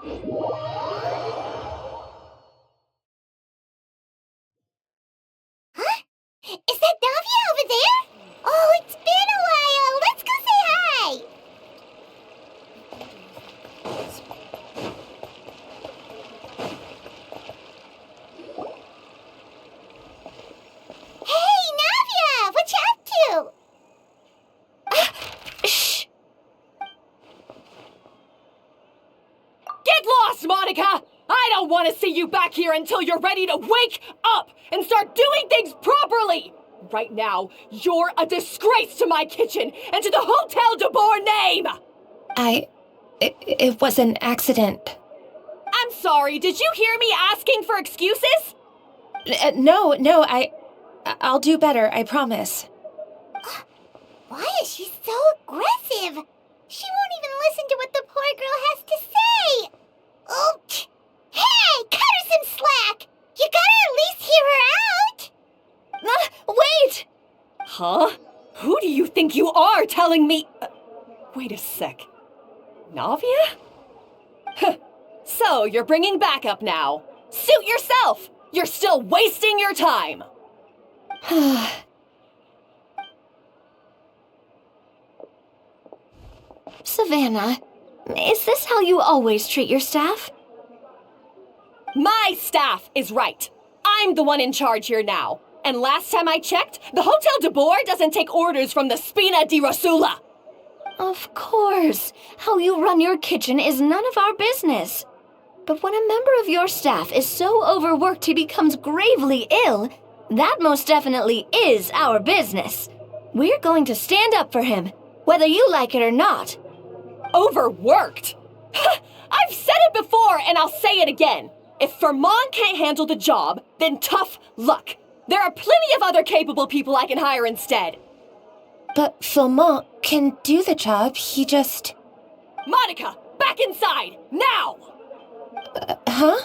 Huh? Is that Navia over there? Oh, it's been a while. Let's go say hi. Hey, Navia! What you up to? Shh! Get lost, Monica! I don't want to see you back here until you're ready to wake up and start doing things properly! Right now, you're a disgrace to my kitchen and to the Hotel de Boer name! It was an accident. I'm sorry, did you hear me asking for excuses? No, I'll do better, I promise. Why is she so aggressive? She won't even listen to what the poor girl has to say. Oh, hey, cut her some slack. You gotta at least hear her out. Wait! Huh? Who do you think you are telling me? Wait a sec. Navia? So, you're bringing backup now. Suit yourself! You're still wasting your time! Savannah, is this how you always treat your staff? My staff is right. I'm the one in charge here now. And last time I checked, the Hotel de Boer doesn't take orders from the Spina di Rosula. Of course. How you run your kitchen is none of our business. But when a member of your staff is so overworked he becomes gravely ill, that most definitely is our business. We're going to stand up for him, whether you like it or not. Overworked? I've said it before and I'll say it again. If Vermont can't handle the job, then tough luck. There are plenty of other capable people I can hire instead. But Vermont can do the job, he just... Monica, back inside, now! Huh?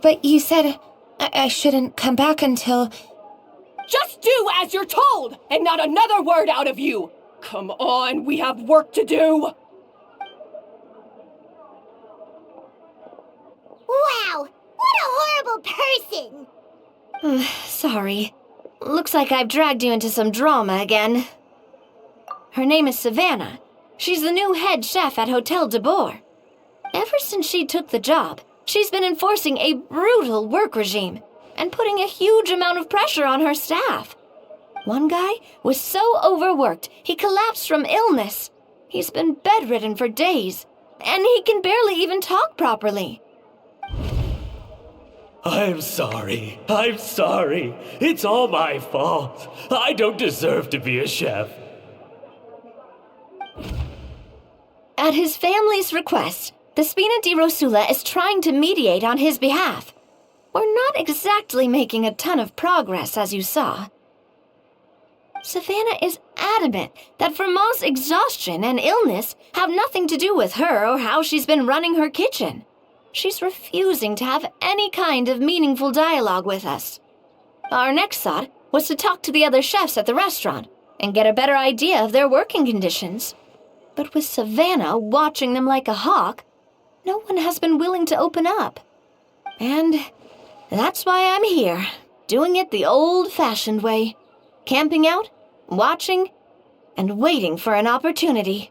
But you said I shouldn't come back until... Just do as you're told, and not another word out of you! Come on, we have work to do! Wow, what a horrible person! Sorry. Looks like I've dragged you into some drama again. Her name is Savannah. She's the new head chef at Hotel de Boer. Ever since she took the job, she's been enforcing a brutal work regime and putting a huge amount of pressure on her staff. One guy was so overworked, he collapsed from illness. He's been bedridden for days, and he can barely even talk properly. I'm sorry. It's all my fault. I don't deserve to be a chef. At his family's request, the Spina di Rosula is trying to mediate on his behalf. We're not exactly making a ton of progress, as you saw. Savannah is adamant that Vermont's exhaustion and illness have nothing to do with her or how she's been running her kitchen. She's refusing to have any kind of meaningful dialogue with us. Our next thought was to talk to the other chefs at the restaurant and get a better idea of their working conditions. But with Savannah watching them like a hawk, no one has been willing to open up. And that's why I'm here, doing it the old-fashioned way. Camping out, watching, and waiting for an opportunity.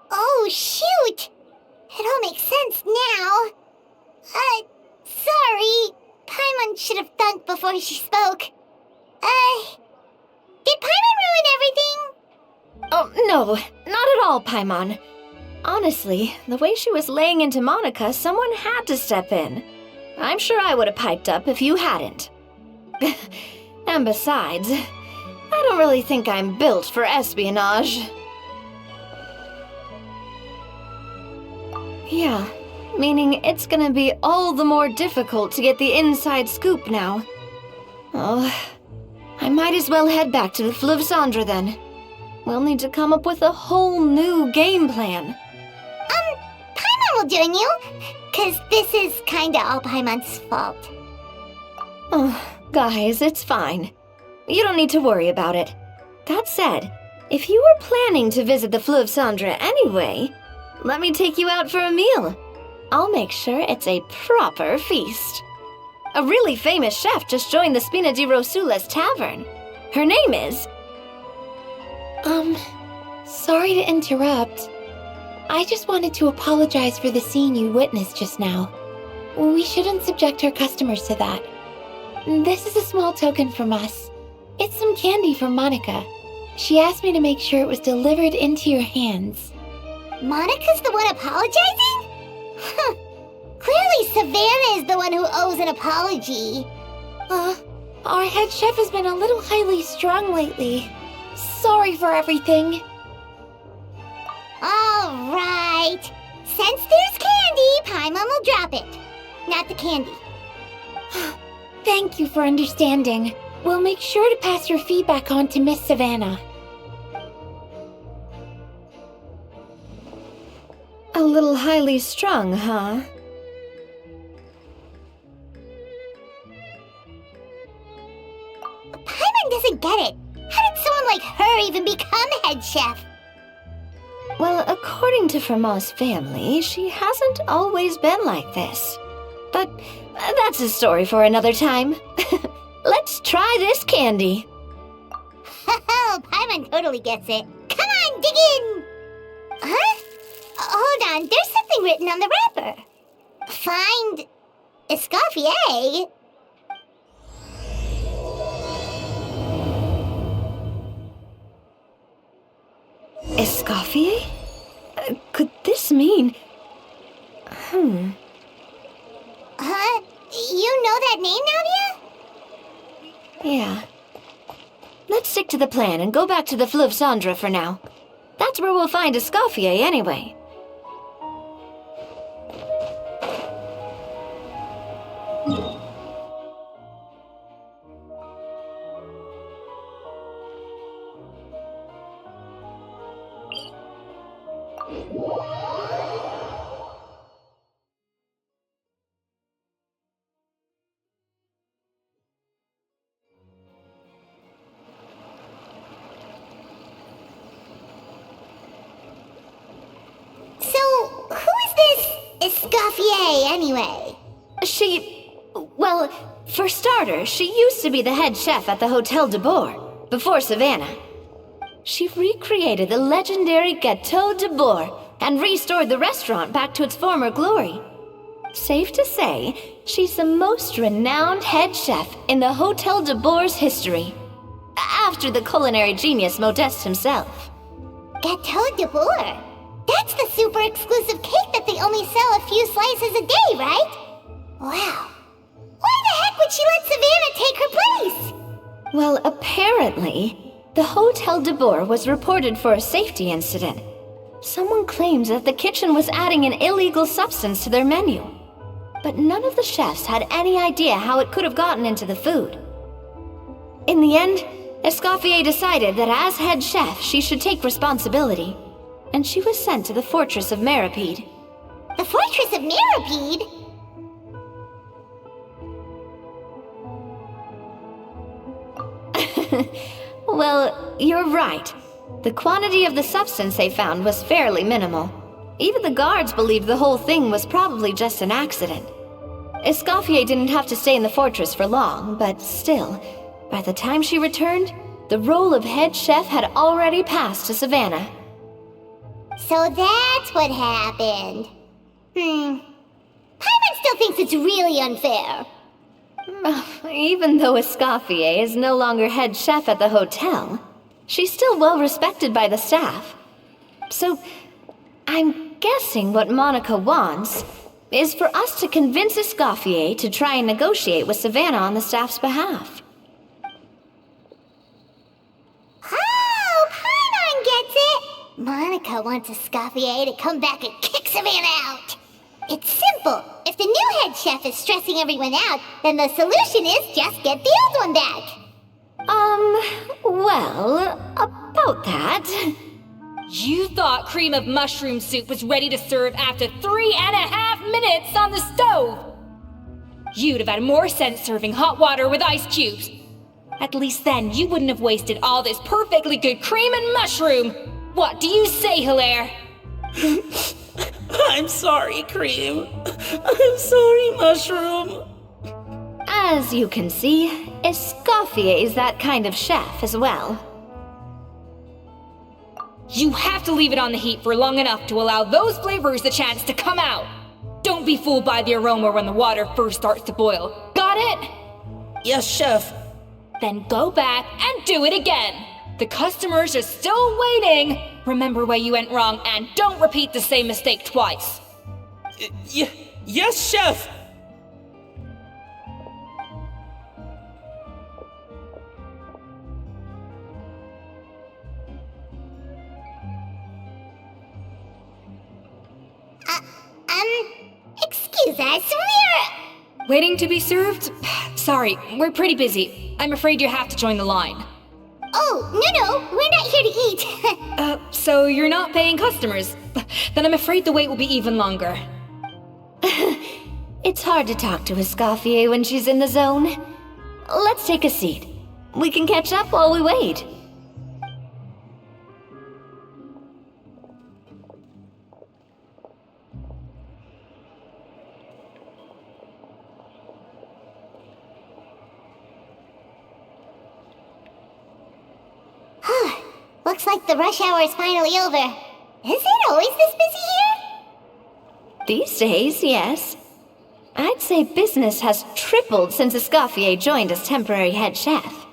Oh, shoot! It all makes sense now. Sorry. Paimon should have thunk before she spoke. Did Paimon ruin everything? Oh, no, not at all, Paimon. Honestly, the way she was laying into Monica, someone had to step in. I'm sure I would have piped up if you hadn't. And besides, I don't really think I'm built for espionage. Yeah, meaning it's gonna be all the more difficult to get the inside scoop now. Oh, I might as well head back to the Fleuve Cendre then. We'll need to come up with a whole new game plan. Paimon will join you, 'cause this is kinda all Paimon's fault. Oh, guys, it's fine. You don't need to worry about it. That said, if you were planning to visit the Fleuve Cendre anyway, let me take you out for a meal. I'll make sure it's a proper feast. A really famous chef just joined the Spina di Rosula's tavern. Her name is... Sorry to interrupt. I just wanted to apologize for the scene you witnessed just now. We shouldn't subject our customers to that. This is a small token from us. It's some candy from Monica. She asked me to make sure it was delivered into your hands. Monica's the one apologizing? Huh. Clearly Savannah is the one who owes an apology. Our head chef has been a little highly strung lately. Sorry for everything. All right. Since there's candy, Paimon will drop it. Not the candy. Thank you for understanding. We'll make sure to pass your feedback on to Miss Savannah. A little highly strung, huh? Paimon doesn't get it. How did someone like her even become head chef? Well, according to Fermat's family, she hasn't always been like this. But that's a story for another time. Let's try this candy. Oh, Paimon totally gets it. Come on, dig in! Huh? Hold on, there's something written on the wrapper. Find... Escoffier? Escoffier? Could this mean... Huh? You know that name, Navia? Yeah. Let's stick to the plan and go back to the Fleuve Cendre for now. That's where we'll find Escoffier anyway. Escoffier, anyway? Well, for starters, she used to be the head chef at the Hotel de Bourg, before Savannah. She recreated the legendary Gâteau de Bourg and restored the restaurant back to its former glory. Safe to say, she's the most renowned head chef in the Hotel de Bourg's history, after the culinary genius Modeste himself. Gâteau de Bourg? That's the super exclusive cake that they only sell a few slices a day, right? Wow. Why the heck would she let Savannah take her place? Well, apparently, the Hotel de Bourg was reported for a safety incident. Someone claims that the kitchen was adding an illegal substance to their menu. But none of the chefs had any idea how it could have gotten into the food. In the end, Escoffier decided that as head chef, she should take responsibility. And she was sent to the Fortress of Meripede. The Fortress of Meripede? Well, you're right. The quantity of the substance they found was fairly minimal. Even the guards believed the whole thing was probably just an accident. Escoffier didn't have to stay in the fortress for long, but still, by the time she returned, the role of head chef had already passed to Savannah. So that's what happened. Paimon still thinks it's really unfair. Even though Escoffier is no longer head chef at the hotel, she's still well respected by the staff. So, I'm guessing what Monica wants is for us to convince Escoffier to try and negotiate with Savannah on the staff's behalf. Oh, Paimon gets it! Monica wants Escoffier to come back and kick Savannah out. It's simple. If the new head chef is stressing everyone out, then the solution is just get the old one back. Well, about that... You thought cream of mushroom soup was ready to serve after 3.5 minutes on the stove! You'd have had more sense serving hot water with ice cubes. At least then you wouldn't have wasted all this perfectly good cream and mushroom! What do you say, Hilaire? I'm sorry, Cream. I'm sorry, Mushroom. As you can see, Escoffier is that kind of chef as well. You have to leave it on the heat for long enough to allow those flavors the chance to come out. Don't be fooled by the aroma when the water first starts to boil. Got it? Yes, Chef. Then go back and do it again. The customers are still waiting. Remember where you went wrong and don't repeat the same mistake twice. Yes, Chef. Excuse us, we're... Waiting to be served? Sorry, we're pretty busy. I'm afraid you have to join the line. Oh, no, we're not here to eat. So you're not paying customers? Then I'm afraid the wait will be even longer. It's hard to talk to Escoffier when she's in the zone. Let's take a seat. We can catch up while we wait. Looks like the rush hour is finally over. Is it always this busy here? These days, yes. I'd say business has tripled since Escoffier joined as temporary head chef.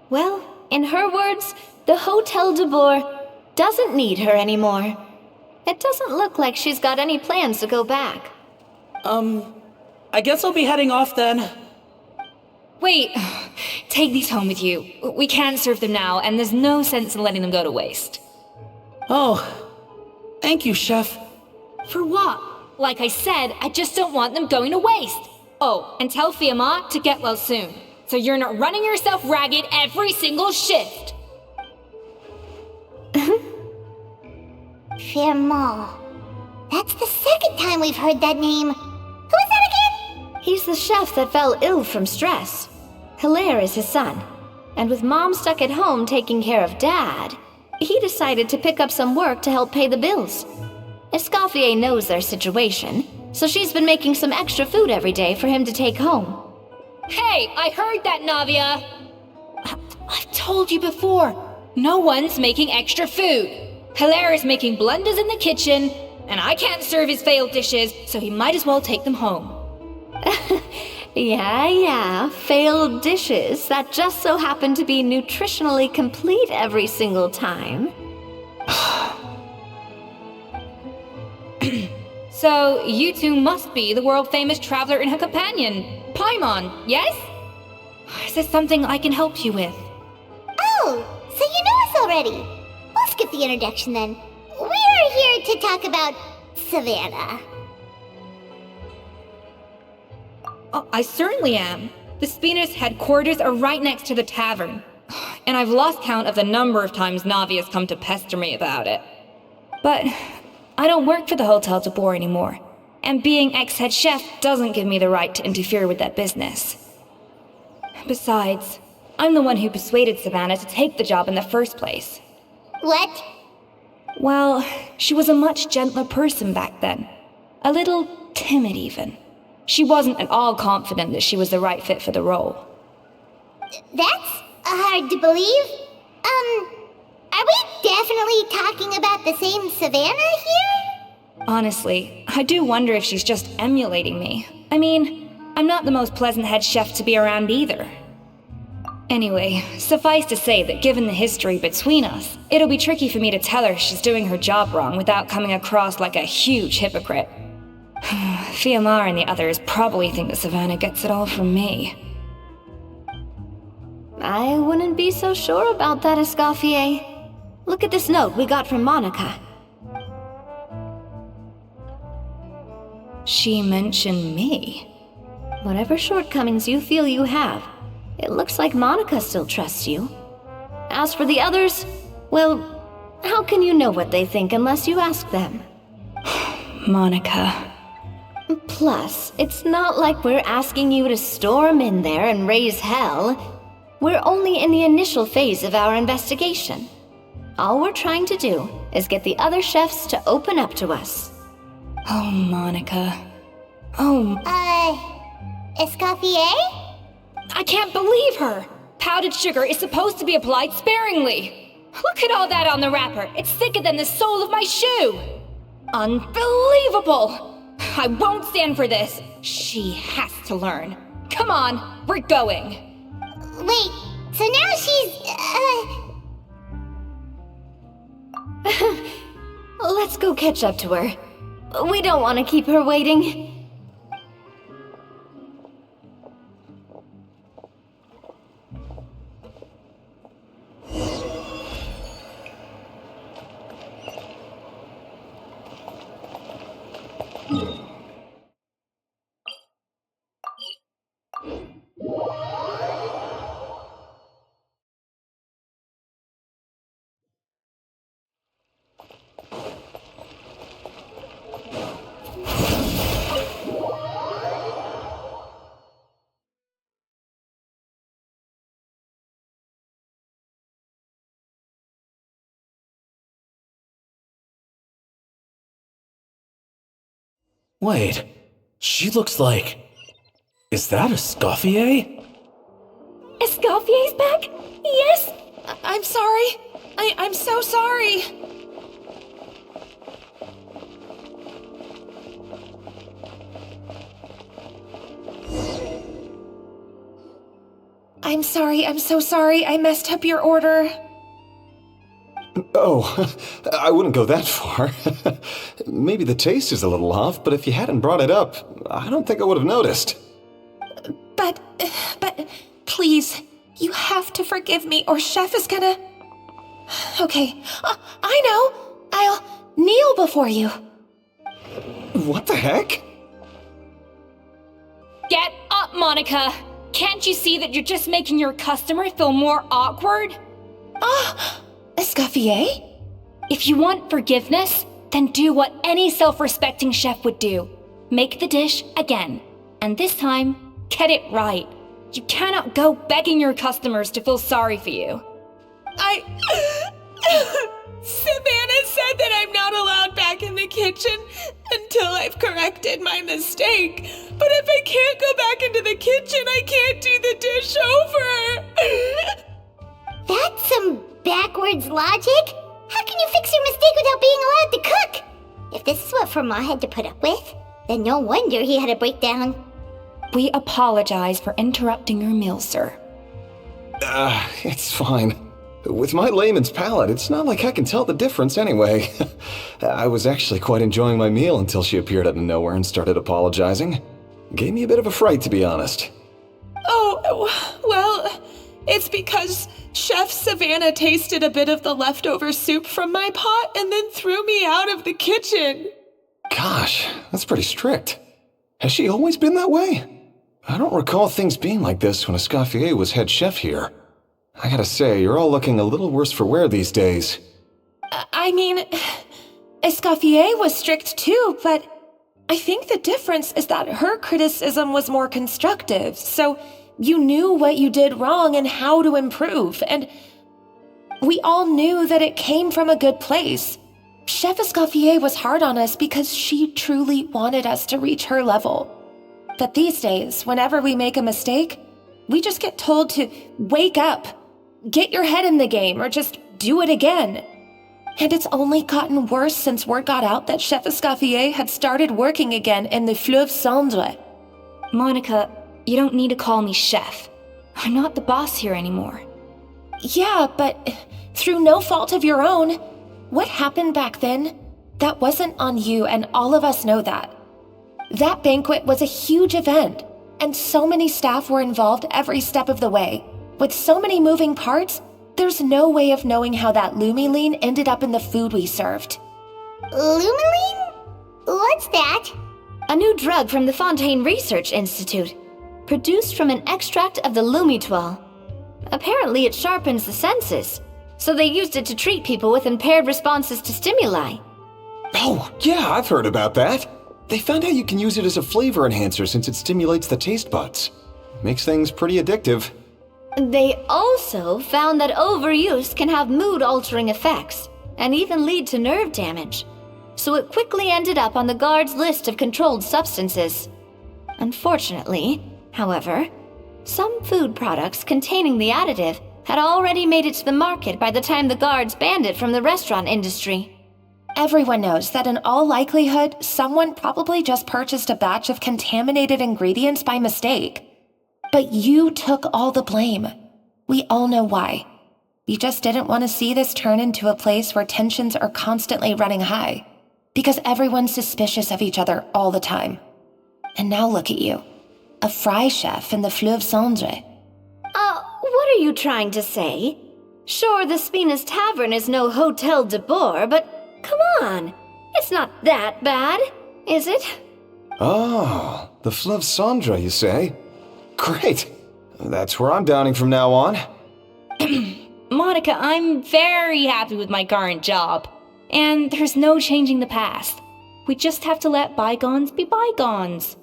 Well, in her words, the Hotel de Boer doesn't need her anymore. It doesn't look like she's got any plans to go back. I guess I'll be heading off then. Wait, take these home with you. We can't serve them now, and there's no sense in letting them go to waste. Oh, thank you, Chef. For what? Like I said, I just don't want them going to waste. Oh, and tell Fiamma to get well soon, so you're not running yourself ragged every single shift. Fiamma. That's the second time we've heard that name. Who is that again? He's the chef that fell ill from stress. Hilaire is his son. And with Mom stuck at home taking care of Dad, he decided to pick up some work to help pay the bills. Escoffier knows their situation, so she's been making some extra food every day for him to take home. Hey, I heard that, Navia! I've told you before, no one's making extra food. Hilaire is making blunders in the kitchen, and I can't serve his failed dishes, so he might as well take them home. Yeah, failed dishes that just so happen to be nutritionally complete every single time. So, you two must be the world-famous traveler and her companion, Paimon, yes? Is there something I can help you with? Oh, so you know us already. We'll skip the introduction then. We're here to talk about Savannah. Oh, I certainly am. The Spina's headquarters are right next to the tavern. And I've lost count of the number of times Navi has come to pester me about it. But I don't work for the Hotel de Boer anymore, and being ex-head chef doesn't give me the right to interfere with that business. Besides, I'm the one who persuaded Savannah to take the job in the first place. What? Well, she was a much gentler person back then. A little timid even. She wasn't at all confident that she was the right fit for the role. That's hard to believe. Are we definitely talking about the same Savannah here? Honestly, I do wonder if she's just emulating me. I mean, I'm not the most pleasant head chef to be around either. Anyway, suffice to say that given the history between us, it'll be tricky for me to tell her she's doing her job wrong without coming across like a huge hypocrite. Fiamma and the others probably think that Savannah gets it all from me. I wouldn't be so sure about that, Escoffier. Look at this note we got from Monica. She mentioned me. Whatever shortcomings you feel you have, it looks like Monica still trusts you. As for the others, well, how can you know what they think unless you ask them? Monica. Plus, it's not like we're asking you to storm in there and raise hell. We're only in the initial phase of our investigation. All we're trying to do is get the other chefs to open up to us. Oh, Monica. Oh, Escoffier? I can't believe her! Powdered sugar is supposed to be applied sparingly. Look at all that on the wrapper. It's thicker than the sole of my shoe. Unbelievable! I won't stand for this. She has to learn. Come on, we're going. Wait, so now she's, Let's go catch up to her. We don't want to keep her waiting. Wait, she looks like... Is that Escoffier? Escoffier's back? Yes! I'm sorry. I'm so sorry. I'm sorry, I'm so sorry. I messed up your order. Oh, I wouldn't go that far. Maybe the taste is a little off, but if you hadn't brought it up, I don't think I would have noticed. But, please, you have to forgive me or Chef is gonna... Okay, I know. I'll kneel before you. What the heck? Get up, Monica! Can't you see that you're just making your customer feel more awkward? Escoffier? If you want forgiveness, then do what any self-respecting chef would do. Make the dish again. And this time, get it right. You cannot go begging your customers to feel sorry for you. Savannah said that I'm not allowed back in the kitchen until I've corrected my mistake. But if I can't go back into the kitchen, I can't do the dish over. That's some backwards logic. How can you fix your mistake without being allowed to cook? If this is what Fermat had to put up with, then no wonder he had a breakdown. We apologize for interrupting your meal, sir. It's fine. With my layman's palate, it's not like I can tell the difference anyway. I was actually quite enjoying my meal until she appeared out of nowhere and started apologizing. Gave me a bit of a fright, to be honest. Oh, well, it's because Chef Savannah tasted a bit of the leftover soup from my pot and then threw me out of the kitchen. Gosh, that's pretty strict. Has she always been that way? I don't recall things being like this when Escoffier was head chef here. I gotta say, you're all looking a little worse for wear these days. I mean, Escoffier was strict too, but I think the difference is that her criticism was more constructive, so you knew what you did wrong and how to improve, and we all knew that it came from a good place. Chef Escoffier was hard on us because she truly wanted us to reach her level. But these days, whenever we make a mistake, we just get told to wake up, get your head in the game, or just do it again. And it's only gotten worse since word got out that Chef Escoffier had started working again in the Fleuve Cendre. Monica, you don't need to call me chef. I'm not the boss here anymore. Yeah, but through no fault of your own, what happened back then, that wasn't on you, and all of us know that. That banquet was a huge event, and so many staff were involved every step of the way. With so many moving parts, there's no way of knowing how that lumiline ended up in the food we served. Lumiline? What's that? A new drug from the Fontaine Research Institute, produced from an extract of the lumitoile. Apparently it sharpens the senses, so they used it to treat people with impaired responses to stimuli. Oh, yeah, I've heard about that. They found out you can use it as a flavor enhancer since it stimulates the taste buds. Makes things pretty addictive. They also found that overuse can have mood-altering effects and even lead to nerve damage. So it quickly ended up on the guards' list of controlled substances. Unfortunately, however, some food products containing the additive had already made it to the market by the time the guards banned it from the restaurant industry. Everyone knows that in all likelihood, someone probably just purchased a batch of contaminated ingredients by mistake. But you took all the blame. We all know why. You just didn't want to see this turn into a place where tensions are constantly running high, because everyone's suspicious of each other all the time. And now look at you, a fry chef in the Fleuve Cendre. What are you trying to say? Sure, the Spina's Tavern is no Hotel de Boer, but come on, it's not that bad, is it? Oh, the Fleuve Cendre, you say? Great. That's where I'm dining from now on. Monica, I'm very happy with my current job. And there's no changing the past. We just have to let bygones be bygones.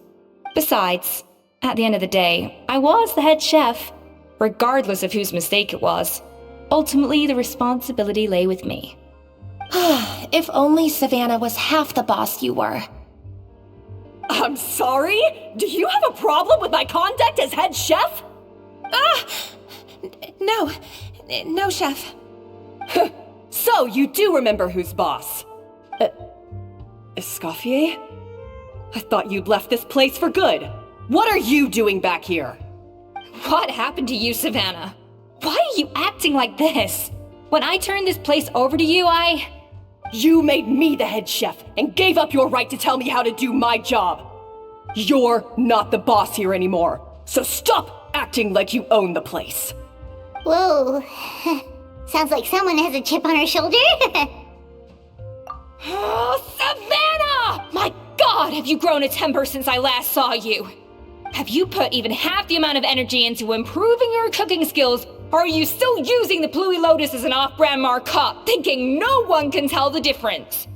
Besides, at the end of the day, I was the head chef, regardless of whose mistake it was. Ultimately, the responsibility lay with me. If only Savannah was half the boss you were. I'm sorry? Do you have a problem with my conduct as head chef? No, chef. So, you do remember who's boss? Escoffier? I thought you'd left this place for good. What are you doing back here? What happened to you, Savannah? Why are you acting like this? When I turned this place over to you, You made me the head chef and gave up your right to tell me how to do my job. You're not the boss here anymore, so stop acting like you own the place. Whoa. Sounds like someone has a chip on her shoulder. Oh, Savannah! My God, have you grown a temper since I last saw you? Have you put even half the amount of energy into improving your cooking skills, or are you still using the Pluie Lotus as an off-brand markup, thinking no one can tell the difference?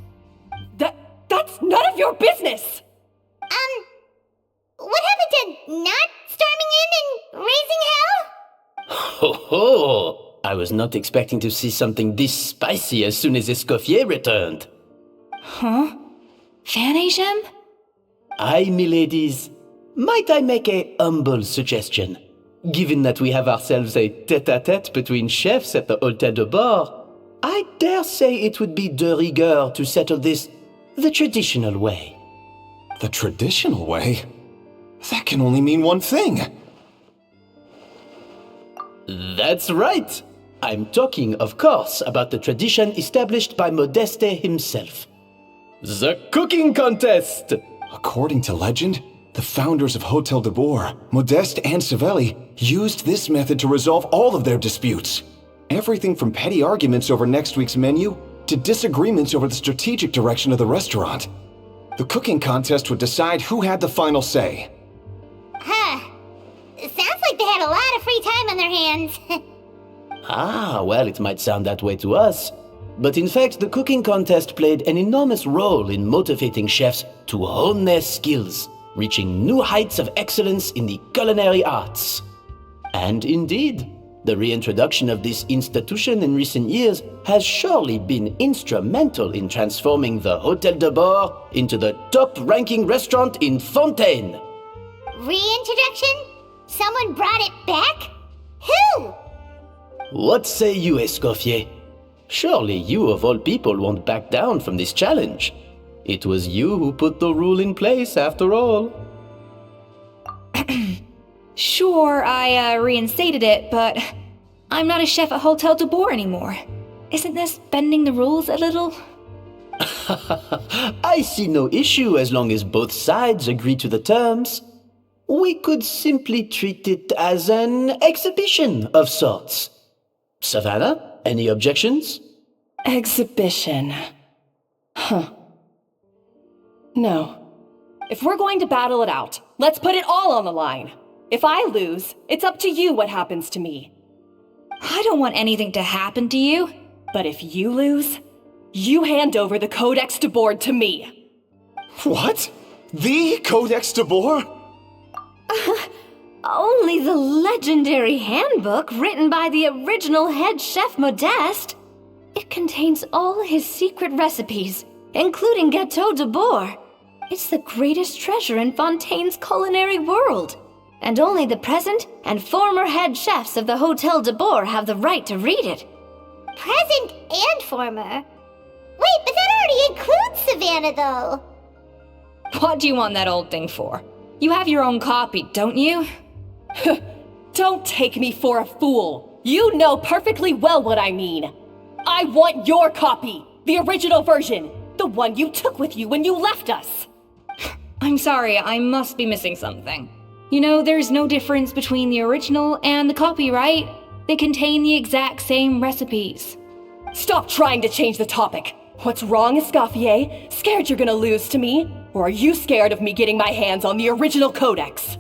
That's none of your business! What happened to not storming in and raising hell? Ho ho! I was not expecting to see something this spicy as soon as Escoffier returned. Huh? Fan Asian? Aye, miladies. Might I make a humble suggestion? Given that we have ourselves a tête-à-tête between chefs at the Hôtel de Bord, I dare say it would be de rigueur to settle this the traditional way. The traditional way? That can only mean one thing. That's right. I'm talking, of course, about the tradition established by Modeste himself. The cooking contest! According to legend, the founders of Hotel de Boer, Modeste and Savelli, used this method to resolve all of their disputes. Everything from petty arguments over next week's menu to disagreements over the strategic direction of the restaurant. The cooking contest would decide who had the final say. It sounds like they had a lot of free time on their hands. Well, it might sound that way to us. But in fact, the cooking contest played an enormous role in motivating chefs to hone their skills, reaching new heights of excellence in the culinary arts. And indeed, the reintroduction of this institution in recent years has surely been instrumental in transforming the Hôtel de Bord into the top-ranking restaurant in Fontaine. Reintroduction? Someone brought it back? Who? What say you, Escoffier? Surely you of all people won't back down from this challenge. It was you who put the rule in place, after all. Sure, I reinstated it, but I'm not a chef at Hotel de Boer anymore. Isn't this bending the rules a little? I see no issue as long as both sides agree to the terms. We could simply treat it as an exhibition of sorts. Savannah, any objections? Exhibition. No. If we're going to battle it out, let's put it all on the line. If I lose, it's up to you what happens to me. I don't want anything to happen to you. But if you lose, you hand over the Codex de Boer to me. What? The Codex de Boer? Only the legendary handbook written by the original head chef Modeste. It contains all his secret recipes, including Gâteau de Bourg. It's the greatest treasure in Fontaine's culinary world. And only the present and former head chefs of the Hôtel de Bourg have the right to read it. Present and former? Wait, but that already includes Savannah, though. What do you want that old thing for? You have your own copy, don't you? Don't take me for a fool. You know perfectly well what I mean. I want your copy, the original version, the one you took with you when you left us. I'm sorry, I must be missing something. You know, there's no difference between the original and the copy, right? They contain the exact same recipes. Stop trying to change the topic. What's wrong, Escoffier? Scared you're gonna lose to me? Or are you scared of me getting my hands on the original codex?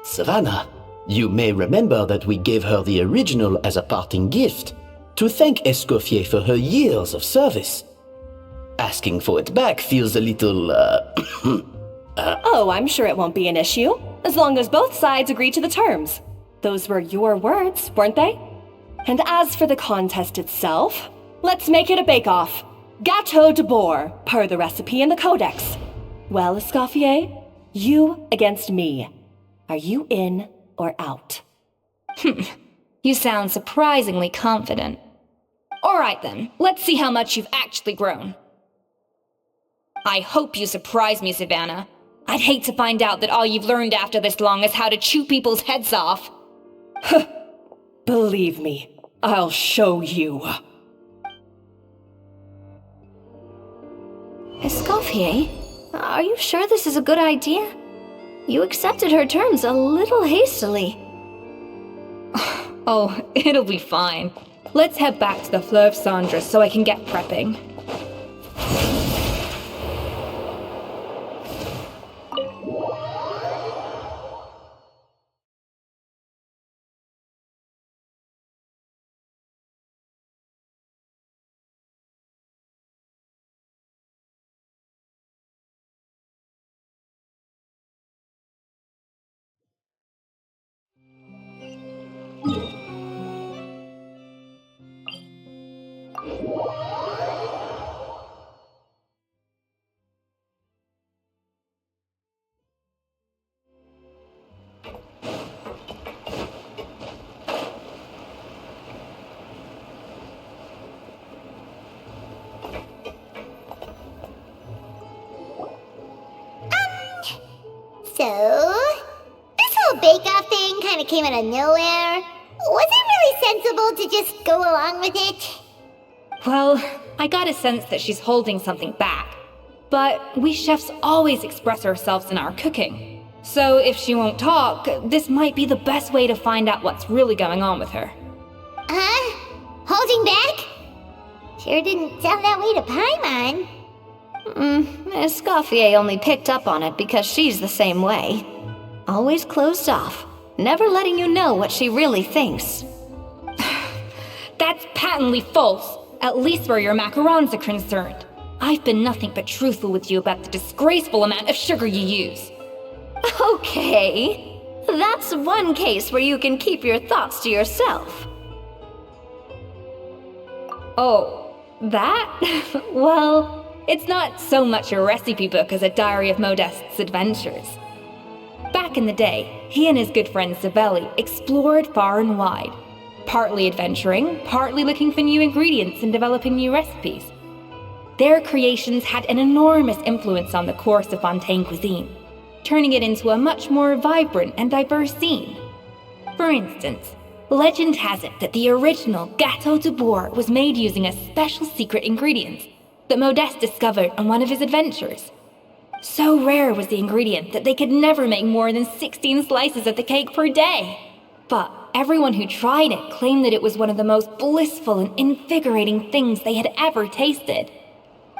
Savannah, you may remember that we gave her the original as a parting gift, to thank Escoffier for her years of service. Asking for it back feels a little, Oh, I'm sure it won't be an issue, as long as both sides agree to the terms. Those were your words, weren't they? And as for the contest itself, let's make it a bake-off. Gâteau de Bourg, per the recipe in the codex. Well, Escoffier, you against me. Are you in or out? You sound surprisingly confident. Alright then, let's see how much you've actually grown. I hope you surprise me, Savannah. I'd hate to find out that all you've learned after this long is how to chew people's heads off. Believe me, I'll show you. Escoffier, are you sure this is a good idea? You accepted her terms a little hastily. Oh, it'll be fine. Let's head back to the Fleuve Cendres so I can get prepping. So, this whole bake-off thing kind of came out of nowhere. Was it really sensible to just go along with it? Well, I got a sense that she's holding something back. But we chefs always express ourselves in our cooking. So if she won't talk, this might be the best way to find out what's really going on with her. Huh? Holding back? Sure didn't sound that way to Paimon. Escoffier only picked up on it because she's the same way. Always closed off, never letting you know what she really thinks. That's patently false, at least where your macarons are concerned. I've been nothing but truthful with you about the disgraceful amount of sugar you use. Okay, that's one case where you can keep your thoughts to yourself. Oh, that? Well, it's not so much a recipe book as a diary of Modeste's adventures. Back in the day, he and his good friend Savelli explored far and wide, partly adventuring, partly looking for new ingredients and developing new recipes. Their creations had an enormous influence on the course of Fontaine cuisine, turning it into a much more vibrant and diverse scene. For instance, legend has it that the original Gâteau de Bourg was made using a special secret ingredient that Modeste discovered on one of his adventures. So rare was the ingredient that they could never make more than 16 slices of the cake per day. But everyone who tried it claimed that it was one of the most blissful and invigorating things they had ever tasted.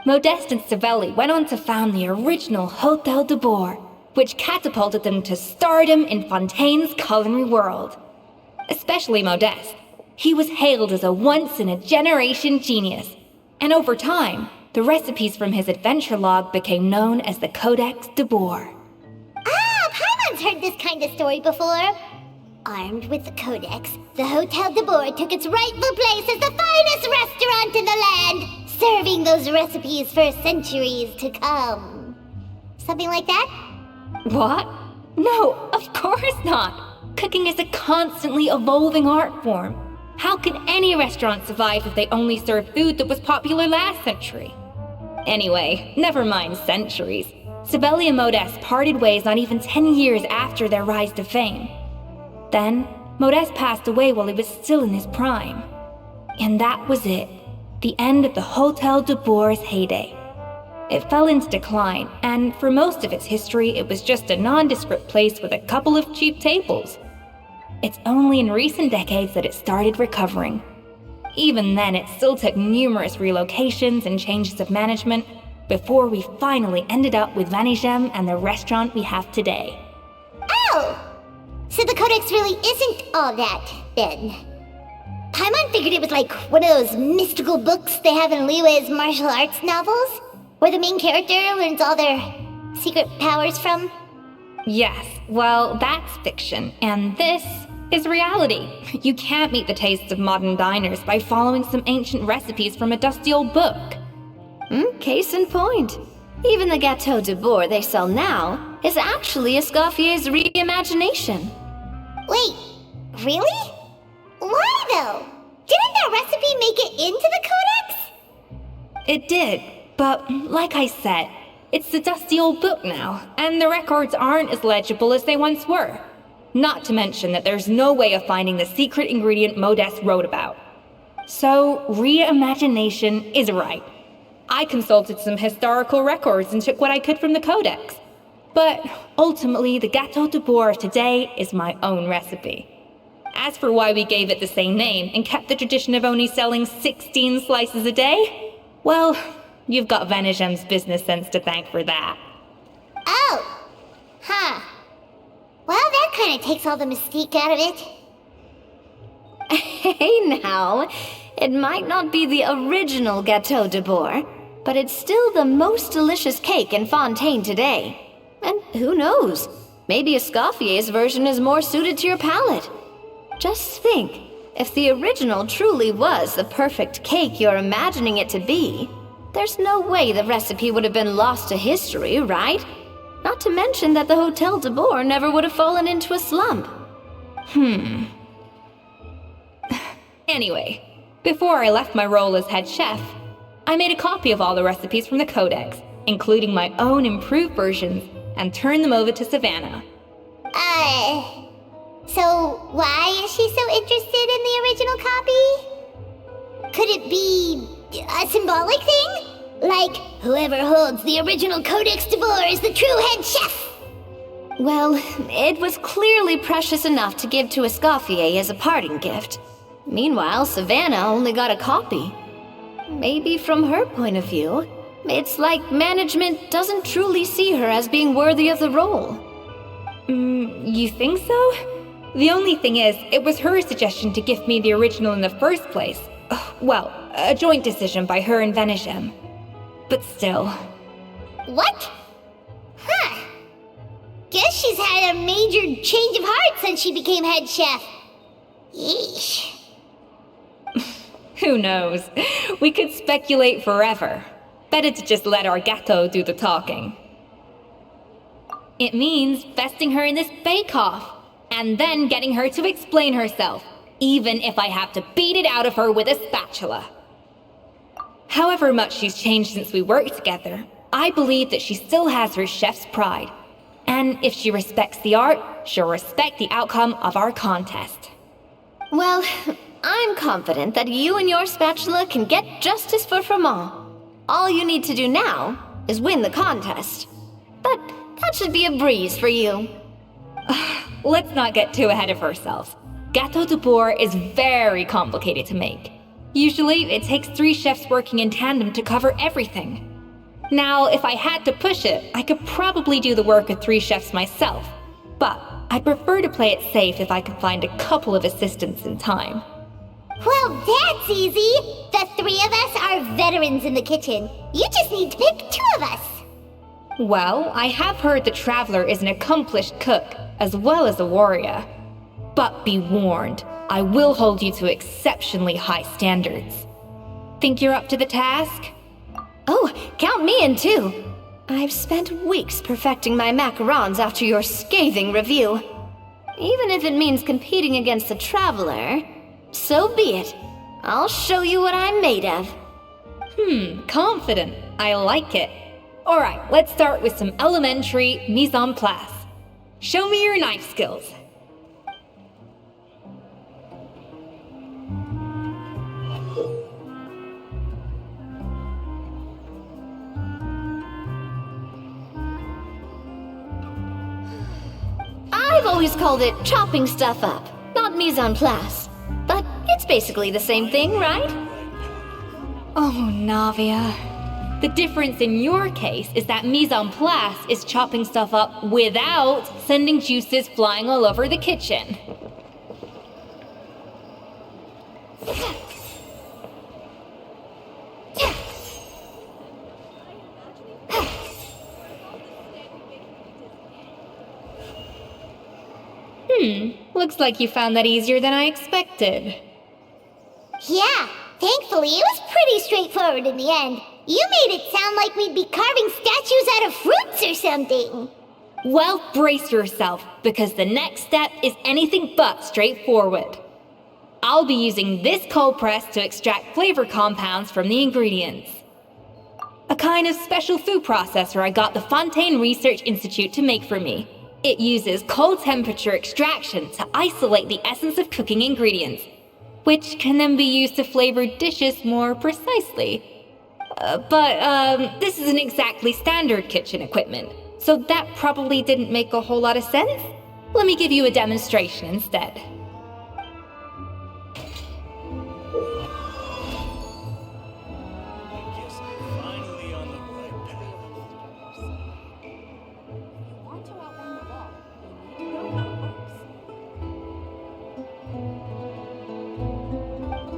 Modeste and Savelli went on to found the original Hôtel de Bourg, which catapulted them to stardom in Fontaine's culinary world. Especially Modeste. He was hailed as a once-in-a-generation genius, and over time, the recipes from his adventure log became known as the Codex de Bourg. Ah, Paimon Everyone's heard this kind of story before. Armed with the Codex, the Hotel de Boer took its rightful place as the finest restaurant in the land, serving those recipes for centuries to come. Something like that? What? No, of course not. Cooking is a constantly evolving art form. How could any restaurant survive if they only served food that was popular last century? Anyway, never mind centuries. Sibeli and Modeste parted ways not even 10 years after their rise to fame. Then, Modeste passed away while he was still in his prime. And that was it. The end of the Hotel de Boer's heyday. It fell into decline, and for most of its history, it was just a nondescript place with a couple of cheap tables. It's only in recent decades that it started recovering. Even then, it still took numerous relocations and changes of management before we finally ended up with Vanigem and the restaurant we have today. Oh! So the Codex really isn't all that, then. Paimon figured it was like one of those mystical books they have in Liyue's martial arts novels, where the main character learns all their secret powers from. Yes, well, that's fiction, and this is reality. You can't meet the tastes of modern diners by following some ancient recipes from a dusty old book. Case in point. Even the Gâteau de Boer they sell now is actually Escoffier's reimagination. Wait, really? Why though? Didn't that recipe make it into the Codex? It did, but like I said, it's a dusty old book now, and the records aren't as legible as they once were. Not to mention that there's no way of finding the secret ingredient Modeste wrote about. So, reimagination is right. I consulted some historical records and took what I could from the Codex. But ultimately, the Gâteau de Boer of today is my own recipe. As for why we gave it the same name and kept the tradition of only selling 16 slices a day, well, you've got Vanigem's business sense to thank for that. Oh. Huh. Well, that kind of takes all the mystique out of it. Hey now, it might not be the original Gâteau de Boer, but it's still the most delicious cake in Fontaine today. And who knows, maybe Escoffier's version is more suited to your palate. Just think, if the original truly was the perfect cake you're imagining it to be, there's no way the recipe would have been lost to history, right? Not to mention that the Hotel de Boer never would have fallen into a slump. Anyway, before I left my role as head chef, I made a copy of all the recipes from the Codex, including my own improved versions, and turned them over to Savannah. So why is she so interested in the original copy? Could it be a symbolic thing? Like, whoever holds the original Codex de Boer is the true head chef? Well, it was clearly precious enough to give to Escoffier as a parting gift. Meanwhile, Savannah only got a copy. Maybe from her point of view, it's like management doesn't truly see her as being worthy of the role. You think so? The only thing is, it was her suggestion to gift me the original in the first place. Well, a joint decision by her and Vanigem. But still. What? Huh. Guess she's had a major change of heart since she became head chef. Yeesh. Who knows? We could speculate forever. Better to just let our gâteau do the talking. It means besting her in this bake-off, and then getting her to explain herself, even if I have to beat it out of her with a spatula. However much she's changed since we worked together, I believe that she still has her chef's pride. And if she respects the art, she'll respect the outcome of our contest. Well, I'm confident that you and your spatula can get justice for Froment. All you need to do now is win the contest. But that should be a breeze for you. Let's not get too ahead of ourselves. Gâteau de Boer is very complicated to make. Usually, it takes 3 chefs working in tandem to cover everything. Now, if I had to push it, I could probably do the work of 3 chefs myself. But I'd prefer to play it safe if I could find a couple of assistants in time. Well, that's easy. The 3 of us are veterans in the kitchen. You just need to pick 2 of us. Well, I have heard the Traveler is an accomplished cook, as well as a warrior. But be warned, I will hold you to exceptionally high standards. Think you're up to the task? Oh, count me in too. I've spent weeks perfecting my macarons after your scathing review. Even if it means competing against the Traveler, so be it. I'll show you what I'm made of. Confident. I like it. Alright, let's start with some elementary mise en place. Show me your knife skills. I've always called it chopping stuff up, not mise en place. But it's basically the same thing, right? Oh, Navia. The difference in your case is that mise en place is chopping stuff up without sending juices flying all over the kitchen. Looks like you found that easier than I expected. Yeah, thankfully it was pretty straightforward in the end. You made it sound like we'd be carving statues out of fruits or something. Well, brace yourself, because the next step is anything but straightforward. I'll be using this cold press to extract flavor compounds from the ingredients. A kind of special food processor I got the Fontaine Research Institute to make for me. It uses cold temperature extraction to isolate the essence of cooking ingredients, which can then be used to flavor dishes more precisely. But this isn't exactly standard kitchen equipment, so that probably didn't make a whole lot of sense. Let me give you a demonstration instead.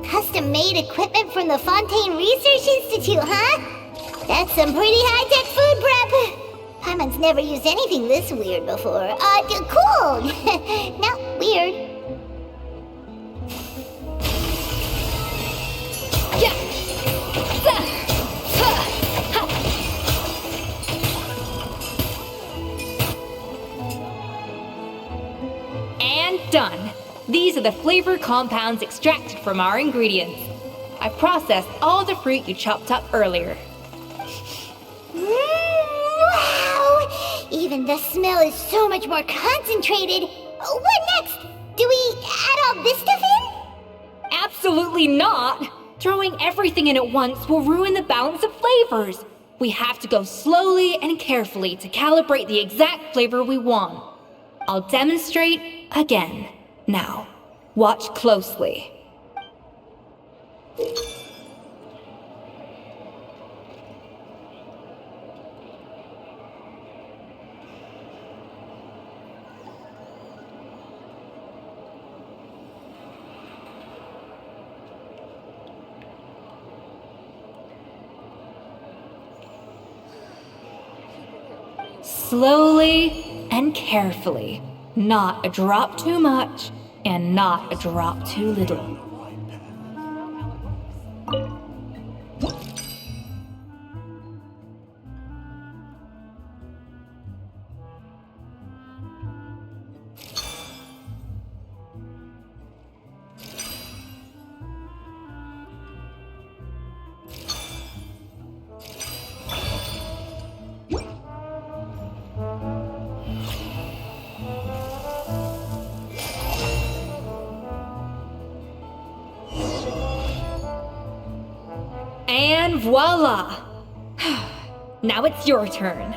Custom-made equipment from the Fontaine Research Institute, huh? That's some pretty high-tech food prep. Paimon's never used anything this weird before. Cool. No, weird. And done. These are the flavor compounds extracted from our ingredients. I processed all the fruit you chopped up earlier. Wow! Even the smell is so much more concentrated. What next? Do we add all this stuff in? Absolutely not! Throwing everything in at once will ruin the balance of flavors. We have to go slowly and carefully to calibrate the exact flavor we want. I'll demonstrate again. Now, watch closely. Slowly and carefully. Not a drop too much, and not a drop too little. And voila! Now it's your turn.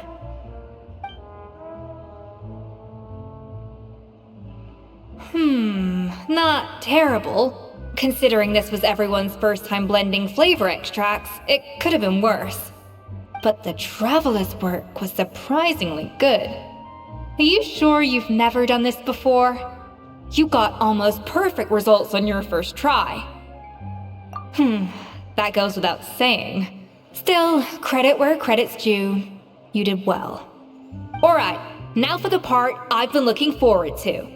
Not terrible. Considering this was everyone's first time blending flavor extracts, it could have been worse. But the Traveler's work was surprisingly good. Are you sure you've never done this before? You got almost perfect results on your first try. That goes without saying. Still, credit where credit's due. You did well. Alright, now for the part I've been looking forward to.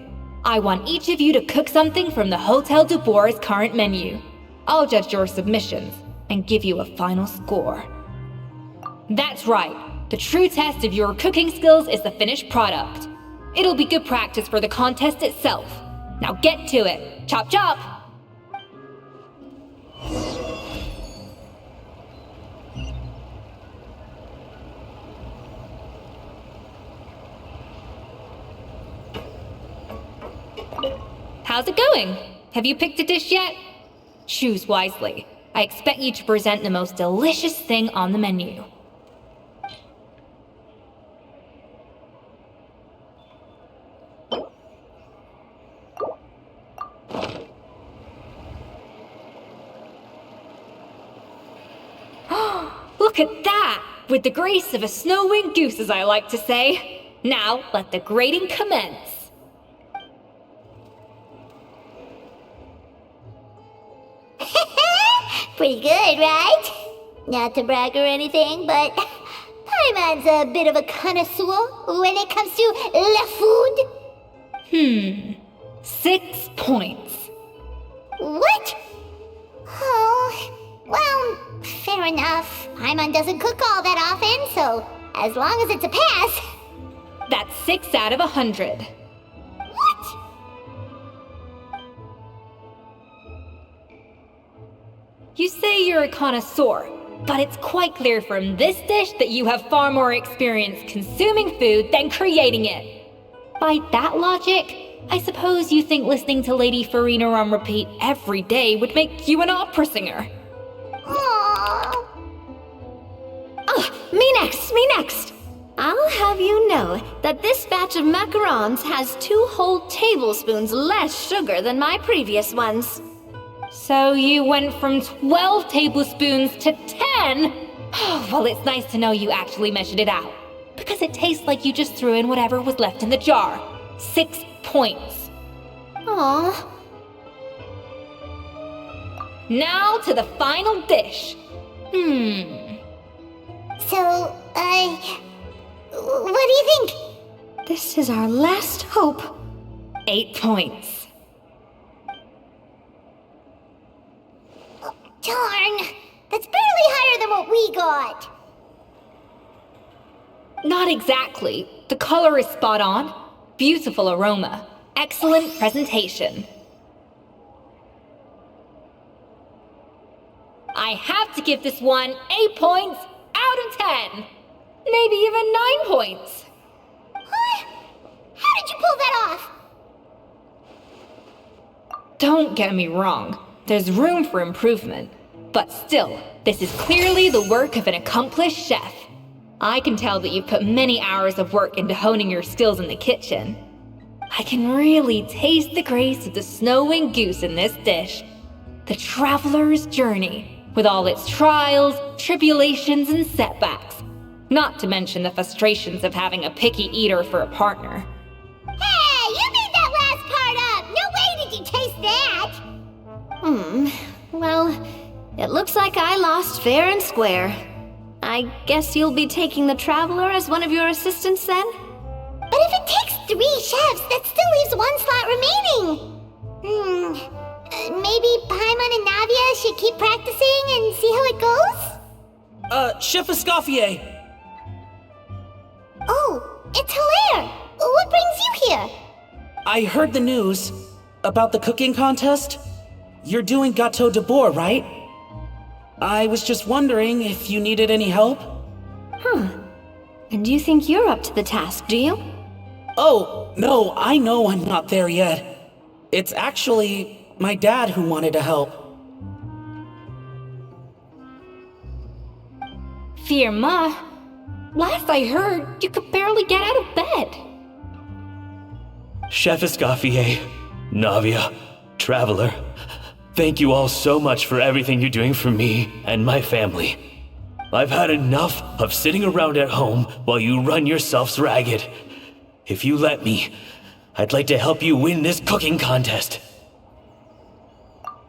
I want each of you to cook something from the Hotel du Bois' current menu. I'll judge your submissions and give you a final score. That's right. The true test of your cooking skills is the finished product. It'll be good practice for the contest itself. Now get to it. Chop chop! How's it going? Have you picked a dish yet? Choose wisely. I expect you to present the most delicious thing on the menu. Look at that! With the grace of a snow-winged goose, as I like to say. Now, let the grating commence. Pretty good, right? Not to brag or anything, but Paimon's a bit of a connoisseur when it comes to la food. 6 points. What? Oh, well, fair enough. Paimon doesn't cook all that often, so as long as it's a pass. That's 6 out of 100. What? You say you're a connoisseur, but it's quite clear from this dish that you have far more experience consuming food than creating it. By that logic, I suppose you think listening to Lady Farina on repeat every day would make you an opera singer. Aww. Oh, me next! I'll have you know that this batch of macarons has 2 whole tablespoons less sugar than my previous ones. So you went from 12 tablespoons to 10? Well, it's nice to know you actually measured it out. Because it tastes like you just threw in whatever was left in the jar. 6 points. Aw. Now to the final dish. So, what do you think? This is our last hope. 8 points. Darn, that's barely higher than what we got. Not exactly. The color is spot on. Beautiful aroma. Excellent presentation. I have to give this one 8 points out of 10. Maybe even 9 points. Huh? How did you pull that off? Don't get me wrong. There's room for improvement. But still, this is clearly the work of an accomplished chef. I can tell that you've put many hours of work into honing your skills in the kitchen. I can really taste the grace of the snow-winged goose in this dish. The traveler's journey, with all its trials, tribulations, and setbacks. Not to mention the frustrations of having a picky eater for a partner. Hey, you made that last part up! No way did you taste that! Well, it looks like I lost fair and square. I guess you'll be taking the Traveler as one of your assistants then? But if it takes 3 chefs, that still leaves 1 slot remaining. Maybe Paimon and Navia should keep practicing and see how it goes? Chef Escoffier! Oh, it's Hilaire! What brings you here? I heard the news about the cooking contest. You're doing Gâteau de Bois, right? I was just wondering if you needed any help. And you think you're up to the task, do you? Oh, no, I know I'm not there yet. It's actually my dad who wanted to help. Firma, last I heard, you could barely get out of bed. Chef Escoffier, Navia, Traveler, thank you all so much for everything you're doing for me and my family. I've had enough of sitting around at home while you run yourselves ragged. If you let me, I'd like to help you win this cooking contest.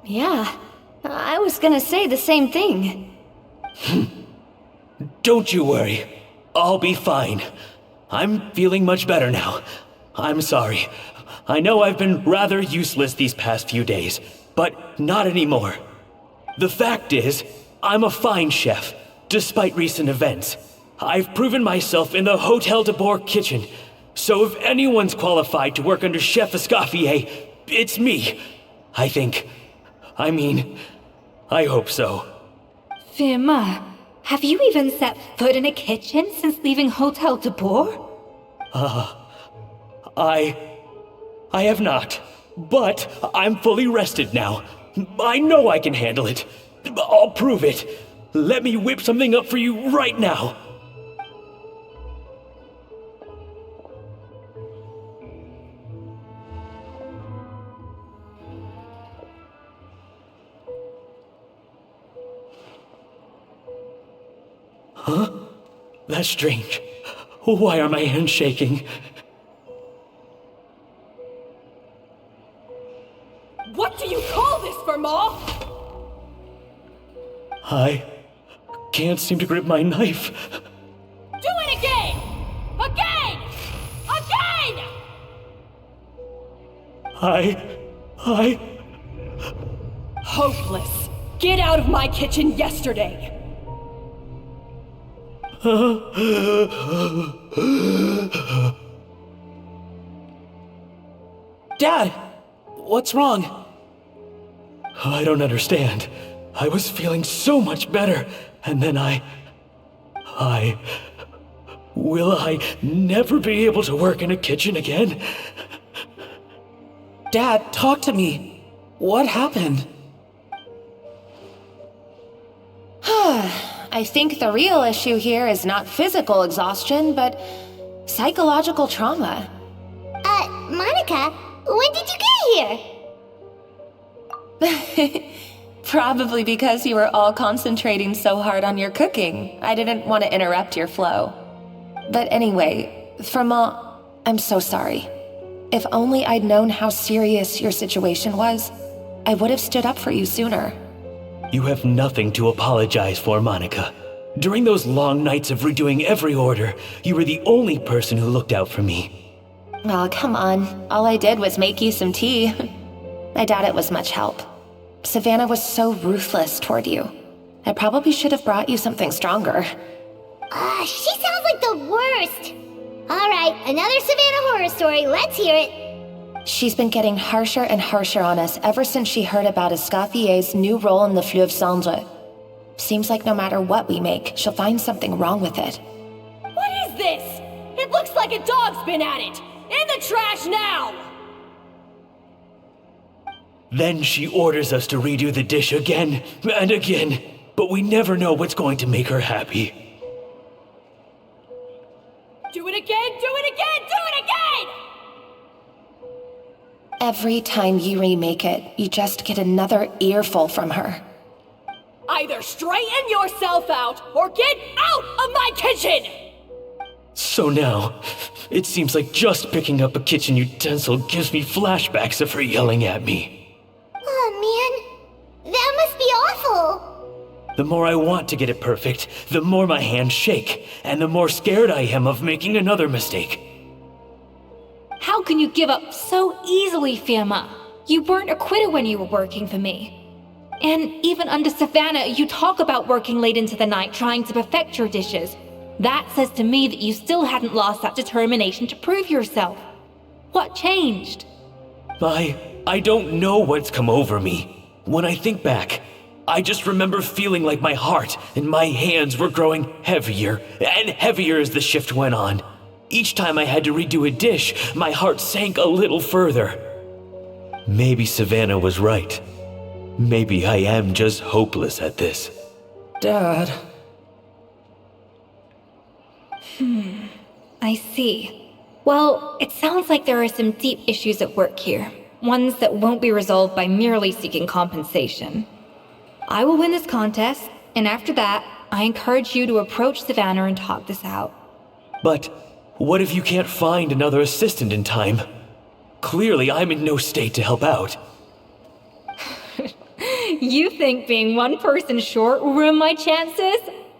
Yeah, I was gonna say the same thing. Don't you worry. I'll be fine. I'm feeling much better now. I'm sorry. I know I've been rather useless these past few days, but not anymore. The fact is, I'm a fine chef, despite recent events. I've proven myself in the Hotel de Bourg kitchen, so if anyone's qualified to work under Chef Escoffier, it's me. I think. I hope so. Firma, have you even set foot in a kitchen since leaving Hotel de Bourg? I have not, but I'm fully rested now. I know I can handle it. I'll prove it. Let me whip something up for you right now. Huh? That's strange. Why are my hands shaking? What do you call this, Verma? I can't seem to grip my knife. Do it again! Again! Again! I... Hopeless. Get out of my kitchen yesterday. Dad, what's wrong? I don't understand. I was feeling so much better, and then Will I never be able to work in a kitchen again? Dad, talk to me. What happened? I think the real issue here is not physical exhaustion, but psychological trauma. Monica, when did you get here? Probably because you were all concentrating so hard on your cooking. I didn't want to interrupt your flow. But anyway, Firma, I'm so sorry. If only I'd known how serious your situation was, I would have stood up for you sooner. You have nothing to apologize for, Monica. During those long nights of redoing every order, you were the only person who looked out for me. Oh, come on. All I did was make you some tea. I doubt it was much help. Savannah was so ruthless toward you. I probably should have brought you something stronger. She sounds like the worst. All right, another Savannah horror story. Let's hear it. She's been getting harsher and harsher on us ever since she heard about Escoffier's new role in the Fleuve Cendre. Seems like no matter what we make, she'll find something wrong with it. What is this? It looks like a dog's been at it. In the trash now! Then she orders us to redo the dish again and again, but we never know what's going to make her happy. Do it again, do it again, do it again! Every time you remake it, you just get another earful from her. Either straighten yourself out or get out of my kitchen! So now, it seems like just picking up a kitchen utensil gives me flashbacks of her yelling at me. Oh man, that must be awful. The more I want to get it perfect, the more my hands shake, and the more scared I am of making another mistake. How can you give up so easily, Firma? You weren't a quitter when you were working for me. And even under Savannah, you talk about working late into the night trying to perfect your dishes. That says to me that you still hadn't lost that determination to prove yourself. What changed? I don't know what's come over me. When I think back, I just remember feeling like my heart and my hands were growing heavier and heavier as the shift went on. Each time I had to redo a dish, my heart sank a little further. Maybe Savannah was right. Maybe I am just hopeless at this. Dad. I see. Well, it sounds like there are some deep issues at work here. Ones that won't be resolved by merely seeking compensation. I will win this contest, and after that, I encourage you to approach Savannah and talk this out. But what if you can't find another assistant in time? Clearly, I'm in no state to help out. You think being one person short will ruin my chances?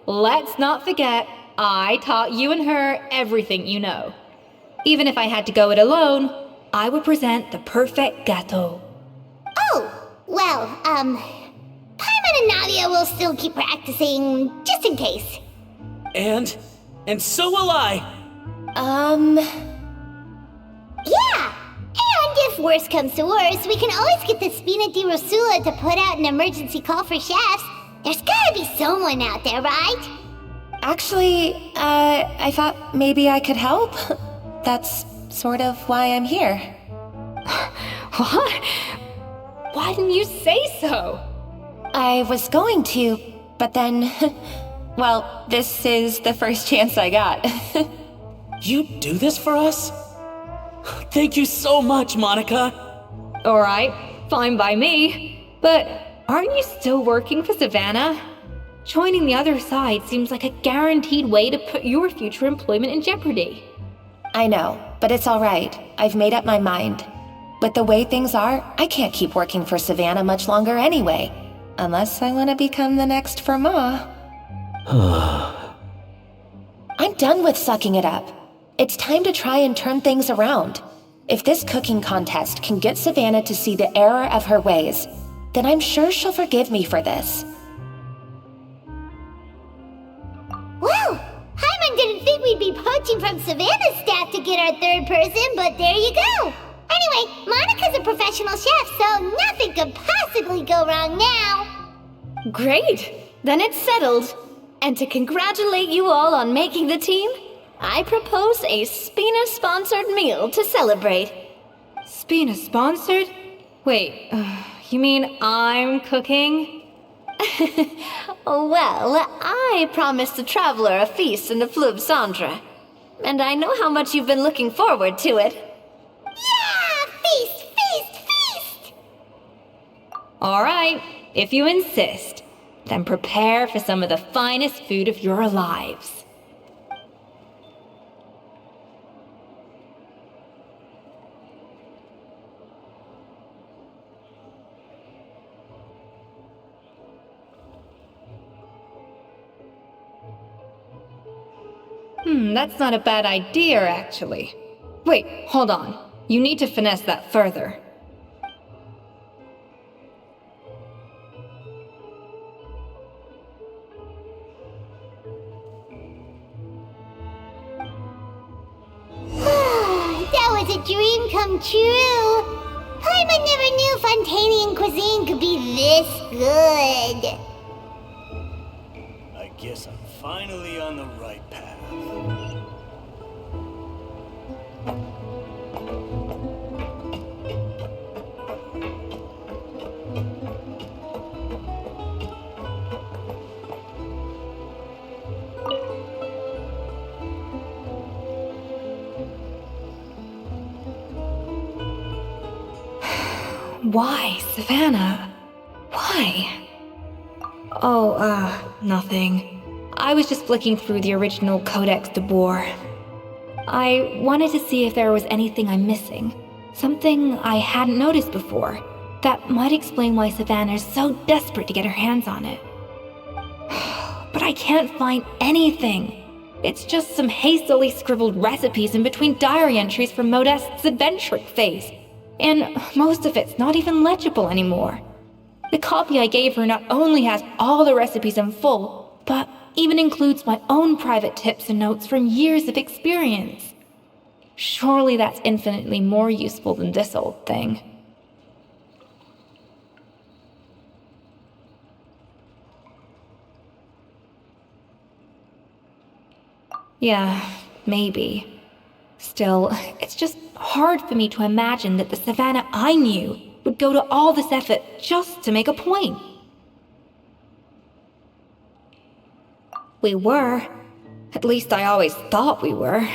Let's not forget, I taught you and her everything you know. Even if I had to go it alone, I would present the perfect gâteau. Oh, well, Paimon and Nadia will still keep practicing, just in case. And so will I. Yeah! And if worse comes to worse, we can always get the Spina di Rosula to put out an emergency call for chefs. There's gotta be someone out there, right? Actually, I thought maybe I could help. That's sort of why I'm here. What? Why didn't you say so? I was going to, but then... well, this is the first chance I got. You do this for us? Thank you so much, Monica. Alright, fine by me. But aren't you still working for Savannah? Joining the other side seems like a guaranteed way to put your future employment in jeopardy. I know, but it's alright. I've made up my mind. With the way things are, I can't keep working for Savannah much longer anyway. Unless I want to become the next for Ma. I'm done with sucking it up. It's time to try and turn things around. If this cooking contest can get Savannah to see the error of her ways, then I'm sure she'll forgive me for this. Well, Paimon didn't think we'd be poaching from Savannah's staff to get our third person, but there you go. Anyway, Monica's a professional chef, so nothing could possibly go wrong now. Great! Then it's settled. And to congratulate you all on making the team, I propose a Spina-sponsored meal to celebrate. Spina sponsored? Wait, you mean I'm cooking? Well, I promised the traveler a feast in the Fleuve Cendre. And I know how much you've been looking forward to it. Yeah! Feast, feast, feast! Alright, if you insist, then prepare for some of the finest food of your lives. That's not a bad idea, actually. Wait, hold on. You need to finesse that further. That was a dream come true. Paimon never knew Fontanian cuisine could be this good. I guess I'm finally on the right path. Why, Savannah? Why? Oh, nothing. I was just flicking through the original Codex de Boer. I wanted to see if there was anything I'm missing. Something I hadn't noticed before. That might explain why Savannah's so desperate to get her hands on it. But I can't find anything. It's just some hastily scribbled recipes in between diary entries from Modeste's adventuring phase. And most of it's not even legible anymore. The copy I gave her not only has all the recipes in full, but even includes my own private tips and notes from years of experience. Surely that's infinitely more useful than this old thing. Yeah, maybe. Still, it's just hard for me to imagine that the Savannah I knew would go to all this effort just to make a point. We were. At least I always thought we were.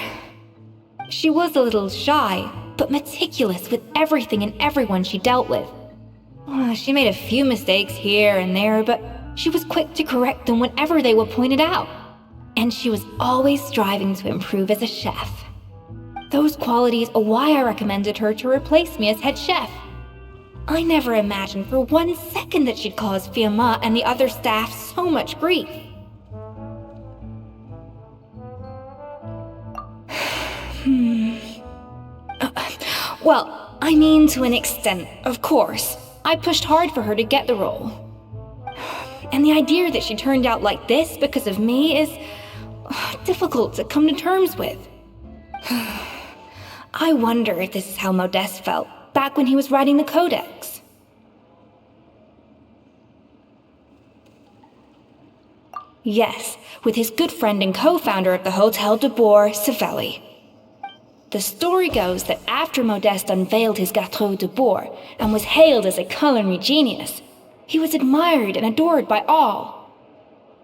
She was a little shy, but meticulous with everything and everyone she dealt with. She made a few mistakes here and there, but she was quick to correct them whenever they were pointed out. And she was always striving to improve as a chef. Those qualities are why I recommended her to replace me as head chef. I never imagined for 1 second that she'd cause Fiamma and the other staff so much grief. Well, I mean to an extent, of course. I pushed hard for her to get the role. And the idea that she turned out like this because of me is difficult to come to terms with. I wonder if this is how Modeste felt back when he was writing the Codex. Yes, with his good friend and co-founder of the Hotel de Bourg, Savelli. The story goes that after Modeste unveiled his Gâteau de Bourg and was hailed as a culinary genius, he was admired and adored by all.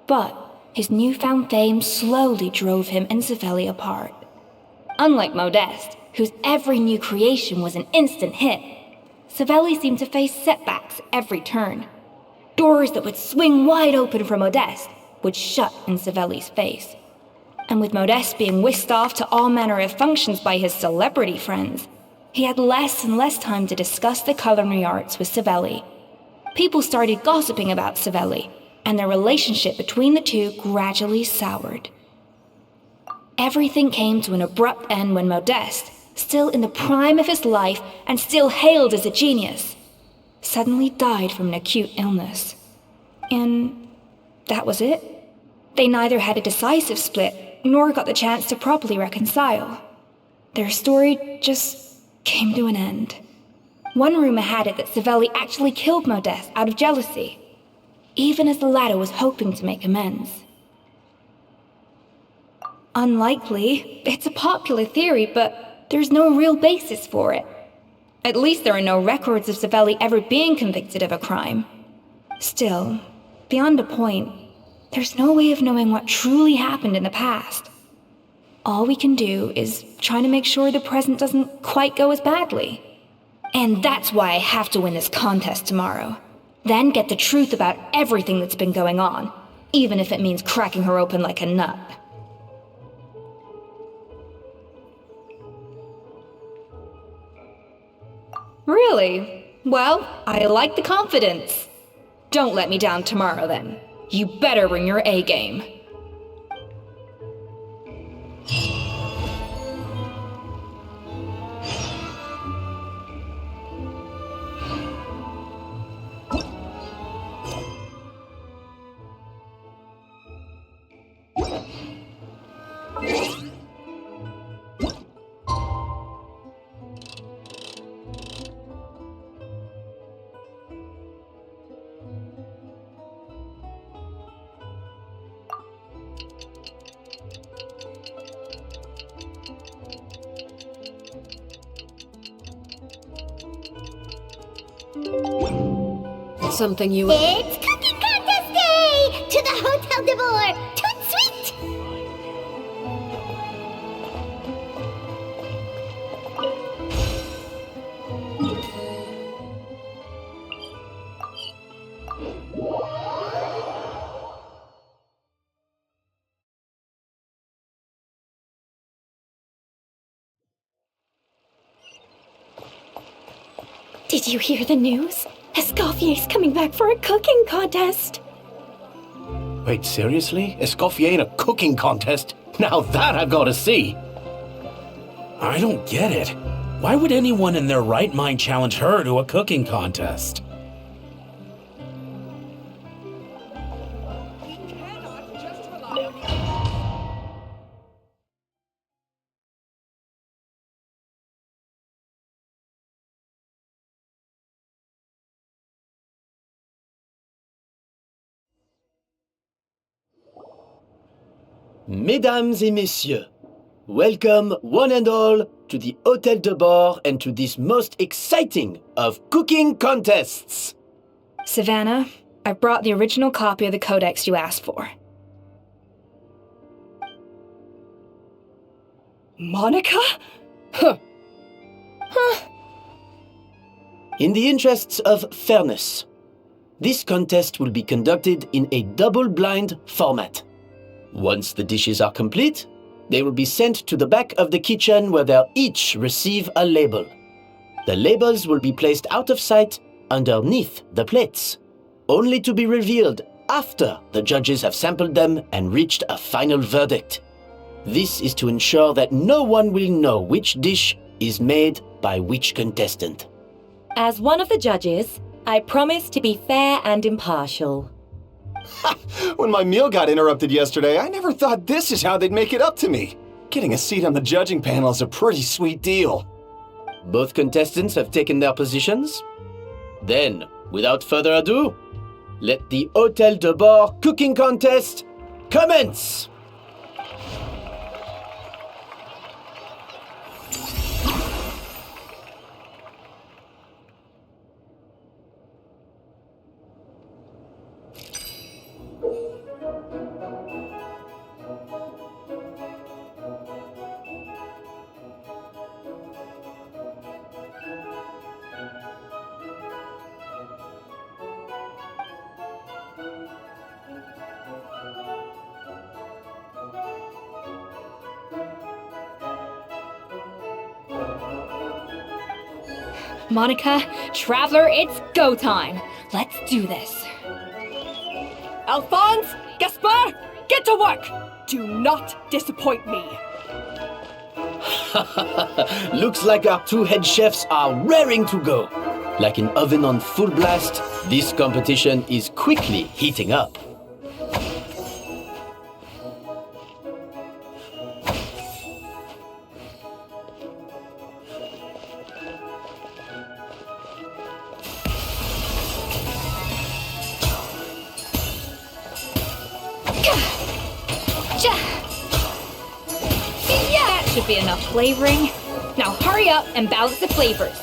But his newfound fame slowly drove him and Savelli apart. Unlike Modeste, whose every new creation was an instant hit, Savelli seemed to face setbacks every turn. Doors that would swing wide open for Modeste would shut in Savelli's face. And with Modeste being whisked off to all manner of functions by his celebrity friends, he had less and less time to discuss the culinary arts with Savelli. People started gossiping about Savelli, and their relationship between the two gradually soured. Everything came to an abrupt end when Modeste, still in the prime of his life and still hailed as a genius, suddenly died from an acute illness. And that was it. They neither had a decisive split nor got the chance to properly reconcile. Their story just came to an end. One rumor had it that Savelli actually killed Modeste out of jealousy, even as the latter was hoping to make amends. Unlikely, it's a popular theory, but there's no real basis for it. At least there are no records of Savelli ever being convicted of a crime. Still, beyond a point, there's no way of knowing what truly happened in the past. All we can do is try to make sure the present doesn't quite go as badly. And that's why I have to win this contest tomorrow. Then get the truth about everything that's been going on, even if it means cracking her open like a nut. Really? Well, I like the confidence. Don't let me down tomorrow, then. You better bring your A game. Something you... It's cooking contest day! To the Hotel de Bourg! Toot sweet! Did you hear the news? Escoffier's coming back for a cooking contest. Wait, seriously? Escoffier in a cooking contest? Now that I've got to see! I don't get it. Why would anyone in their right mind challenge her to a cooking contest? Mesdames et messieurs, welcome one and all to the Hotel de Bourg and to this most exciting of cooking contests. Savannah, I've brought the original copy of the Codex you asked for. Monica? Huh. In the interests of fairness, this contest will be conducted in a double-blind format. Once the dishes are complete, they will be sent to the back of the kitchen where they'll each receive a label. The labels will be placed out of sight underneath the plates, only to be revealed after the judges have sampled them and reached a final verdict. This is to ensure that no one will know which dish is made by which contestant. As one of the judges, I promise to be fair and impartial. When my meal got interrupted yesterday, I never thought this is how they'd make it up to me. Getting a seat on the judging panel is a pretty sweet deal. Both contestants have taken their positions. Then, without further ado, let the Hôtel de Bord cooking contest commence! Monica, Traveler, it's go time. Let's do this. Alphonse, Gaspard, get to work! Do not disappoint me. Looks like our two head chefs are raring to go. Like an oven on full blast, this competition is quickly heating up. That should be enough flavoring. Now hurry up and balance the flavors.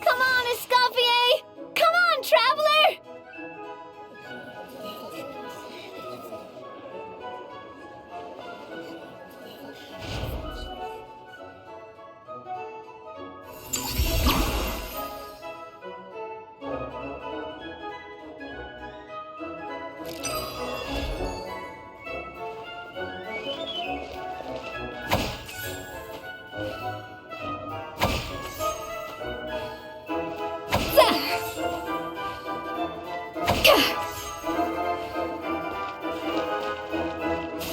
Come on, Escoffier! Come on, Traveler!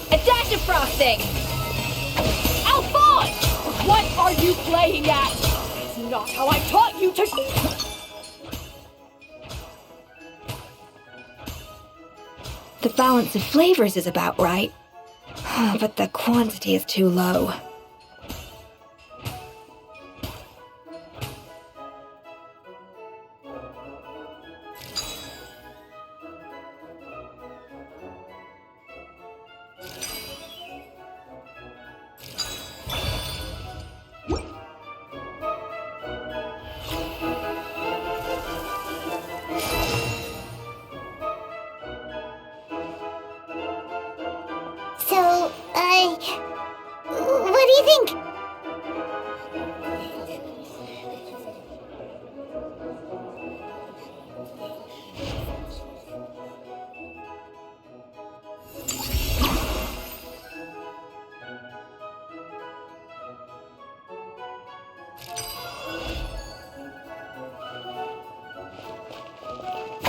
A dash of frosting. Alphonse! What are you playing at? It's not how I taught you to... The balance of flavors is about right, but the quantity is too low. So, what do you think?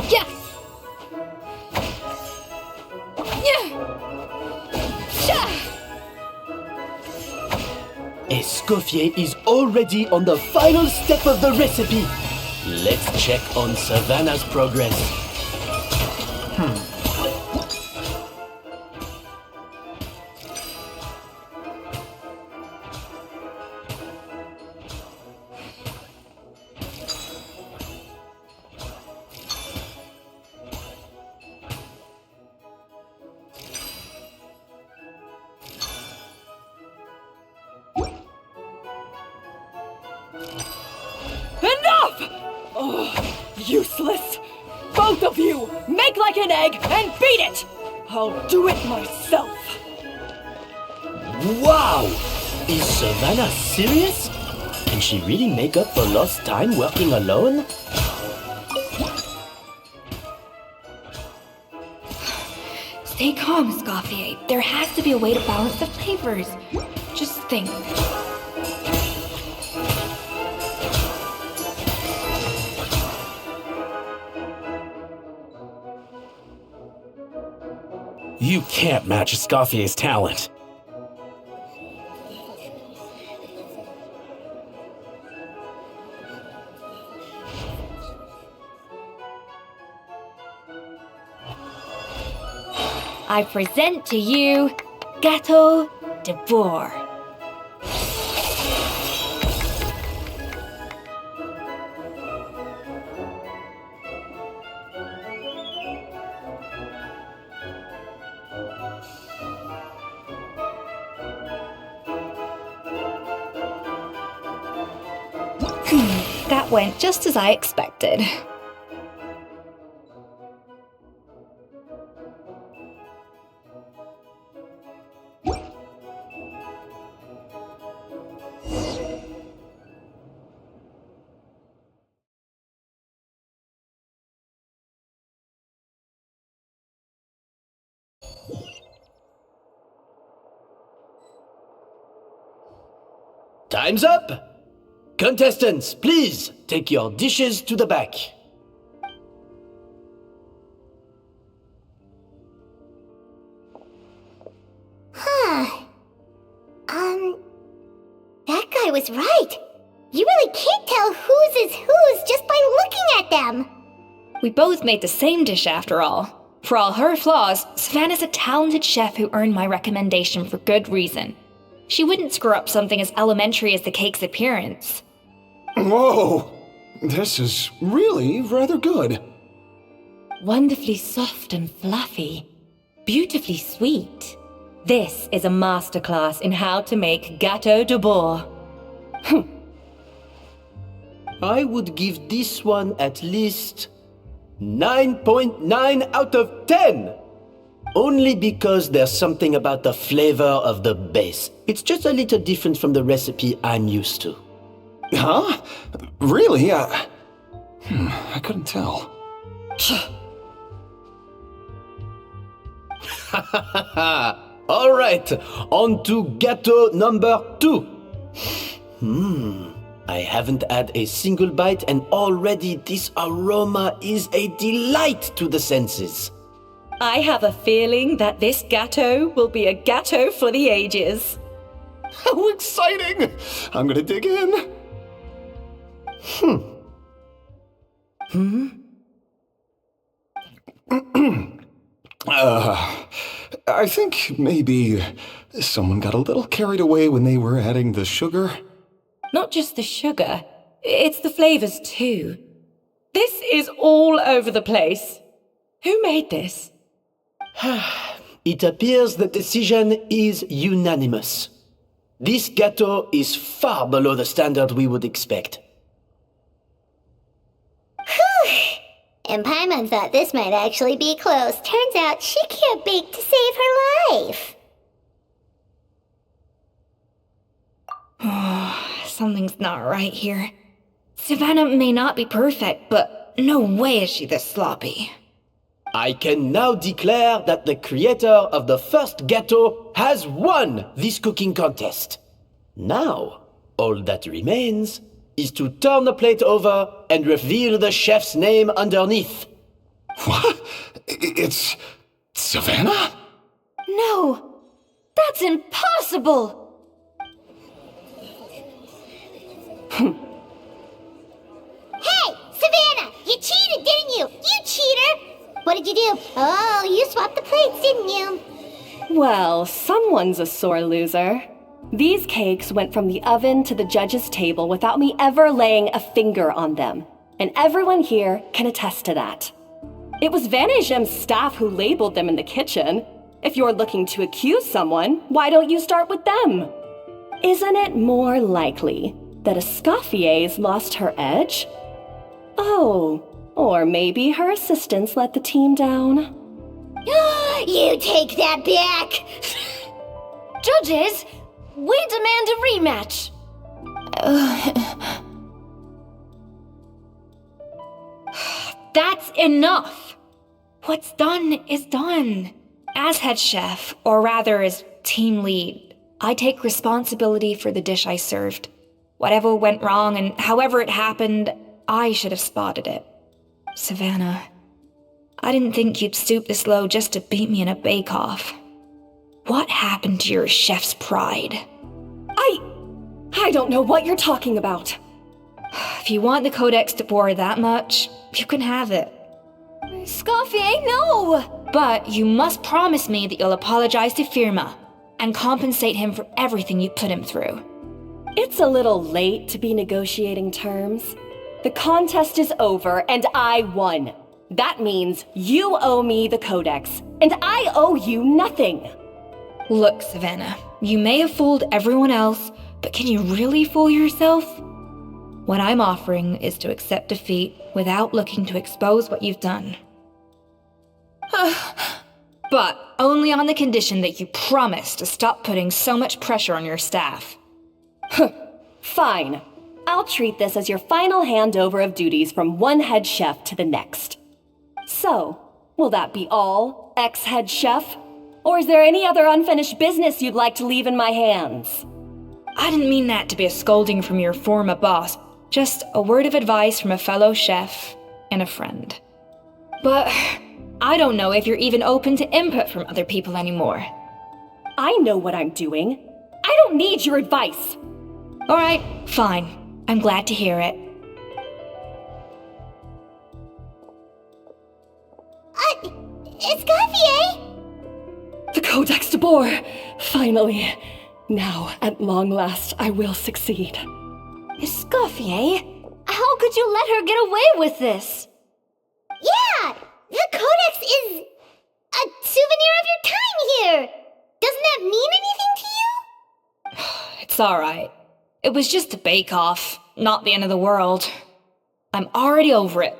Yeah. Escoffier is already on the final step of the recipe. Let's check on Savannah's progress. Enough! Oh, useless! Both of you, make like an egg and beat it! I'll do it myself. Wow! Is Savannah serious? Can she really make up for lost time working alone? Stay calm, Escoffier. There has to be a way to balance the flavors. Just think. You can't match Escoffier's talent. I present to you Gâteau de Bourg. That went just as I expected. Time's up! Contestants, please take your dishes to the back. That guy was right. You really can't tell whose is whose just by looking at them. We both made the same dish after all. For all her flaws, Savannah's a talented chef who earned my recommendation for good reason. She wouldn't screw up something as elementary as the cake's appearance. Whoa! This is really rather good. Wonderfully soft and fluffy. Beautifully sweet. This is a masterclass in how to make Gâteau de Bourg. I would give this one at least 9.9 out of 10! Only because there's something about the flavor of the base. It's just a little different from the recipe I'm used to. Huh? Really? I couldn't tell. Alright, on to gâteau number 2. I haven't had a single bite and already this aroma is a delight to the senses. I have a feeling that this gâteau will be a gâteau for the ages. How exciting! I'm gonna dig in. I think maybe someone got a little carried away when they were adding the sugar. Not just the sugar, it's the flavors too. This is all over the place. Who made this? It appears the decision is unanimous. This gâteau is far below the standard we would expect. And Paimon thought this might actually be close. Turns out she can't bake to save her life. Something's not right here. Savannah may not be perfect, but no way is she this sloppy. I can now declare that the creator of the first gâteau has won this cooking contest. Now, all that remains is to turn the plate over and reveal the chef's name underneath. What? It's Savannah? No! That's impossible! Hey, Savannah! You cheated, didn't you? You cheater! What did you do? Oh, you swapped the plates, didn't you? Well, someone's a sore loser. These cakes went from the oven to the judge's table without me ever laying a finger on them. And everyone here can attest to that. It was Van Gem's staff who labeled them in the kitchen. If you're looking to accuse someone, why don't you start with them? Isn't it more likely that Escoffier's lost her edge? Oh, or maybe her assistants let the team down. You take that back! Judges, we demand a rematch. That's enough! What's done is done. As head chef, or rather as team lead, I take responsibility for the dish I served. Whatever went wrong and however it happened, I should have spotted it. Savannah, I didn't think you'd stoop this low just to beat me in a bake-off. What happened to your chef's pride? I don't know what you're talking about. If you want the Codex de Boer that much, you can have it. Escoffier, no! But you must promise me that you'll apologize to Firma and compensate him for everything you put him through. It's a little late to be negotiating terms. The contest is over and I won. That means you owe me the Codex, and I owe you nothing. Look, Savannah, you may have fooled everyone else, but can you really fool yourself? What I'm offering is to accept defeat without looking to expose what you've done. But only on the condition that you promise to stop putting so much pressure on your staff. Fine. I'll treat this as your final handover of duties from one head chef to the next. So, will that be all, ex-head chef? Or is there any other unfinished business you'd like to leave in my hands? I didn't mean that to be a scolding from your former boss, just a word of advice from a fellow chef and a friend. But I don't know if you're even open to input from other people anymore. I know what I'm doing. I don't need your advice. All right, fine. I'm glad to hear it. Escoffier? The Codex de Boer! Finally. Now, at long last, I will succeed. Escoffier, how could you let her get away with this? Yeah! The Codex is a souvenir of your time here! Doesn't that mean anything to you? It's alright. It was just a bake-off, not the end of the world. I'm already over it.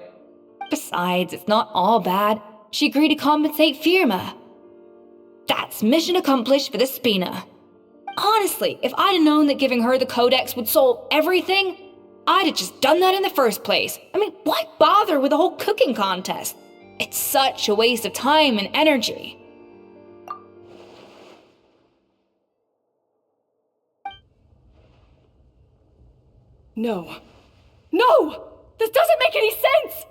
Besides, it's not all bad. She agreed to compensate Firma. That's mission accomplished for the Spina. Honestly, if I'd have known that giving her the Codex would solve everything, I'd have just done that in the first place. I mean, why bother with the whole cooking contest? It's such a waste of time and energy. No. No! This doesn't make any sense!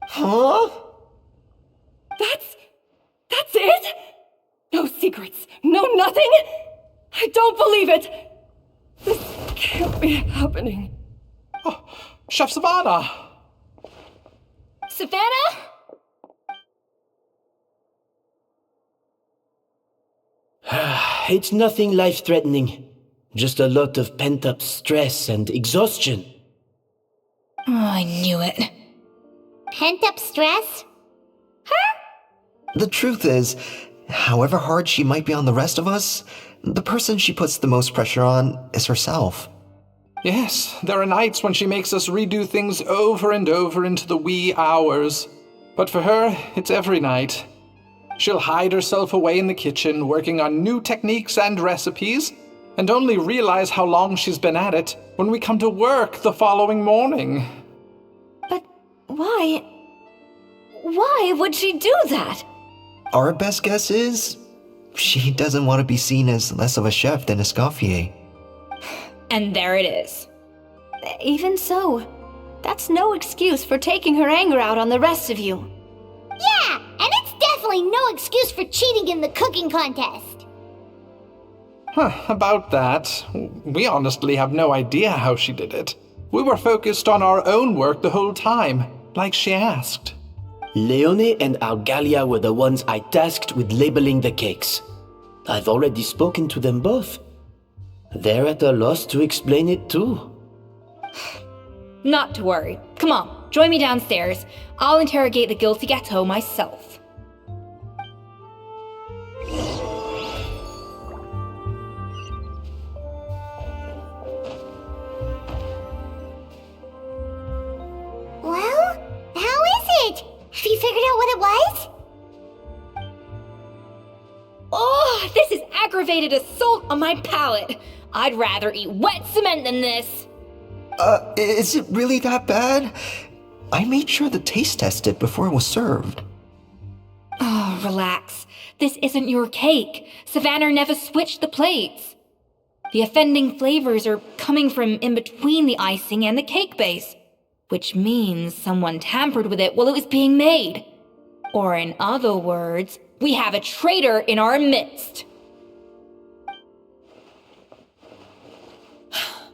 Huh? That's it? No secrets, no nothing? I don't believe it! This can't be happening. Oh, Chef Savannah! Savannah? It's nothing life-threatening. Just a lot of pent-up stress and exhaustion. Oh, I knew it. Pent-up stress? The truth is, however hard she might be on the rest of us, the person she puts the most pressure on is herself. Yes, there are nights when she makes us redo things over and over into the wee hours. But for her, it's every night. She'll hide herself away in the kitchen, working on new techniques and recipes, and only realize how long she's been at it when we come to work the following morning. But why? Why would she do that? Our best guess is, she doesn't want to be seen as less of a chef than Escoffier. And there it is. Even so, that's no excuse for taking her anger out on the rest of you. Yeah, and it's definitely no excuse for cheating in the cooking contest. About that, we honestly have no idea how she did it. We were focused on our own work the whole time, like she asked. Leone and Argalia were the ones I tasked with labeling the cakes. I've already spoken to them both. They're at a loss to explain it too. Not to worry. Come on, join me downstairs. I'll interrogate the guilty gâteau myself. Well, how is it? Have you figured out what it was? Oh, this is aggravating. aggravated assault on my palate. I'd rather eat wet cement than this. Is it really that bad? I made sure to taste test it before it was served. Oh, relax. This isn't your cake. Savannah never switched the plates. The offending flavors are coming from in between the icing and the cake base, which means someone tampered with it while it was being made. Or in other words, we have a traitor in our midst.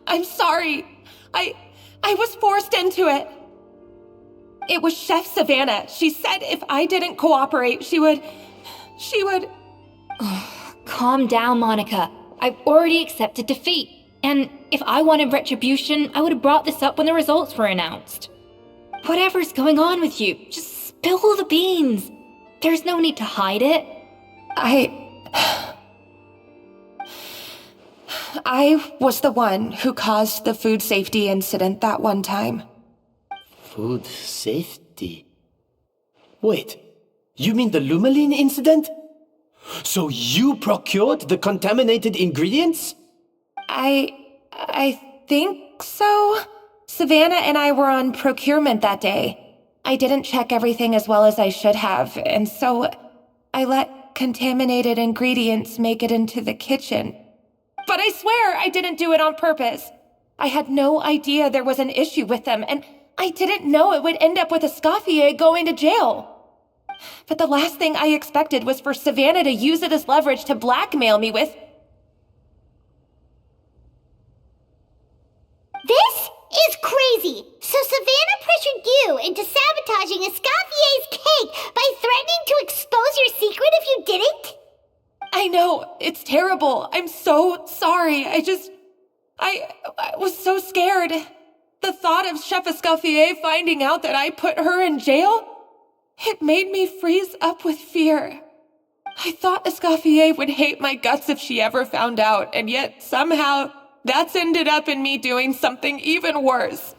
I'm sorry. I was forced into it. It was Chef Savannah. She said if I didn't cooperate, she would... Calm down, Monica. I've already accepted defeat. And if I wanted retribution, I would have brought this up when the results were announced. Whatever's going on with you, just spill the beans. There's no need to hide it. I was the one who caused the food safety incident that one time. Food safety? Wait, you mean the Lumaline incident? So you procured the contaminated ingredients? I think so. Savannah and I were on procurement that day. I didn't check everything as well as I should have, and so I let contaminated ingredients make it into the kitchen. But I swear I didn't do it on purpose. I had no idea there was an issue with them, and I didn't know it would end up with Escoffier going to jail. But the last thing I expected was for Savannah to use it as leverage to blackmail me with... This is crazy! So Savannah pressured you into sabotaging Escoffier's cake by threatening to expose your secret if you didn't? I know, it's terrible. I'm so sorry. I was so scared. The thought of Chef Escoffier finding out that I put her in jail, it made me freeze up with fear. I thought Escoffier would hate my guts if she ever found out, and yet somehow that's ended up in me doing something even worse.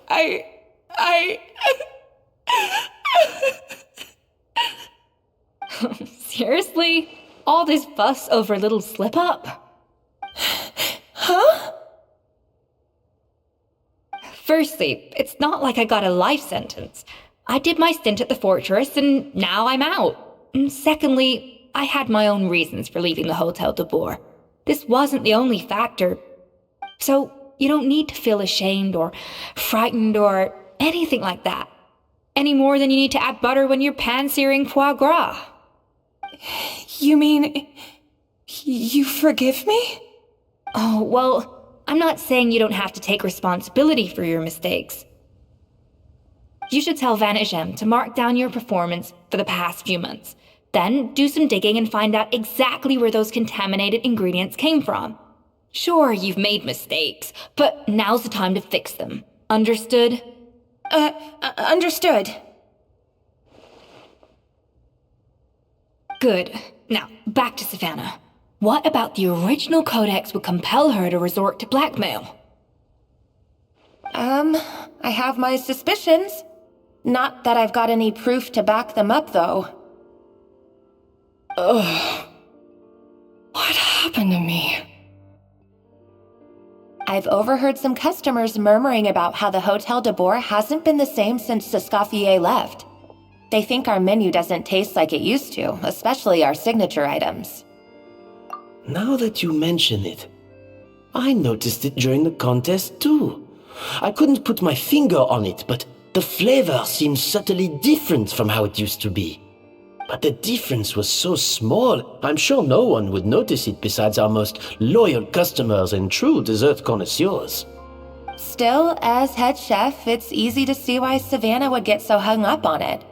Seriously? All this fuss over a little slip-up? Huh? Firstly, it's not like I got a life sentence. I did my stint at the fortress, and now I'm out. And secondly, I had my own reasons for leaving the Hotel de Boer. This wasn't the only factor. So, you don't need to feel ashamed or frightened or anything like that. Any more than you need to add butter when you're pan-searing foie gras. You mean... you forgive me? Oh, well, I'm not saying you don't have to take responsibility for your mistakes. You should tell Vanagem to mark down your performance for the past few months. Then do some digging and find out exactly where those contaminated ingredients came from. Sure, you've made mistakes, but now's the time to fix them. Understood? Understood. Good. Now, back to Savannah. What about the original codex would compel her to resort to blackmail? I have my suspicions. Not that I've got any proof to back them up, though. Ugh. What happened to me? I've overheard some customers murmuring about how the Hotel de Boer hasn't been the same since Escoffier left. They think our menu doesn't taste like it used to, especially our signature items. Now that you mention it, I noticed it during the contest too. I couldn't put my finger on it, but the flavor seemed subtly different from how it used to be. But the difference was so small, I'm sure no one would notice it besides our most loyal customers and true dessert connoisseurs. Still, as head chef, it's easy to see why Savannah would get so hung up on it.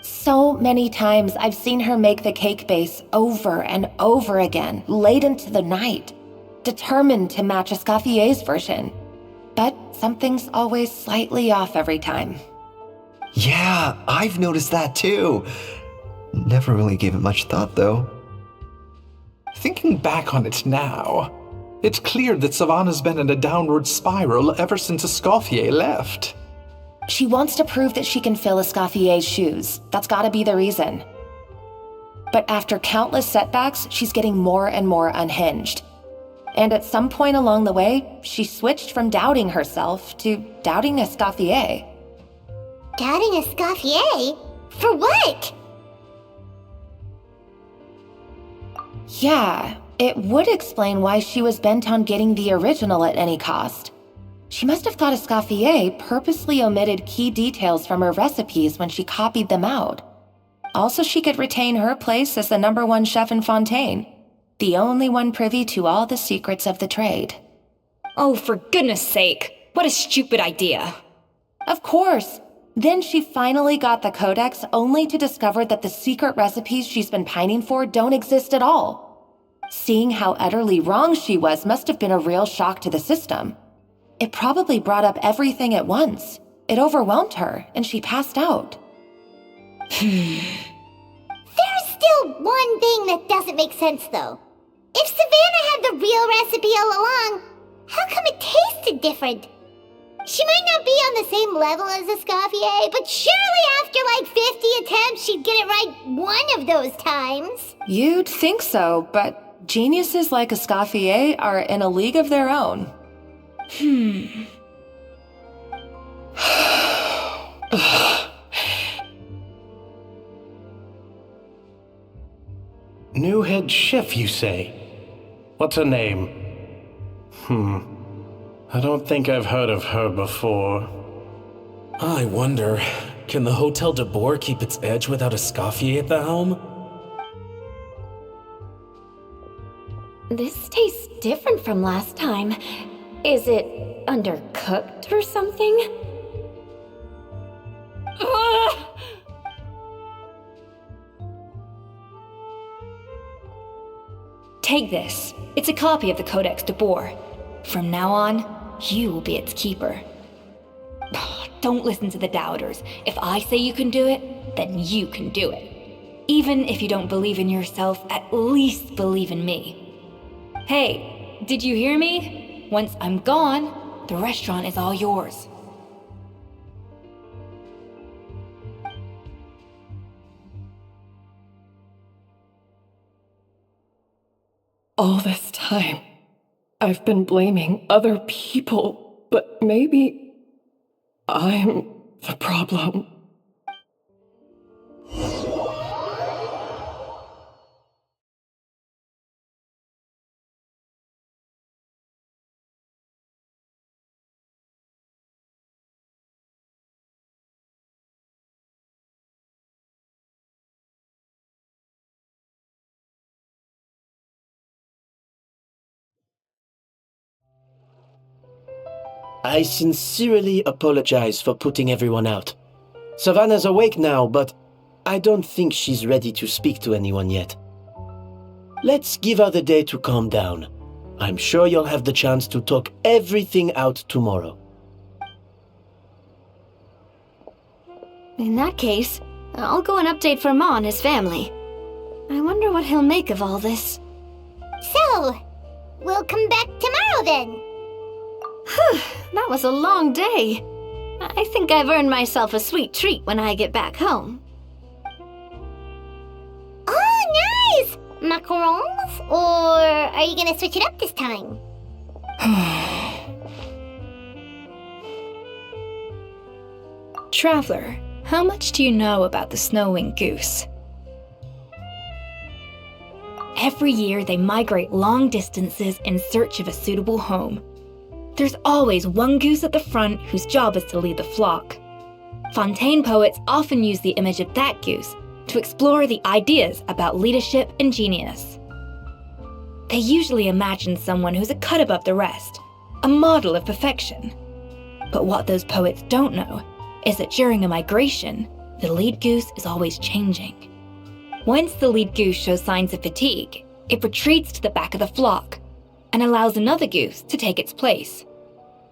So many times I've seen her make the cake base over and over again, late into the night, determined to match Escoffier's version. But something's always slightly off every time. Yeah, I've noticed that too. Never really gave it much thought, though. Thinking back on it now, it's clear that Savannah's been in a downward spiral ever since Escoffier left. She wants to prove that she can fill Escoffier's shoes. That's gotta be the reason. But after countless setbacks, she's getting more and more unhinged. And at some point along the way, she switched from doubting herself to doubting Escoffier. Doubting Escoffier? For what? Yeah, it would explain why she was bent on getting the original at any cost. She must have thought Escoffier purposely omitted key details from her recipes when she copied them out. Also, she could retain her place as the #1 chef in Fontaine, the only one privy to all the secrets of the trade. Oh, for goodness sake, what a stupid idea. Of course. Then she finally got the codex only to discover that the secret recipes she's been pining for don't exist at all. Seeing how utterly wrong she was must have been a real shock to the system. It probably brought up everything at once. It overwhelmed her, and she passed out. There's still one thing that doesn't make sense, though. If Savannah had the real recipe all along, how come it tasted different? She might not be on the same level as Escoffier, but surely after like 50 attempts, she'd get it right one of those times. You'd think so, but geniuses like Escoffier are in a league of their own. New head chef, you say? What's her name? I don't think I've heard of her before. I wonder, can the Hotel de Boer keep its edge without Escoffier at the helm? This tastes different from last time. Is it undercooked or something? Take this. It's a copy of the Codex de Boer. From now on, you will be its keeper. Don't listen to the doubters. If I say you can do it, then you can do it. Even if you don't believe in yourself, at least believe in me. Hey, did you hear me? Once I'm gone, the restaurant is all yours. All this time, I've been blaming other people, but maybe I'm the problem. I sincerely apologize for putting everyone out. Savannah's awake now, but I don't think she's ready to speak to anyone yet. Let's give her the day to calm down. I'm sure you'll have the chance to talk everything out tomorrow. In that case, I'll go and update Vermont and his family. I wonder what he'll make of all this. So, we'll come back tomorrow then. Whew, that was a long day. I think I've earned myself a sweet treat when I get back home. Oh, nice! Macarons? Or are you gonna switch it up this time? Traveler, how much do you know about the snow-winged goose? Every year they migrate long distances in search of a suitable home. There's always one goose at the front whose job is to lead the flock. Fontaine poets often use the image of that goose to explore the ideas about leadership and genius. They usually imagine someone who's a cut above the rest, a model of perfection. But what those poets don't know is that during a migration, the lead goose is always changing. Once the lead goose shows signs of fatigue, it retreats to the back of the flock and allows another goose to take its place.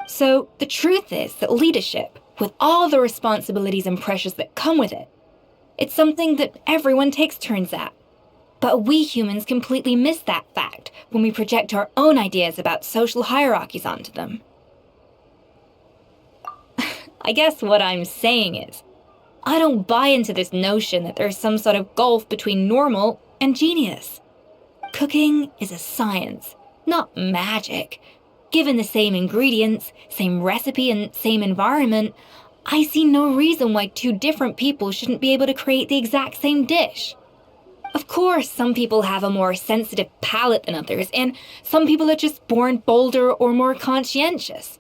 So the truth is that leadership, with all the responsibilities and pressures that come with it, it's something that everyone takes turns at. But we humans completely miss that fact when we project our own ideas about social hierarchies onto them. I guess what I'm saying is, I don't buy into this notion that there's some sort of gulf between normal and genius. Cooking is a science, not magic. Given the same ingredients, same recipe, and same environment, I see no reason why two different people shouldn't be able to create the exact same dish. Of course, some people have a more sensitive palate than others, and some people are just born bolder or more conscientious.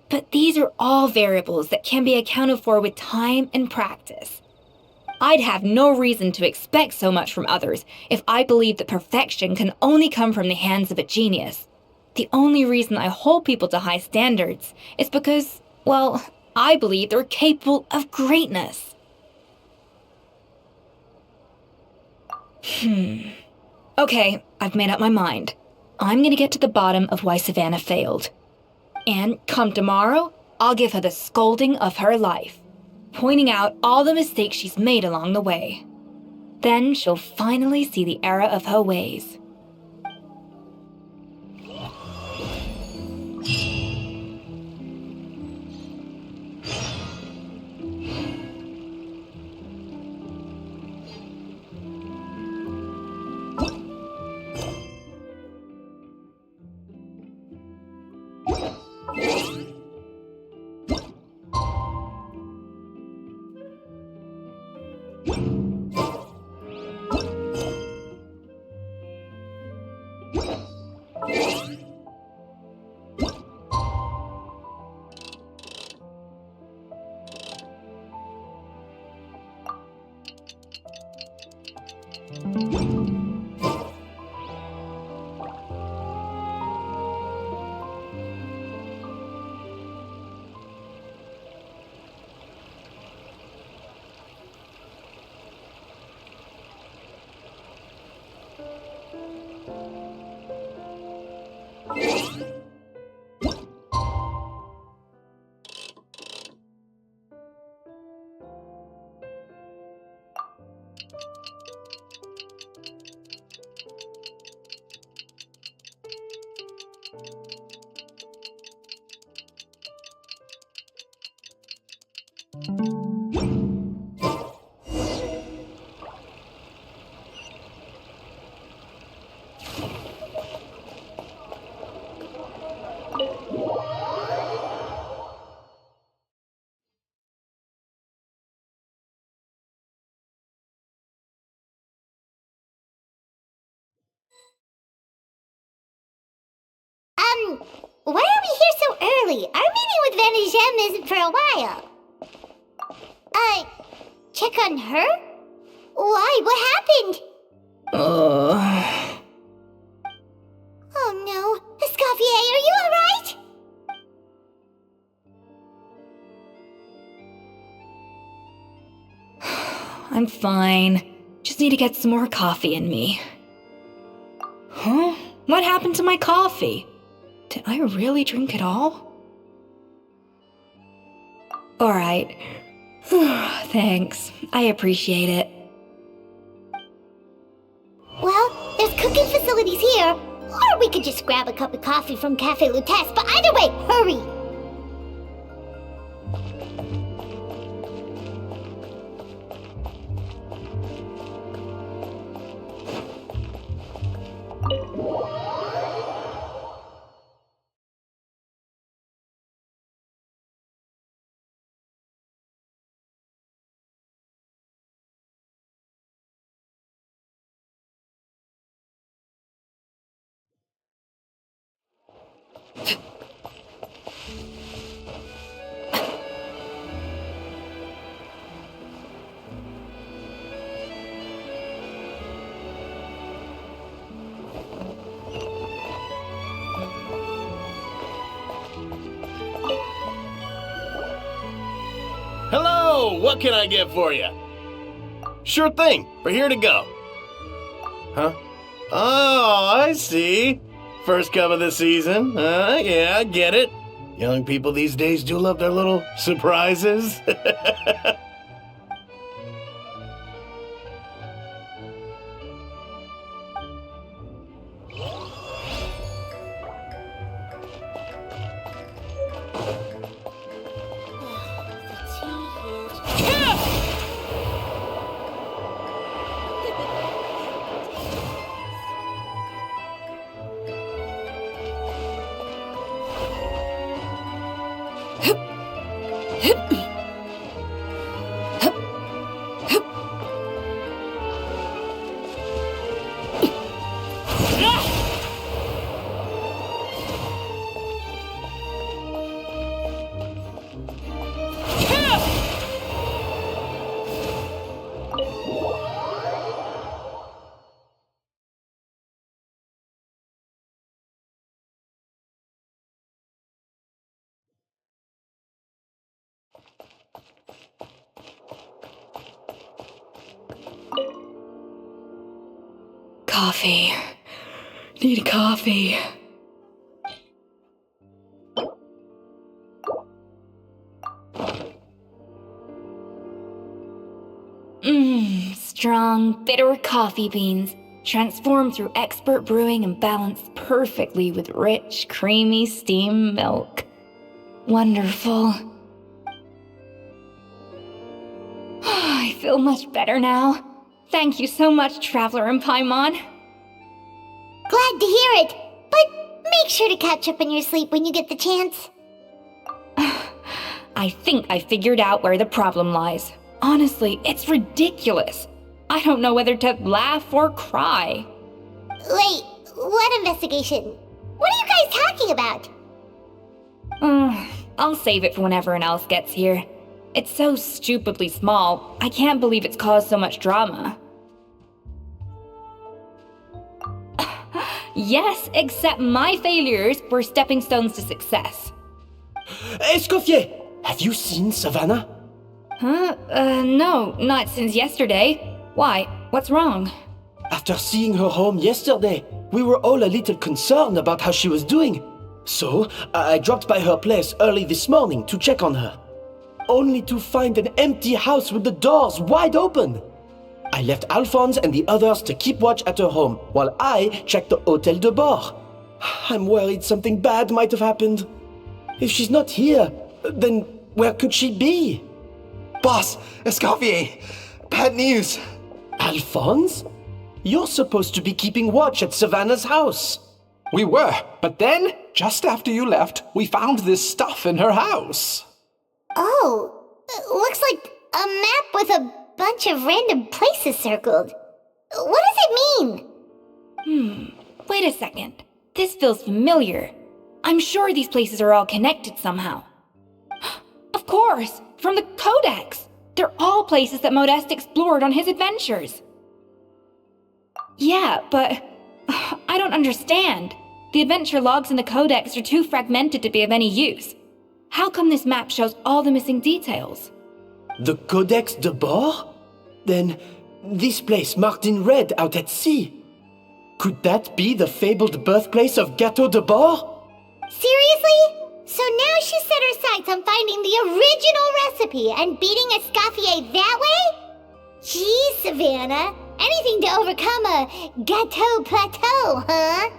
But these are all variables that can be accounted for with time and practice. I'd have no reason to expect so much from others if I believed that perfection can only come from the hands of a genius. The only reason I hold people to high standards is because, well, I believe they're capable of greatness. Okay, I've made up my mind. I'm gonna get to the bottom of why Savannah failed. And come tomorrow, I'll give her the scolding of her life, pointing out all the mistakes she's made along the way. Then she'll finally see the error of her ways. Why are we here so early? Our meeting with Vanigem isn't for a while. Check on her? Why? What happened? Oh no. Escoffier, are you alright? I'm fine. Just need to get some more coffee in me. Huh? What happened to my coffee? Did I really drink it all? Alright. Thanks. I appreciate it. Well, there's cooking facilities here. Or we could just grab a cup of coffee from Cafe Lutece, but either way, hurry! Hello! What can I get for you? Sure thing. We're here to go. Huh? Oh, I see. First cup of the season. Yeah, I get it. Young people these days do love their little surprises. Coffee. Need coffee. Strong, bitter coffee beans, transformed through expert brewing and balanced perfectly with rich, creamy steam milk. Wonderful. I feel much better now. Thank you so much, Traveler and Paimon. Glad to hear it, but make sure to catch up on your sleep when you get the chance. I think I figured out where the problem lies. Honestly, it's ridiculous. I don't know whether to laugh or cry. Wait, what investigation? What are you guys talking about? I'll save it for when everyone else gets here. It's so stupidly small, I can't believe it's caused so much drama. Yes, except my failures were stepping stones to success. Escoffier, have you seen Savannah? No, not since yesterday. Why? What's wrong? After seeing her home yesterday, we were all a little concerned about how she was doing. So, I dropped by her place early this morning to check on her. Only to find an empty house with the doors wide open. I left Alphonse and the others to keep watch at her home, while I checked the Hôtel de Bord. I'm worried something bad might have happened. If she's not here, then where could she be? Boss, Escoffier, bad news. Alphonse? You're supposed to be keeping watch at Savannah's house. We were, but then, just after you left, we found this stuff in her house. Oh, looks like a map with a bunch of random places circled. What does it mean? Wait a second. This feels familiar. I'm sure these places are all connected somehow. Of course, from the Codex. They're all places that Modeste explored on his adventures. Yeah, but I don't understand. The adventure logs in the Codex are too fragmented to be of any use. How come this map shows all the missing details? The Codex de Bord? Then, this place marked in red out at sea. Could that be the fabled birthplace of Gâteau de Bord? Seriously? So now she set her sights on finding the original recipe and beating Escoffier that way? Gee, Savannah, anything to overcome a Gâteau plateau, huh?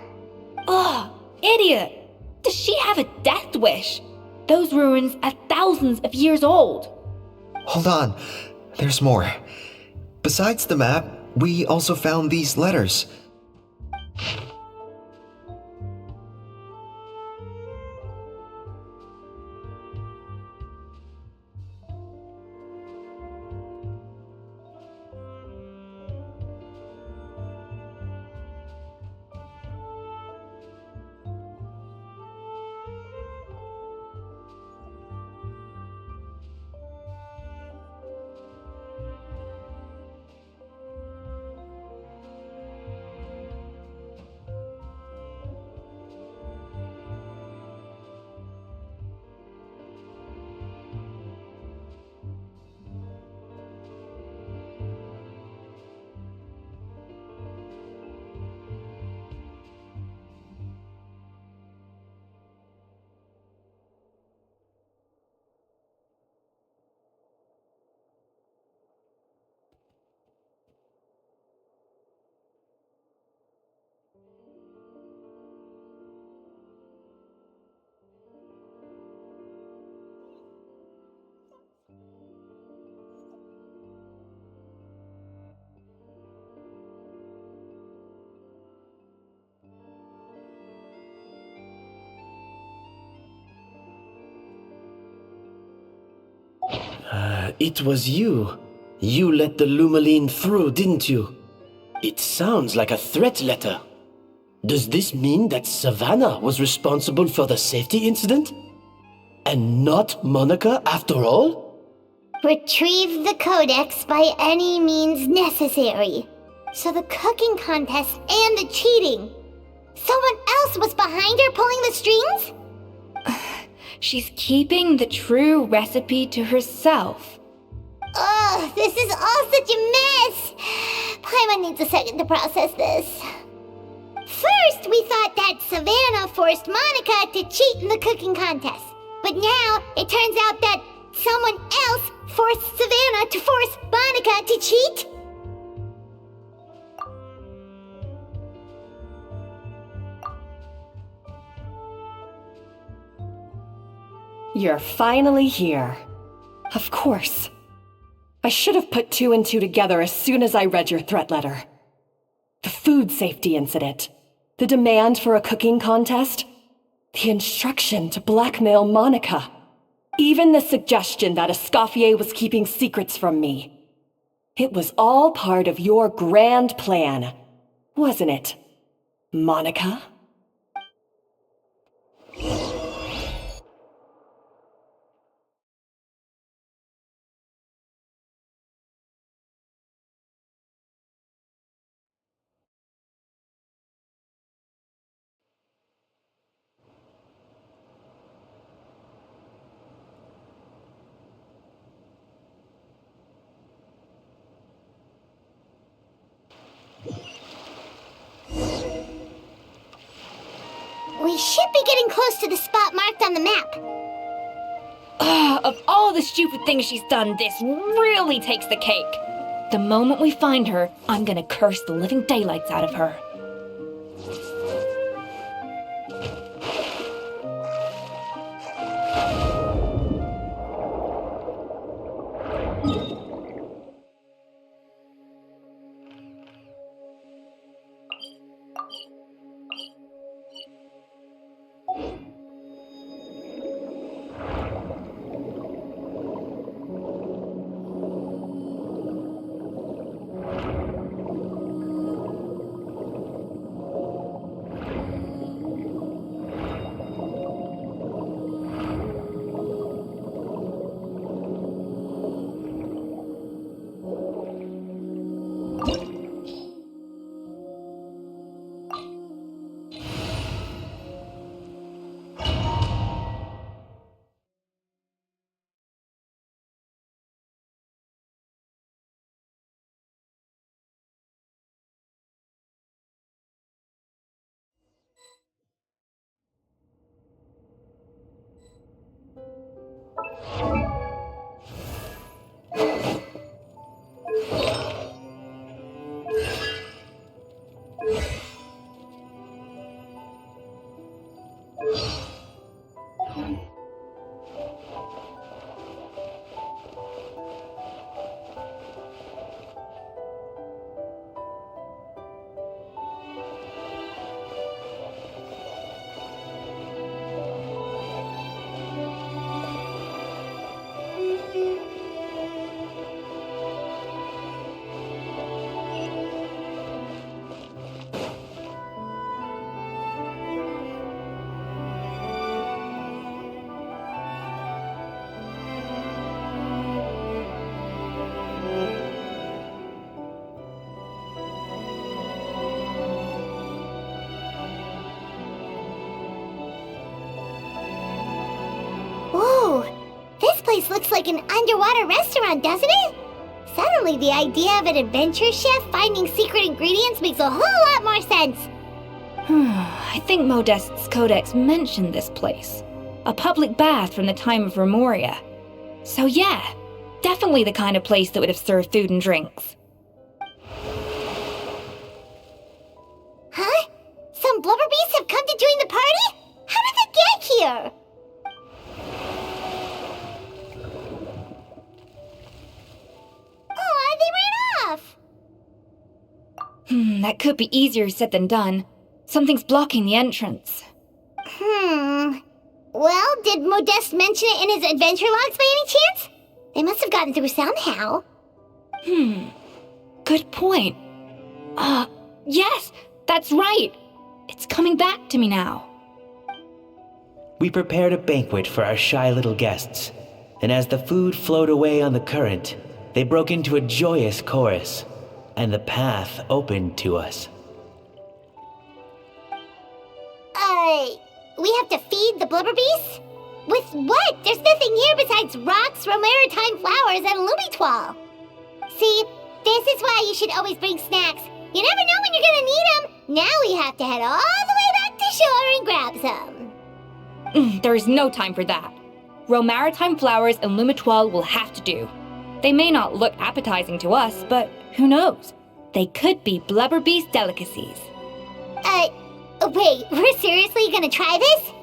Ugh, idiot! Does she have a death wish? Those ruins are thousands of years old. Hold on, there's more. Besides the map, we also found these letters. It was you. You let the Lumaline through, didn't you? It sounds like a threat letter. Does this mean that Savannah was responsible for the safety incident? And not Monica after all? Retrieve the codex by any means necessary. So the cooking contest and the cheating. Someone else was behind her pulling the strings? She's keeping the true recipe to herself. Ugh, this is all such a mess. Paimon needs a second to process this. First, we thought that Savannah forced Monica to cheat in the cooking contest. But now, it turns out that someone else forced Savannah to force Monica to cheat? You're finally here. Of course. I should have put 2 and 2 together as soon as I read your threat letter. The food safety incident. The demand for a cooking contest. The instruction to blackmail Monica. Even the suggestion that Escoffier was keeping secrets from me. It was all part of your grand plan, wasn't it, Monica? We should be getting close to the spot marked on the map. Of all the stupid things she's done, this really takes the cake. The moment we find her, I'm gonna curse the living daylights out of her. place looks like an underwater restaurant, doesn't it? Suddenly, the idea of an adventure chef finding secret ingredients makes a whole lot more sense. I think Modest's codex mentioned this place. A public bath from the time of Remoria. So yeah, definitely the kind of place that would have served food and drinks. Huh? Some blubber beasts have come to join the party? How did they get here? Oh, they ran off! That could be easier said than done. Something's blocking the entrance. Well, did Modeste mention it in his adventure logs by any chance? They must have gotten through somehow. Good point. Yes, that's right. It's coming back to me now. We prepared a banquet for our shy little guests, and as the food flowed away on the current, they broke into a joyous chorus, and the path opened to us. We have to feed the blubber beasts? With what? There's nothing here besides rocks, romaritime flowers, and lumitoile. See, this is why you should always bring snacks. You never know when you're gonna need them. Now we have to head all the way back to shore and grab some. There is no time for that. Romaritime flowers and lumitoile will have to do. They may not look appetizing to us, but who knows? They could be blubber beast delicacies. Wait, we're seriously gonna try this?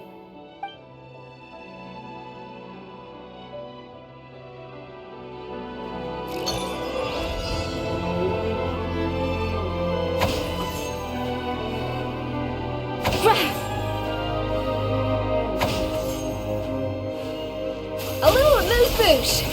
A little amuse-bouche.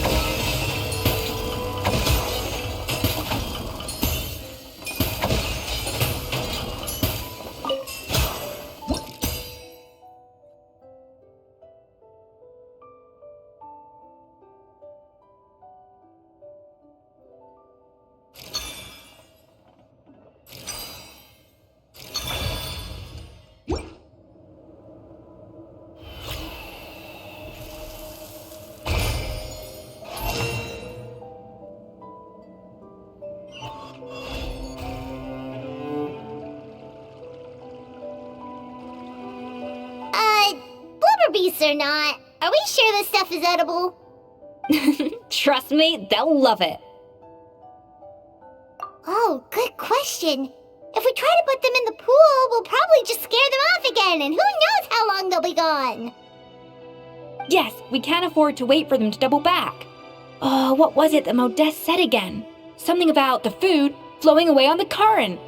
Beasts or not, are we sure this stuff is edible? Trust me, they'll love it. Oh, good question. If we try to put them in the pool, we'll probably just scare them off again, and who knows how long they'll be gone. Yes, we can't afford to wait for them to double back. Oh, what was it that Modeste said again? Something about the food flowing away on the current.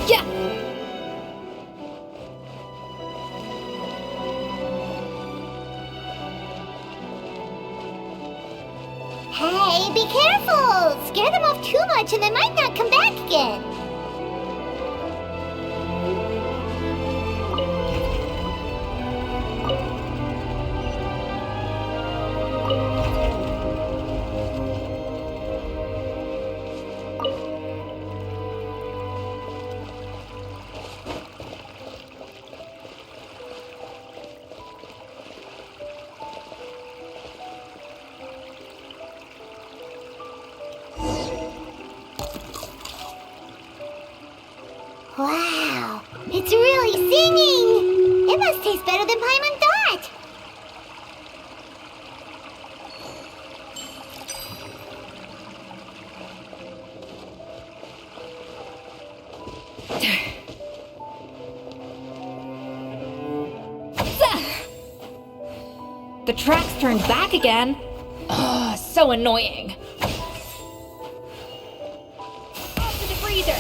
Yeah! Hey, be careful! Scare them off too much and they might not come back again. Wow, it's really singing! It must taste better than Paimon thought! The tracks turned back again. Oh, so annoying. Off to the freezer!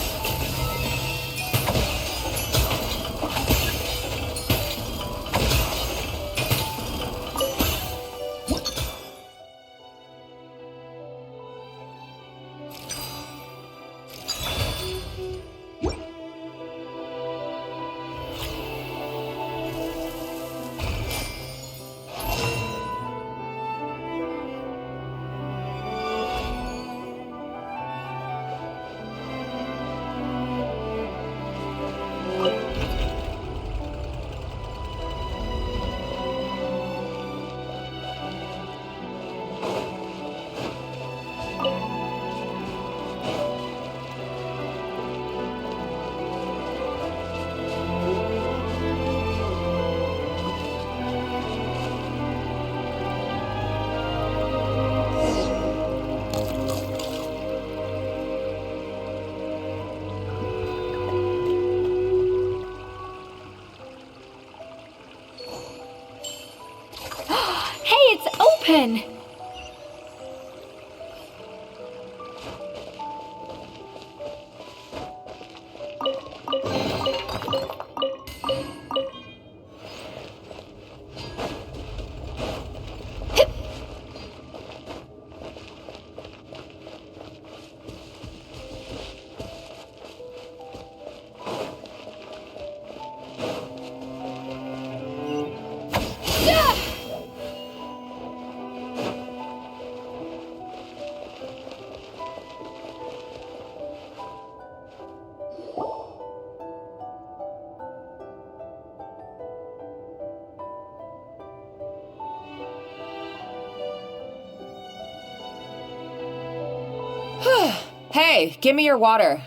Hey, give me your water.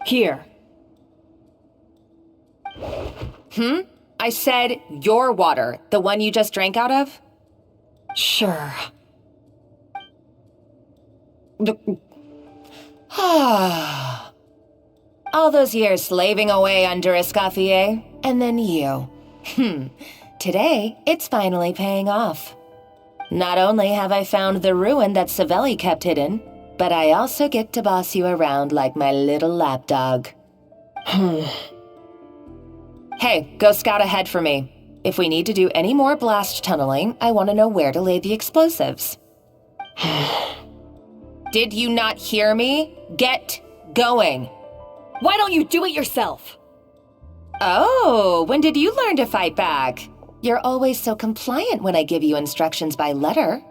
Here. I said your water, the one you just drank out of? Sure. All those years slaving away under Escoffier, and then you. Today, it's finally paying off. Not only have I found the ruin that Savelli kept hidden, but I also get to boss you around like my little lapdog. Hey, go scout ahead for me. If we need to do any more blast tunneling, I want to know where to lay the explosives. Did you not hear me? Get going. Why don't you do it yourself? Oh, when did you learn to fight back? You're always so compliant when I give you instructions by letter.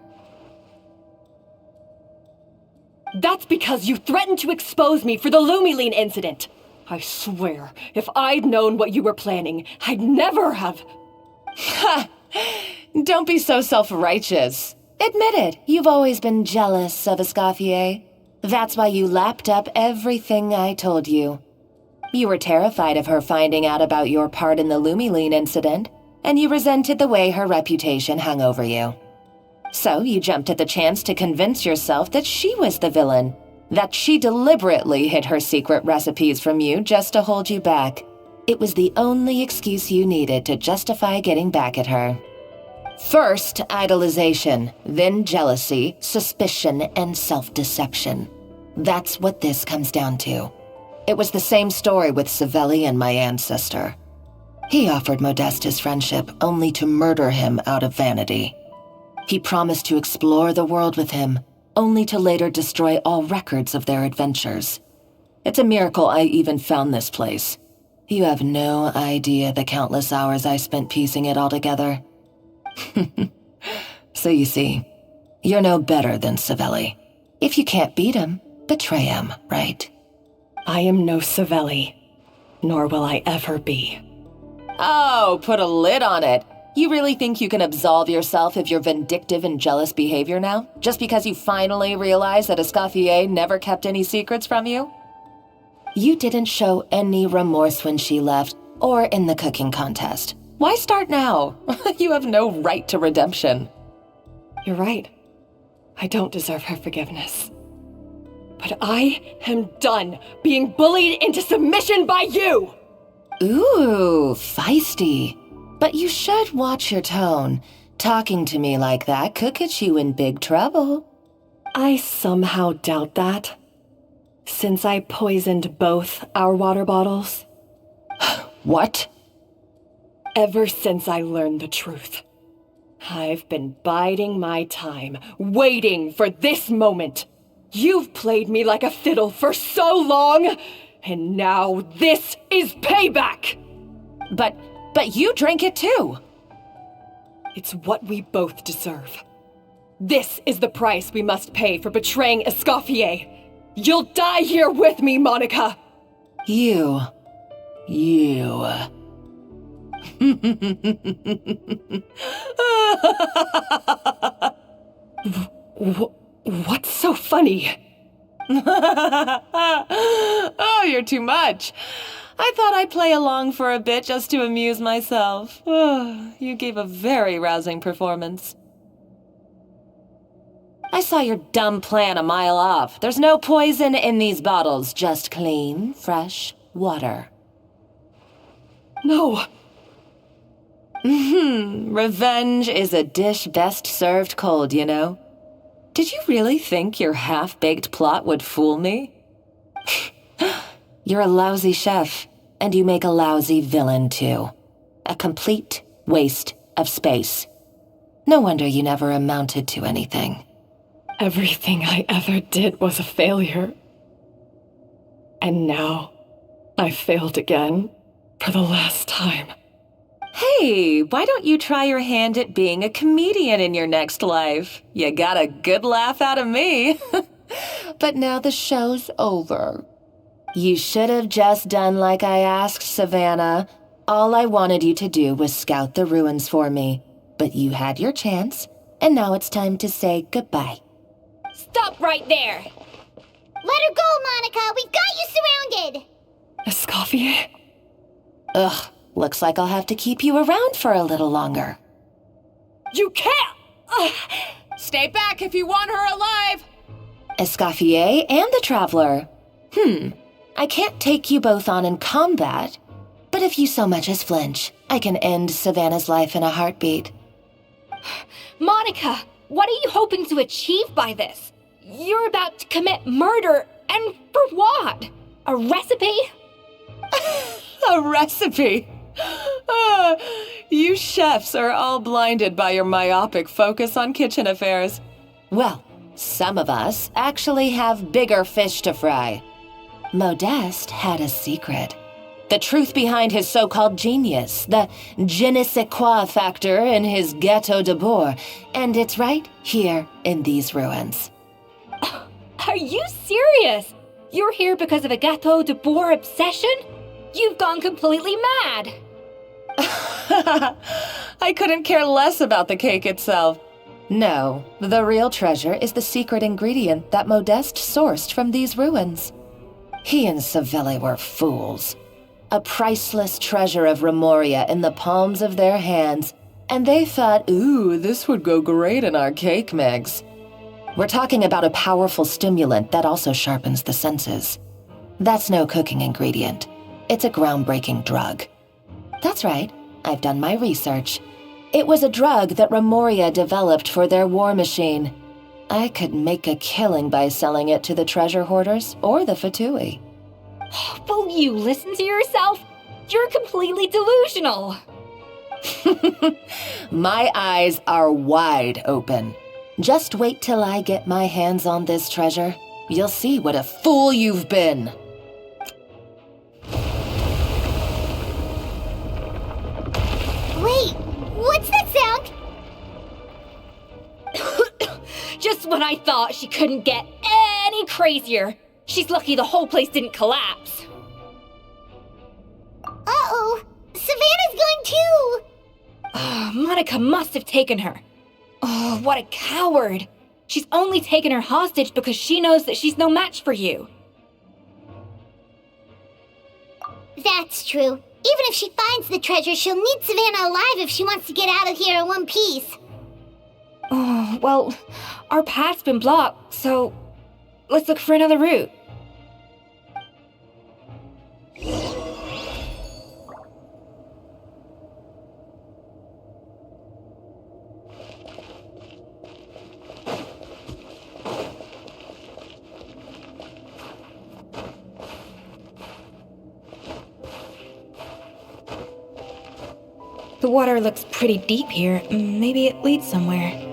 That's because you threatened to expose me for the Lumiline incident. I swear, if I'd known what you were planning, I'd never have... Ha! Don't be so self-righteous. Admit it, you've always been jealous of Escoffier. That's why you lapped up everything I told you. You were terrified of her finding out about your part in the Lumiline incident, and you resented the way her reputation hung over you. So you jumped at the chance to convince yourself that she was the villain, that she deliberately hid her secret recipes from you just to hold you back. It was the only excuse you needed to justify getting back at her. First, idolization, then jealousy, suspicion, and self-deception. That's what this comes down to. It was the same story with Savelli and my ancestor. He offered Modeste his friendship only to murder him out of vanity. He promised to explore the world with him, only to later destroy all records of their adventures. It's a miracle I even found this place. You have no idea the countless hours I spent piecing it all together. So you see, you're no better than Savelli. If you can't beat him, betray him, right? I am no Savelli, nor will I ever be. Oh, put a lid on it. You really think you can absolve yourself of your vindictive and jealous behavior now? Just because you finally realized that Escoffier never kept any secrets from you? You didn't show any remorse when she left, or in the cooking contest. Why start now? You have no right to redemption. You're right. I don't deserve her forgiveness. But I am done being bullied into submission by you! Ooh, feisty. But you should watch your tone. Talking to me like that could get you in big trouble. I somehow doubt that, since I poisoned both our water bottles. What? Ever since I learned the truth, I've been biding my time, waiting for this moment. You've played me like a fiddle for so long, and now this is payback! But you drink it too. It's what we both deserve. This is the price we must pay for betraying Escoffier. You'll die here with me, Monica! You. What's so funny? Oh, you're too much. I thought I'd play along for a bit just to amuse myself. Oh, you gave a very rousing performance. I saw your dumb plan a mile off. There's no poison in these bottles, just clean, fresh water. No. Revenge is a dish best served cold, you know. Did you really think your half-baked plot would fool me? You're a lousy chef, and you make a lousy villain, too. A complete waste of space. No wonder you never amounted to anything. Everything I ever did was a failure. And now, I failed again, for the last time. Hey, why don't you try your hand at being a comedian in your next life? You got a good laugh out of me. But now the show's over. You should have just done like I asked, Savannah. All I wanted you to do was scout the ruins for me. But you had your chance, and now it's time to say goodbye. Stop right there! Let her go, Monica! We've got you surrounded! Escoffier? Ugh, looks like I'll have to keep you around for a little longer. You can't! Stay back if you want her alive! Escoffier and the Traveler. I can't take you both on in combat, but if you so much as flinch, I can end Savannah's life in a heartbeat. Monica, what are you hoping to achieve by this? You're about to commit murder, and for what? A recipe? A recipe? You chefs are all blinded by your myopic focus on kitchen affairs. Well, some of us actually have bigger fish to fry. Modeste had a secret. The truth behind his so-called genius, the je ne sais quoi factor in his Gâteau de Bourg, and it's right here in these ruins. Are you serious? You're here because of a Gâteau de Bourg obsession? You've gone completely mad! I couldn't care less about the cake itself. No, the real treasure is the secret ingredient that Modeste sourced from these ruins. He and Savelli were fools. A priceless treasure of Remoria in the palms of their hands, and they thought, ooh, this would go great in our cake mix. We're talking about a powerful stimulant that also sharpens the senses. That's no cooking ingredient. It's a groundbreaking drug. That's right, I've done my research. It was a drug that Remoria developed for their war machine. I could make a killing by selling it to the treasure hoarders or the Fatui. Will you listen to yourself? You're completely delusional. My eyes are wide open. Just wait till I get my hands on this treasure. You'll see what a fool you've been. Wait, what's that sound? Just when I thought she couldn't get any crazier. She's lucky the whole place didn't collapse. Uh-oh, Savannah's going too! Monica must have taken her. Oh, what a coward. She's only taken her hostage because she knows that she's no match for you. That's true. Even if she finds the treasure, she'll need Savannah alive if she wants to get out of here in one piece. Oh, well, our path's been blocked, so let's look for another route. The water looks pretty deep here. Maybe it leads somewhere.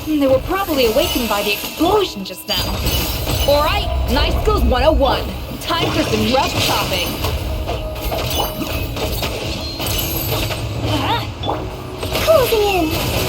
They were probably awakened by the explosion just now. Alright, Night Skills 101. Time for some rough chopping. Closing in.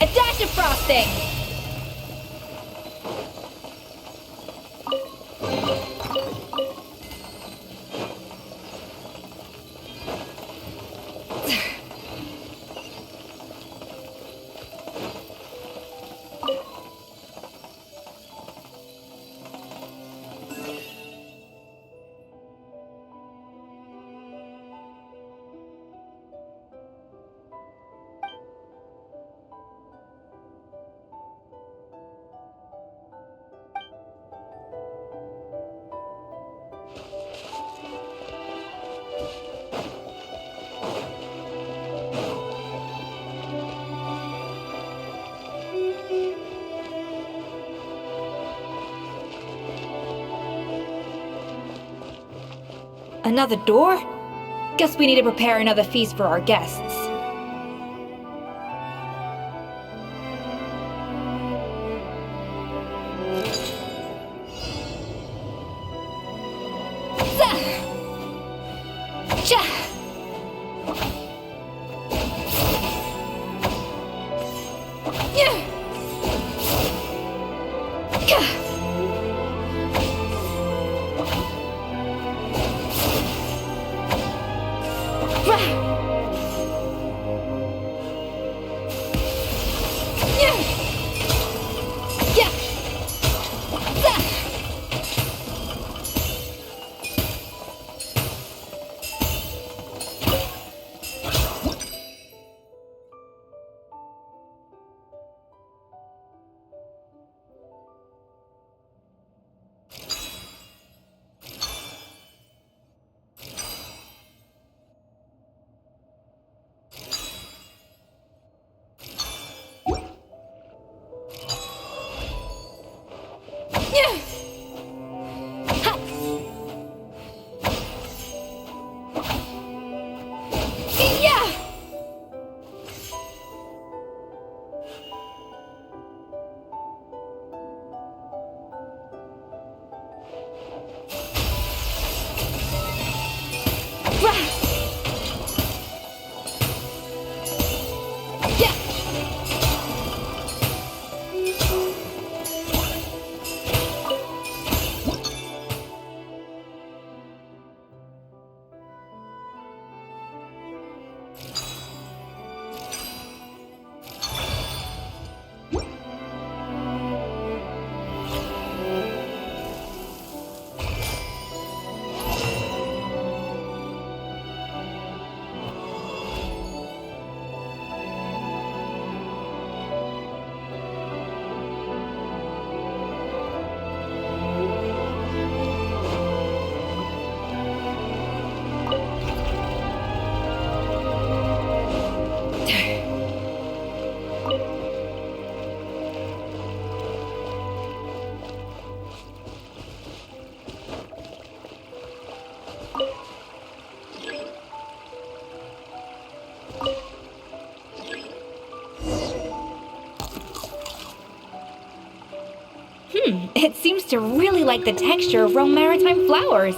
A dash of frosting! Another door? Guess we need to prepare another feast for our guests. It seems to really like the texture of Rome maritime flowers.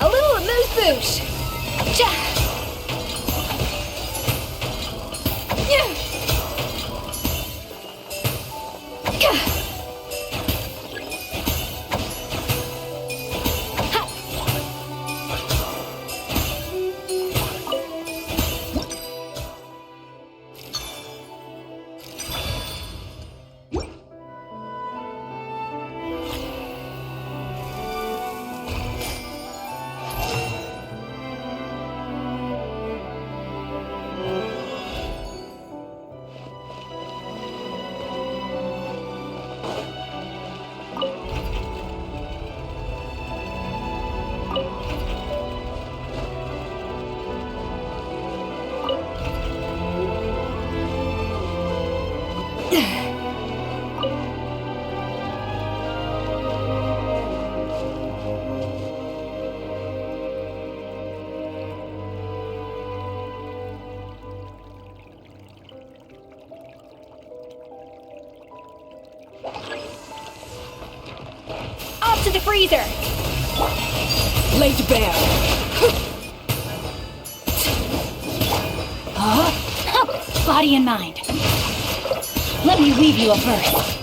A little amuse-bouche! Cha! the freezer! Laid bare. Body and mind. Let me weave you a verse.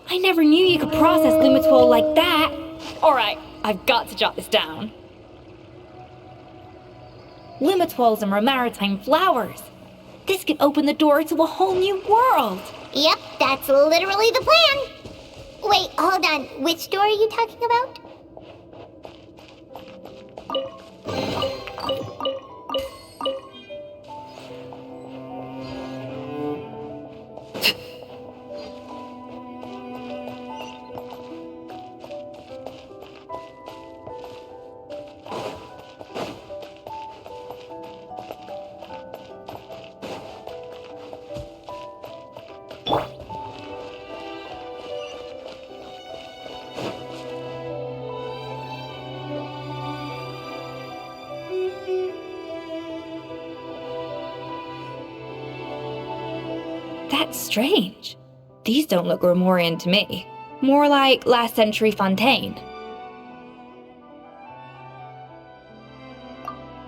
I never knew you could process Lumitwol like that. Alright, I've got to jot this down. Lumitwols and Romaritime flowers. This could open the door to a whole new world. Yep, that's literally the plan. Wait, hold on. Which door are you talking about? That's strange. These don't look Romorian to me. More like last century Fontaine.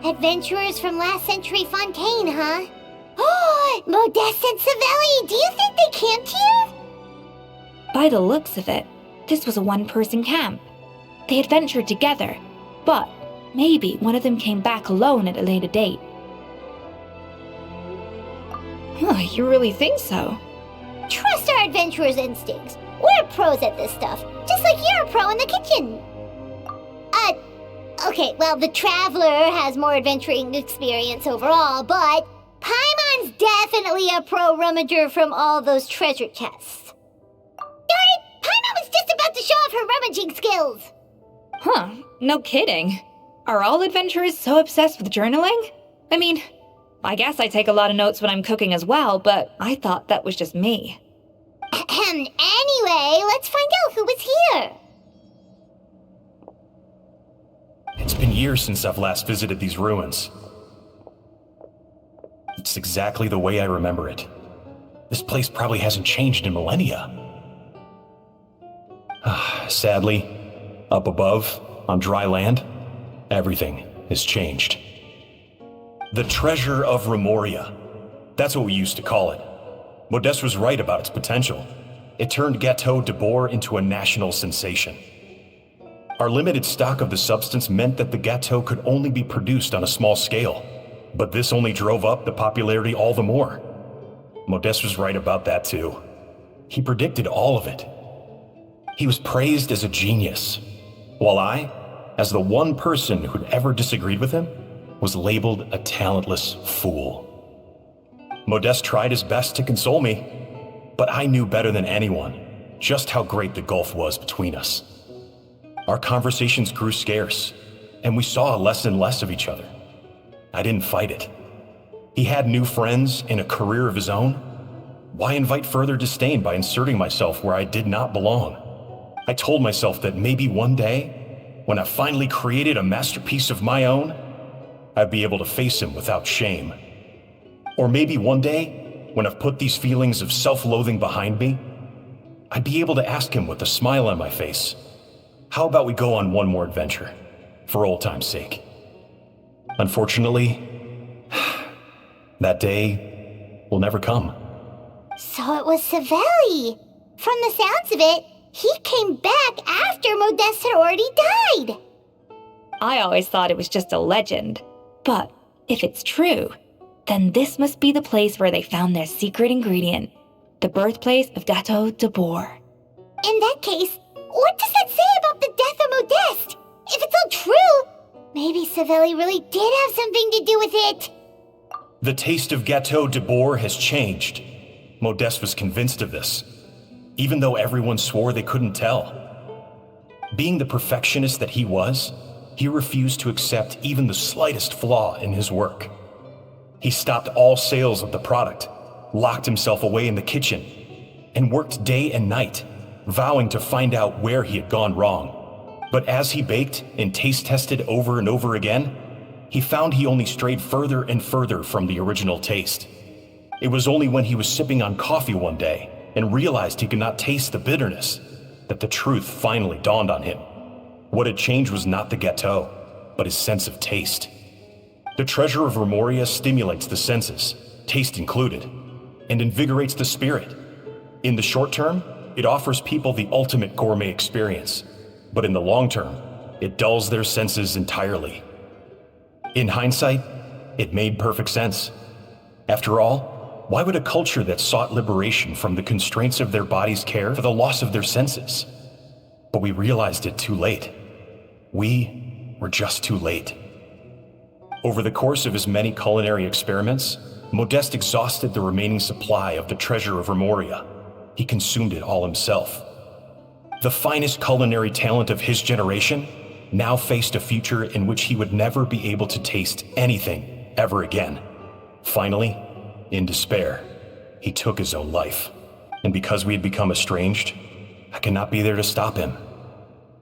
Adventurers from last century Fontaine, huh? Oh, Modeste and Savelli, do you think they camped here? By the looks of it, this was a one-person camp. They adventured together, but maybe one of them came back alone at a later date. Huh, you really think so? Trust our adventurers' instincts. We're pros at this stuff, just like you're a pro in the kitchen. Okay, well, the Traveler has more adventuring experience overall, but Paimon's definitely a pro rummager from all those treasure chests. Darn it! Paimon was just about to show off her rummaging skills! Huh, no kidding. Are all adventurers so obsessed with journaling? I mean, I guess I take a lot of notes when I'm cooking as well, but I thought that was just me. Anyway, let's find out who was here. It's been years since I've last visited these ruins. It's exactly the way I remember it. This place probably hasn't changed in millennia. Sadly, up above, on dry land, everything has changed. The treasure of Remoria. That's what we used to call it. Modeste was right about its potential. It turned Gâteau de Bourg into a national sensation. Our limited stock of the substance meant that the gâteau could only be produced on a small scale, but this only drove up the popularity all the more. Modeste was right about that too. He predicted all of it. He was praised as a genius, while I, as the one person who'd ever disagreed with him, was labeled a talentless fool. Modeste tried his best to console me, but I knew better than anyone just how great the gulf was between us. Our conversations grew scarce, and we saw less and less of each other. I didn't fight it. He had new friends and a career of his own. Why invite further disdain by inserting myself where I did not belong? I told myself that maybe one day, when I finally created a masterpiece of my own, I'd be able to face him without shame. Or maybe one day, when I've put these feelings of self-loathing behind me, I'd be able to ask him with a smile on my face, how about we go on one more adventure, for old time's sake? Unfortunately, that day will never come. So it was Savelli. From the sounds of it, he came back after Modeste had already died. I always thought it was just a legend. But if it's true, then this must be the place where they found their secret ingredient, the birthplace of Gâteau de Bourg. In that case, what does that say about the death of Modeste? If it's all true, maybe Savelli really did have something to do with it. The taste of Gâteau de Bourg has changed. Modeste was convinced of this, even though everyone swore they couldn't tell. Being the perfectionist that he was, he refused to accept even the slightest flaw in his work. He stopped all sales of the product, locked himself away in the kitchen, and worked day and night, vowing to find out where he had gone wrong. But as he baked and taste tested over and over again, he found he only strayed further and further from the original taste. It was only when he was sipping on coffee one day and realized he could not taste the bitterness that the truth finally dawned on him. What had changed was not the gâteau, but his sense of taste. The treasure of Remoria stimulates the senses, taste included, and invigorates the spirit. In the short term, it offers people the ultimate gourmet experience, but in the long term, it dulls their senses entirely. In hindsight, it made perfect sense. After all, why would a culture that sought liberation from the constraints of their bodies care for the loss of their senses? But we realized it too late. We were just too late. Over the course of his many culinary experiments, Modeste exhausted the remaining supply of the treasure of Remoria. He consumed it all himself. The finest culinary talent of his generation now faced a future in which he would never be able to taste anything ever again. Finally, in despair, he took his own life. And because we had become estranged, I could not be there to stop him,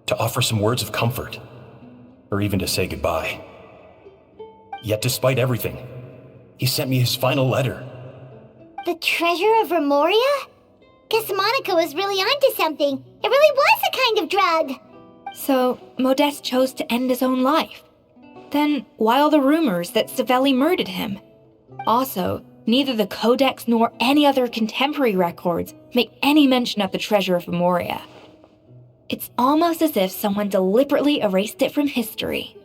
to offer some words of comfort, or even to say goodbye. Yet despite everything, he sent me his final letter. The treasure of Remoria? Guess Monica was really onto something. It really was a kind of drug. So, Modeste chose to end his own life. Then, why all the rumors that Savelli murdered him? Also, neither the Codex nor any other contemporary records make any mention of the treasure of Remoria. It's almost as if someone deliberately erased it from history.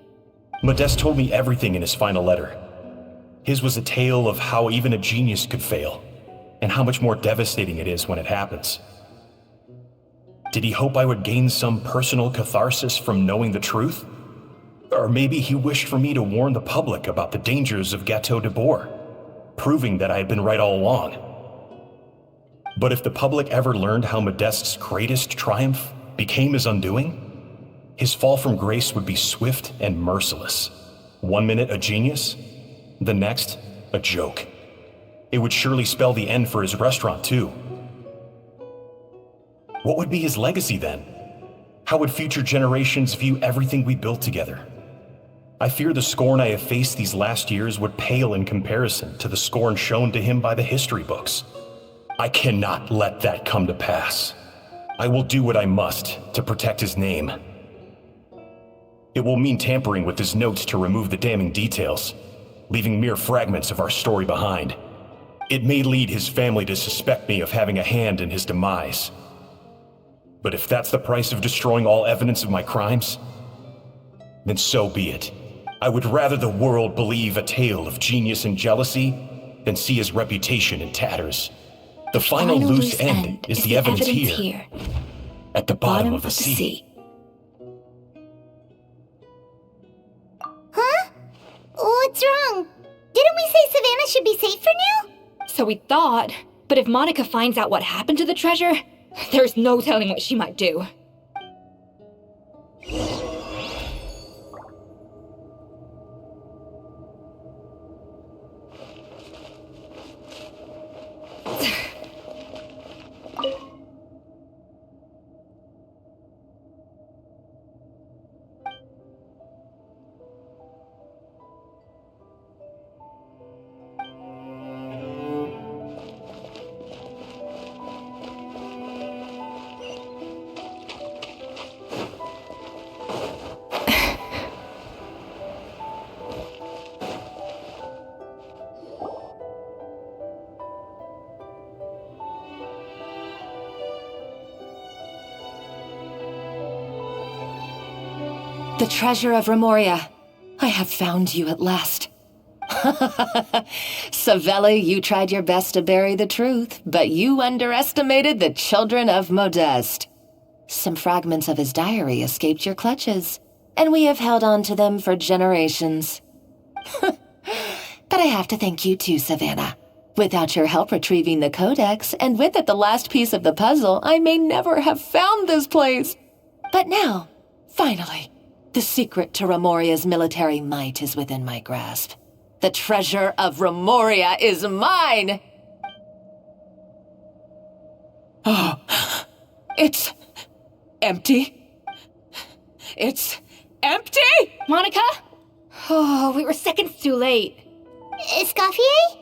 Modeste told me everything in his final letter. His was a tale of how even a genius could fail, and how much more devastating it is when it happens. Did he hope I would gain some personal catharsis from knowing the truth? Or maybe he wished for me to warn the public about the dangers of Gâteau de Bourg, proving that I had been right all along. But if the public ever learned how Modeste's greatest triumph became his undoing, his fall from grace would be swift and merciless. 1 minute a genius, the next a joke. It would surely spell the end for his restaurant too. What would be his legacy then? How would future generations view everything we built together? I fear the scorn I have faced these last years would pale in comparison to the scorn shown to him by the history books. I cannot let that come to pass. I will do what I must to protect his name. It will mean tampering with his notes to remove the damning details, leaving mere fragments of our story behind. It may lead his family to suspect me of having a hand in his demise. But if that's the price of destroying all evidence of my crimes, then so be it. I would rather the world believe a tale of genius and jealousy than see his reputation in tatters. The final loose end is the evidence here, at the bottom of the sea. Huh? What's wrong? Didn't we say Savannah should be safe for now? So we thought, but if Monica finds out what happened to the treasure, there's no telling what she might do. The treasure of Remoria. I have found you at last. Savelli, you tried your best to bury the truth, but you underestimated the children of Modeste. Some fragments of his diary escaped your clutches, and we have held on to them for generations. But I have to thank you too, Savannah. Without your help retrieving the Codex, and with it the last piece of the puzzle, I may never have found this place. But now, finally, the secret to Remoria's military might is within my grasp. The treasure of Remoria is mine! Oh, it's empty. It's empty! Monica? Oh, we were seconds too late. Escoffier?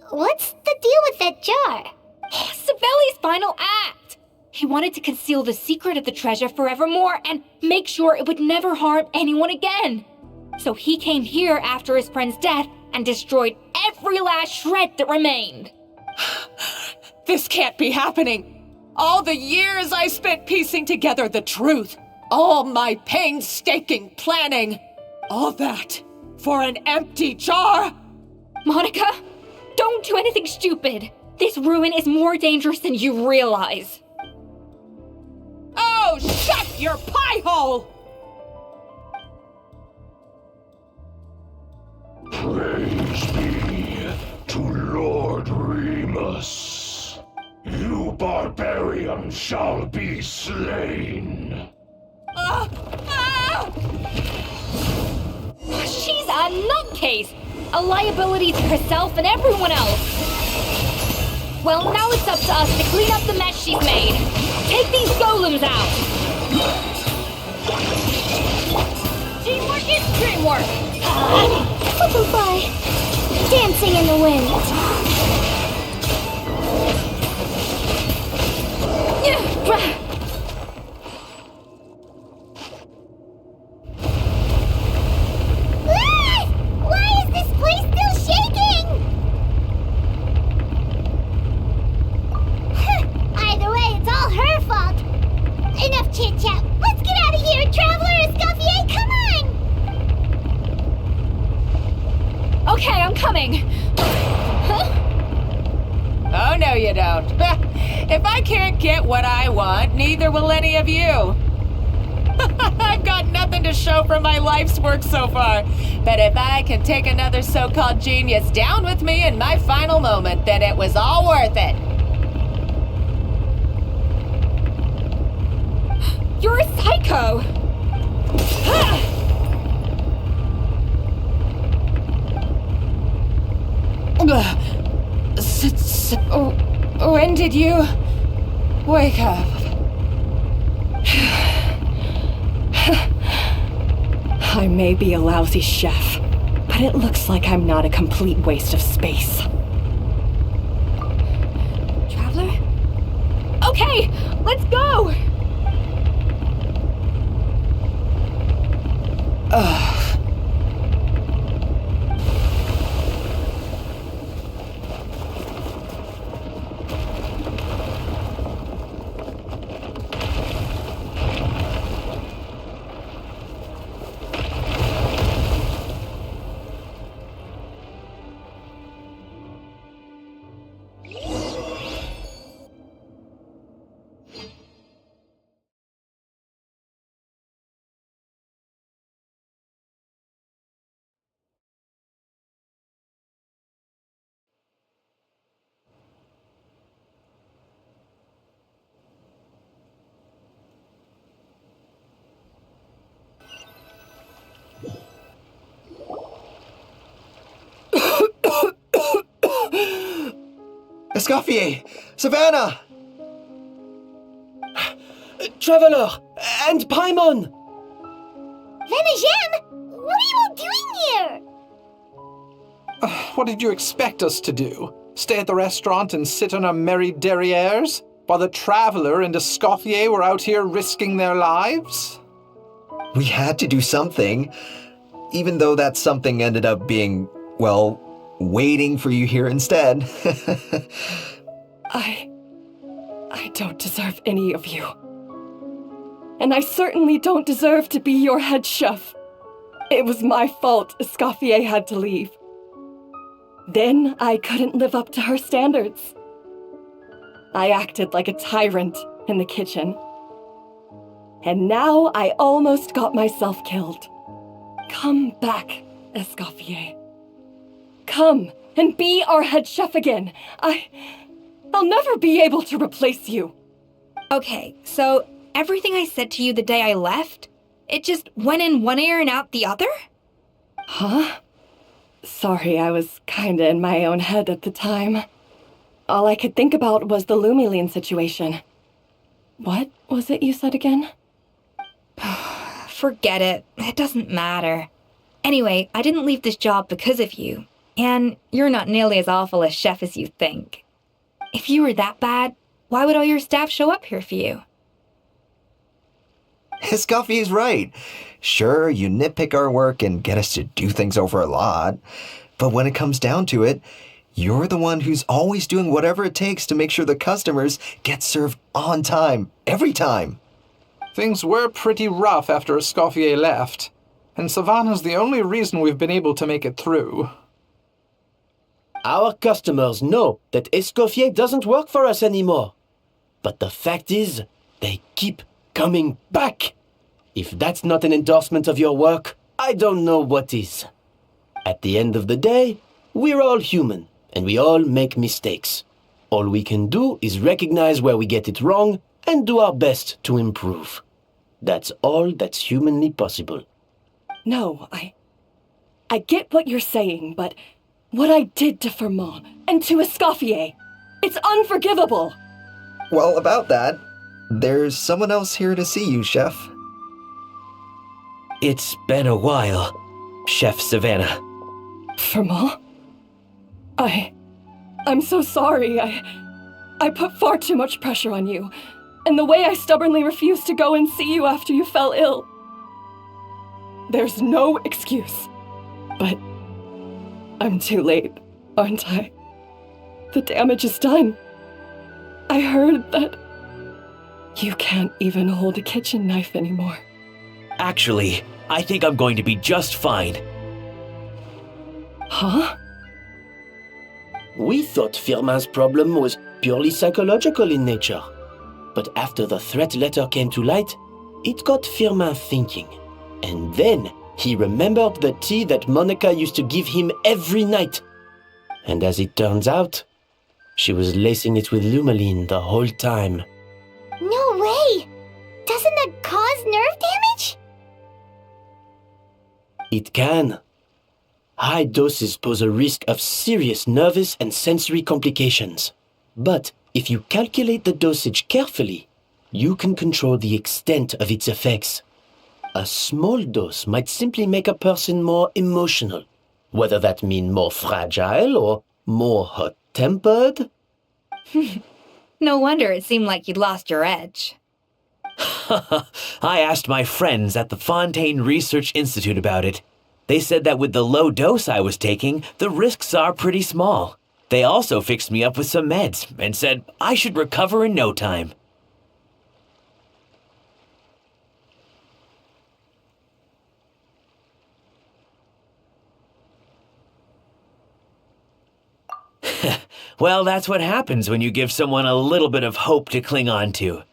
What's the deal with that jar? Savelli's final act! He wanted to conceal the secret of the treasure forevermore and make sure it would never harm anyone again. So he came here after his friend's death and destroyed every last shred that remained. This can't be happening. All the years I spent piecing together the truth, all my painstaking planning, all that for an empty jar? Monica, don't do anything stupid. This ruin is more dangerous than you realize. Oh, shut your pie hole! Praise be to Lord Remus. You barbarian shall be slain. She's a nutcase! A liability to herself and everyone else! Well, now it's up to us to clean up the mess she's made. Take these golems out! Teamwork is dreamwork! Butterfly, dancing in the wind. Why is this place still shaking? Either way, it's all her fault. Enough chit-chat. Let's get out of here, Traveler Escoffier, come on! Okay, I'm coming. Huh? Oh, no you don't. If I can't get what I want, neither will any of you. I've got nothing to show for my life's work so far. But if I can take another so-called genius down with me in my final moment, then it was all worth it. You're a psycho! When did you wake up? I may be a lousy chef, but it looks like I'm not a complete waste of space. Traveler? Okay, let's go! Escoffier! Savannah! Traveler! And Paimon! Venejem, what are you all doing here? What did you expect us to do? Stay at the restaurant and sit on our merry derrieres? While the Traveler and Escoffier were out here risking their lives? We had to do something. Even though that something ended up being, well, waiting for you here instead. I don't deserve any of you. And I certainly don't deserve to be your head chef. It was my fault Escoffier had to leave. Then I couldn't live up to her standards. I acted like a tyrant in the kitchen. And now I almost got myself killed. Come back, Escoffier. Come and be our head chef again. I'll never be able to replace you. Okay, so everything I said to you the day I left, it just went in one ear and out the other? Huh? Sorry, I was kinda in my own head at the time. All I could think about was the Lumiline situation. What was it you said again? Forget it. It doesn't matter. Anyway, I didn't leave this job because of you, and you're not nearly as awful a chef as you think. If you were that bad, why would all your staff show up here for you? Escoffier's right. Sure, you nitpick our work and get us to do things over a lot, but when it comes down to it, you're the one who's always doing whatever it takes to make sure the customers get served on time, every time. Things were pretty rough after Escoffier left, and Savannah's the only reason we've been able to make it through. Our customers know that Escoffier doesn't work for us anymore. But the fact is, they keep coming back. If that's not an endorsement of your work, I don't know what is. At the end of the day, we're all human, and we all make mistakes. All we can do is recognize where we get it wrong and do our best to improve. That's all that's humanly possible. No, I get what you're saying, but what I did to Firmin and to Escoffier, it's unforgivable. Well, about that, there's someone else here to see you, Chef. It's been a while, Chef Savannah. Firmin? I'm so sorry. I put far too much pressure on you, and the way I stubbornly refused to go and see you after you fell ill. There's no excuse, but I'm too late, aren't I? The damage is done. I heard that you can't even hold a kitchen knife anymore. Actually, I think I'm going to be just fine. Huh? We thought Firmin's problem was purely psychological in nature. But after the threat letter came to light, it got Firmin thinking. And then he remembered the tea that Monica used to give him every night. And as it turns out, she was lacing it with Lumaline the whole time. No way! Doesn't that cause nerve damage? It can. High doses pose a risk of serious nervous and sensory complications. But if you calculate the dosage carefully, you can control the extent of its effects. A small dose might simply make a person more emotional, whether that means more fragile or more hot-tempered. No wonder it seemed like you'd lost your edge. I asked my friends at the Fontaine Research Institute about it. They said that with the low dose I was taking, the risks are pretty small. They also fixed me up with some meds and said I should recover in no time. Well, that's what happens when you give someone a little bit of hope to cling on to.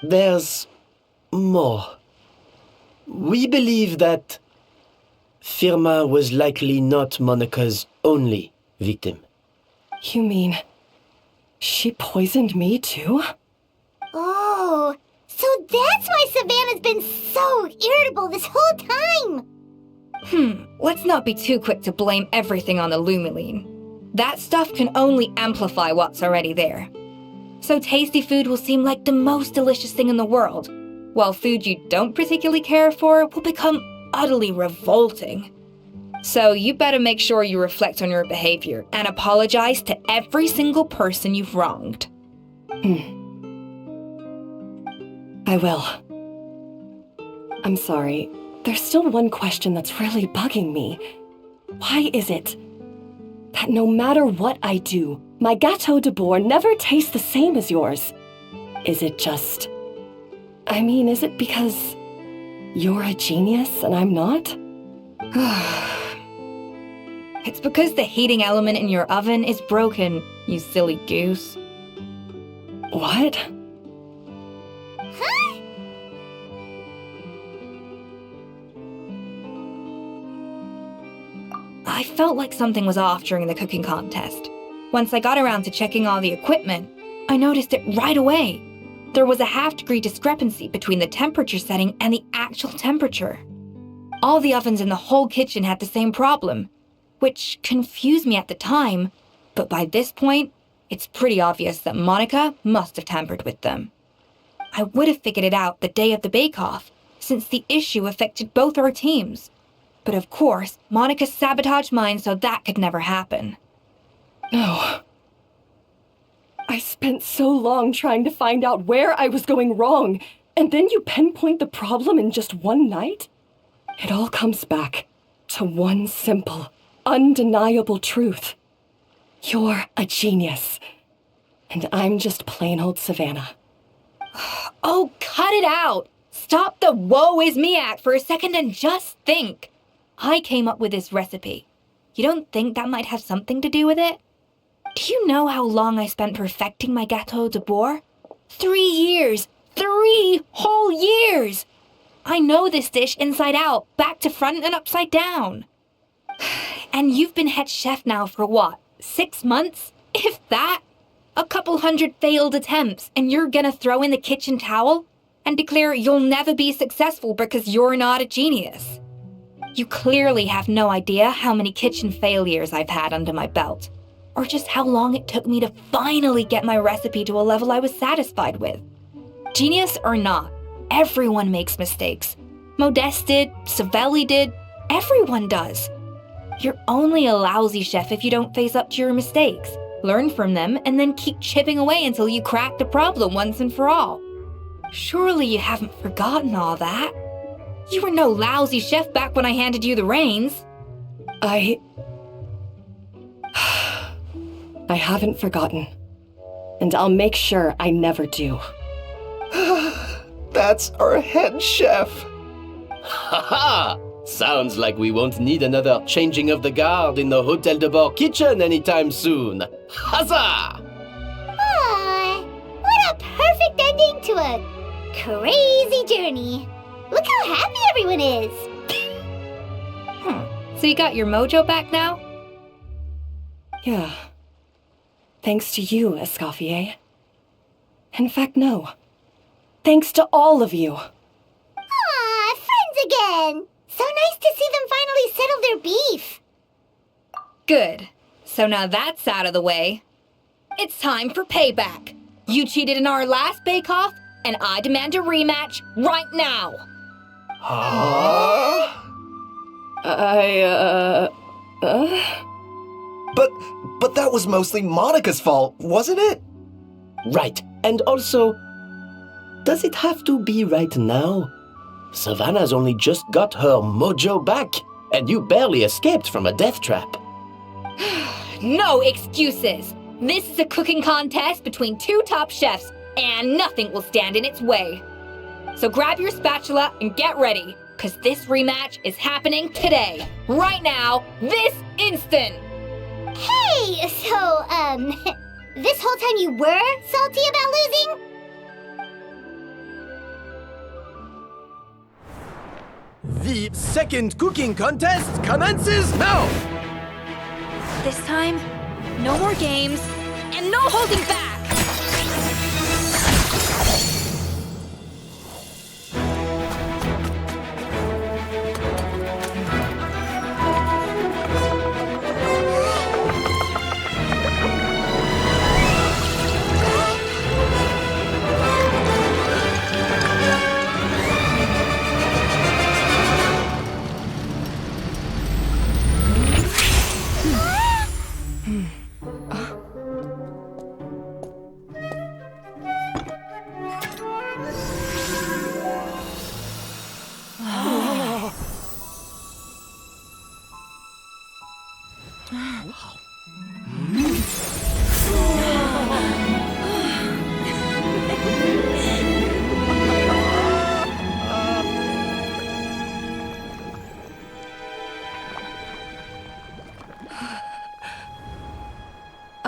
There's more. We believe that Firmin was likely not Monica's only victim. You mean she poisoned me too? Oh, so that's why Savannah's been so irritable this whole time! Let's not be too quick to blame everything on the Lumaline. That stuff can only amplify what's already there. So tasty food will seem like the most delicious thing in the world, while food you don't particularly care for will become utterly revolting. So you better make sure you reflect on your behavior and apologize to every single person you've wronged. I will. I'm sorry. There's still one question that's really bugging me. Why is it that no matter what I do, my Gâteau de Bourg never tastes the same as yours? Is it just... is it because you're a genius and I'm not? It's because the heating element in your oven is broken, you silly goose. What? Huh? I felt like something was off during the cooking contest. Once I got around to checking all the equipment, I noticed it right away. There was a half-degree discrepancy between the temperature setting and the actual temperature. All the ovens in the whole kitchen had the same problem, which confused me at the time, but by this point, it's pretty obvious that Monica must have tampered with them. I would have figured it out the day of the bake-off, since the issue affected both our teams. But of course, Monica sabotaged mine so that could never happen. No. I spent so long trying to find out where I was going wrong, and then you pinpoint the problem in just one night? It all comes back to one simple, undeniable truth. You're a genius, and I'm just plain old Savannah. Oh, cut it out! Stop the woe is me act for a second and just think. I came up with this recipe. You don't think that might have something to do with it? Do you know how long I spent perfecting my gâteau de bois? 3 years! 3 whole years! I know this dish inside out, back to front and upside down. And you've been head chef now for what, 6 months? If that? A couple hundred failed attempts, and you're gonna throw in the kitchen towel and declare you'll never be successful because you're not a genius. You clearly have no idea how many kitchen failures I've had under my belt, or just how long it took me to finally get my recipe to a level I was satisfied with. Genius or not, everyone makes mistakes. Modeste did, Savelli did, everyone does. You're only a lousy chef if you don't face up to your mistakes, learn from them, and then keep chipping away until you crack the problem once and for all. Surely you haven't forgotten all that. You were no lousy chef back when I handed you the reins. I haven't forgotten. And I'll make sure I never do. That's our head chef. Ha ha! Sounds like we won't need another changing of the guard in the Hotel de Bord kitchen anytime soon. Huzzah! Ah, what a perfect ending to a crazy journey. Look how happy everyone is. So you got your mojo back now? Yeah. Thanks to you, Escoffier. In fact, no. Thanks to all of you. Ah, friends again. So nice to see them finally settle their beef. Good. So now that's out of the way. It's time for payback. You cheated in our last bake-off, and I demand a rematch right now. Huh? But that was mostly Monica's fault, wasn't it? Right. And also, does it have to be right now? Savannah's only just got her mojo back, and you barely escaped from a death trap. No excuses. This is a cooking contest between 2 top chefs, and nothing will stand in its way. So grab your spatula and get ready, because this rematch is happening today, right now, this instant. Hey, so, this whole time you were salty about losing? The second cooking contest commences now! This time, no more games, and no holding back!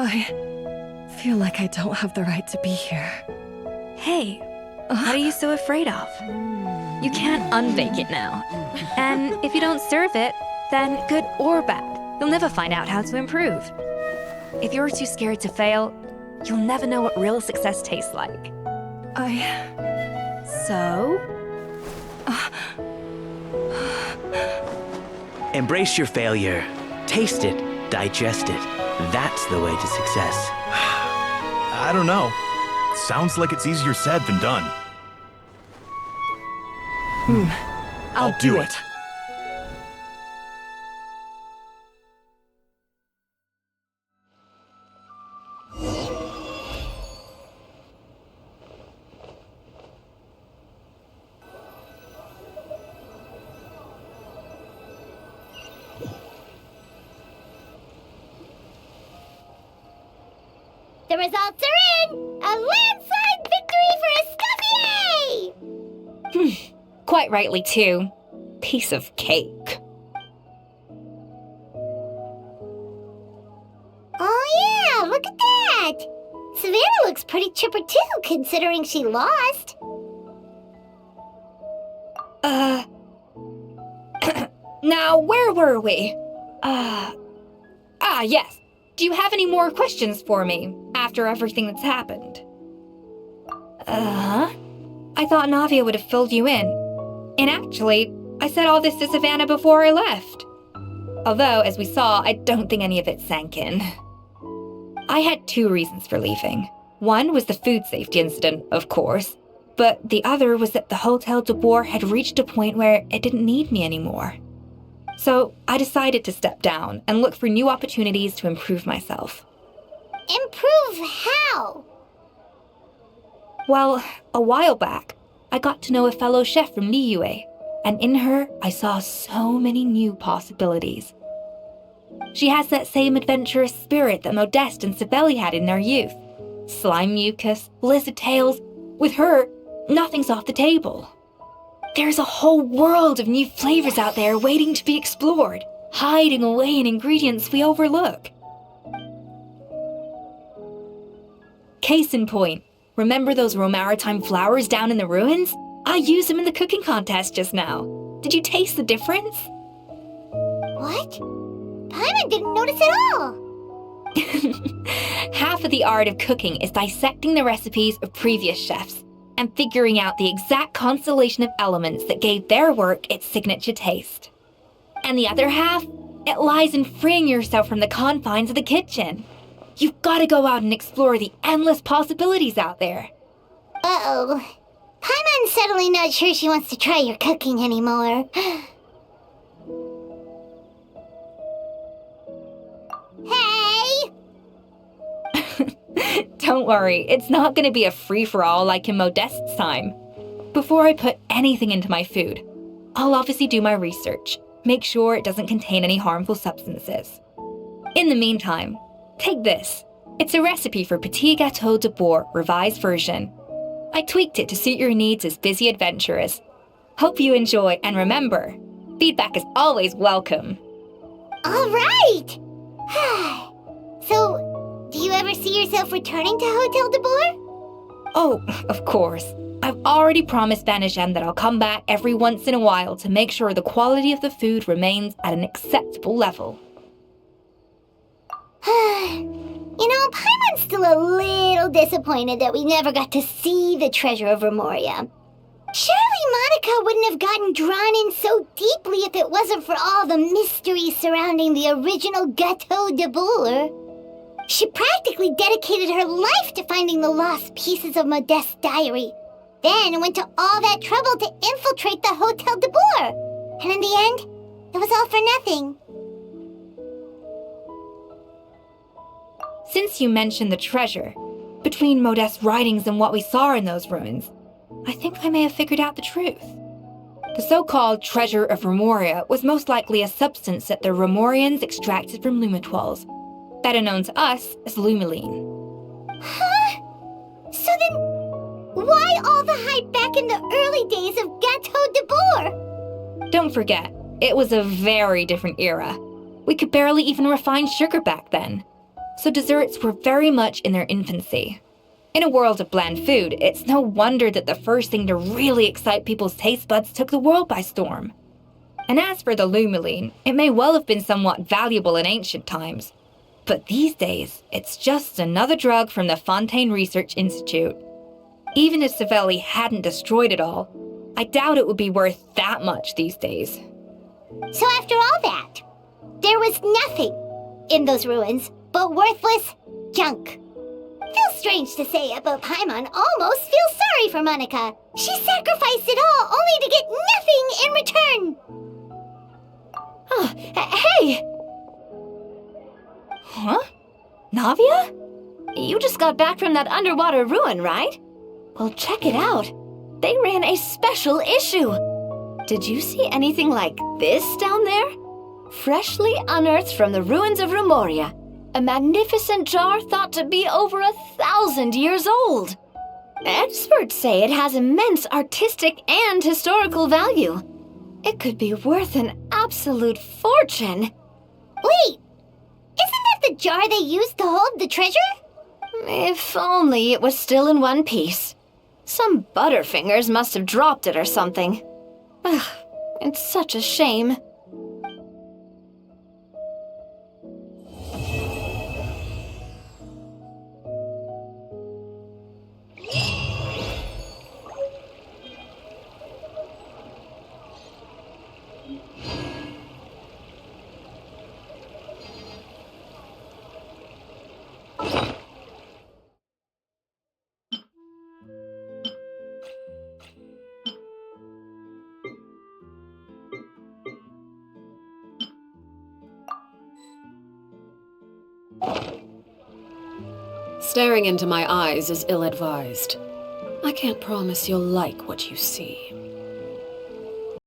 I feel like I don't have the right to be here. Hey, what are you so afraid of? You can't unbake it now. And if you don't serve it, then good or bad, you'll never find out how to improve. If you're too scared to fail, you'll never know what real success tastes like. So? Embrace your failure. Taste it. Digest it. That's the way to success. I don't know. Sounds like it's easier said than done. I'll do it. The results are in! A landslide victory for Escoffier! Quite rightly, too. Piece of cake. Oh yeah, look at that! Savannah looks pretty chipper too, considering she lost. Now, where were we? Yes. Do you have any more questions for me after everything that's happened? I thought Navia would have filled you in. And actually, I said all this to Savannah before I left. Although, as we saw, I don't think any of it sank in. I had 2 reasons for leaving. One was the food safety incident, of course, but the other was that the Hotel de Boer had reached a point where it didn't need me anymore. So I decided to step down and look for new opportunities to improve myself. Improve how? Well, a while back, I got to know a fellow chef from Liyue, and in her, I saw so many new possibilities. She has that same adventurous spirit that Modeste and Sibeli had in their youth. Slime mucus, lizard tails. With her, nothing's off the table. There's a whole world of new flavors out there waiting to be explored, hiding away in ingredients we overlook. Case in point, remember those romaritime flowers down in the ruins? I used them in the cooking contest just now. Did you taste the difference? What? Paimon didn't notice at all. Half of the art of cooking is dissecting the recipes of previous chefs and figuring out the exact constellation of elements that gave their work its signature taste. And the other half, it lies in freeing yourself from the confines of the kitchen. You've got to go out and explore the endless possibilities out there. Uh-oh. Paimon's suddenly not sure she wants to try your cooking anymore. Hey! Don't worry, it's not going to be a free-for-all like in Modeste's time. Before I put anything into my food, I'll obviously do my research, make sure it doesn't contain any harmful substances. In the meantime, take this. It's a recipe for Petit Gâteau de Boer revised version. I tweaked it to suit your needs as busy adventurers. Hope you enjoy, and remember, feedback is always welcome. All right! So, do you ever see yourself returning to Hotel de Boer? Oh, of course. I've already promised Vanishem that I'll come back every once in a while to make sure the quality of the food remains at an acceptable level. You know, Paimon's still a little disappointed that we never got to see the treasure of Remoria. Surely Monica wouldn't have gotten drawn in so deeply if it wasn't for all the mysteries surrounding the original Gâteau de Boer. She practically dedicated her life to finding the lost pieces of Modeste's diary, then went to all that trouble to infiltrate the Hotel de Boer. And in the end, it was all for nothing. Since you mentioned the treasure, between Modeste's writings and what we saw in those ruins, I think I may have figured out the truth. The so-called treasure of Remoria was most likely a substance that the Remorians extracted from lumitoids, better known to us as lumiline. Huh? So then, why all the hype back in the early days of Gâteau de Boer? Don't forget, it was a very different era. We could barely even refine sugar back then, so desserts were very much in their infancy. In a world of bland food, it's no wonder that the first thing to really excite people's taste buds took the world by storm. And as for the lumiline, it may well have been somewhat valuable in ancient times. But these days, it's just another drug from the Fontaine Research Institute. Even if Sibeli hadn't destroyed it all, I doubt it would be worth that much these days. So after all that, there was nothing in those ruins but worthless junk. Feels strange to say it, but Paimon almost feels sorry for Monica. She sacrificed it all only to get nothing in return. Hey! Huh? Navia? You just got back from that underwater ruin, right? Well, check it out. They ran a special issue. Did you see anything like this down there? Freshly unearthed from the ruins of Remoria. A magnificent jar thought to be over 1,000 years old. Experts say it has immense artistic and historical value. It could be worth an absolute fortune. Wait! Isn't that the jar they used to hold the treasure? If only it was still in one piece. Some butterfingers must have dropped it or something. Ugh, it's such a shame. Staring into my eyes is ill-advised. I can't promise you'll like what you see.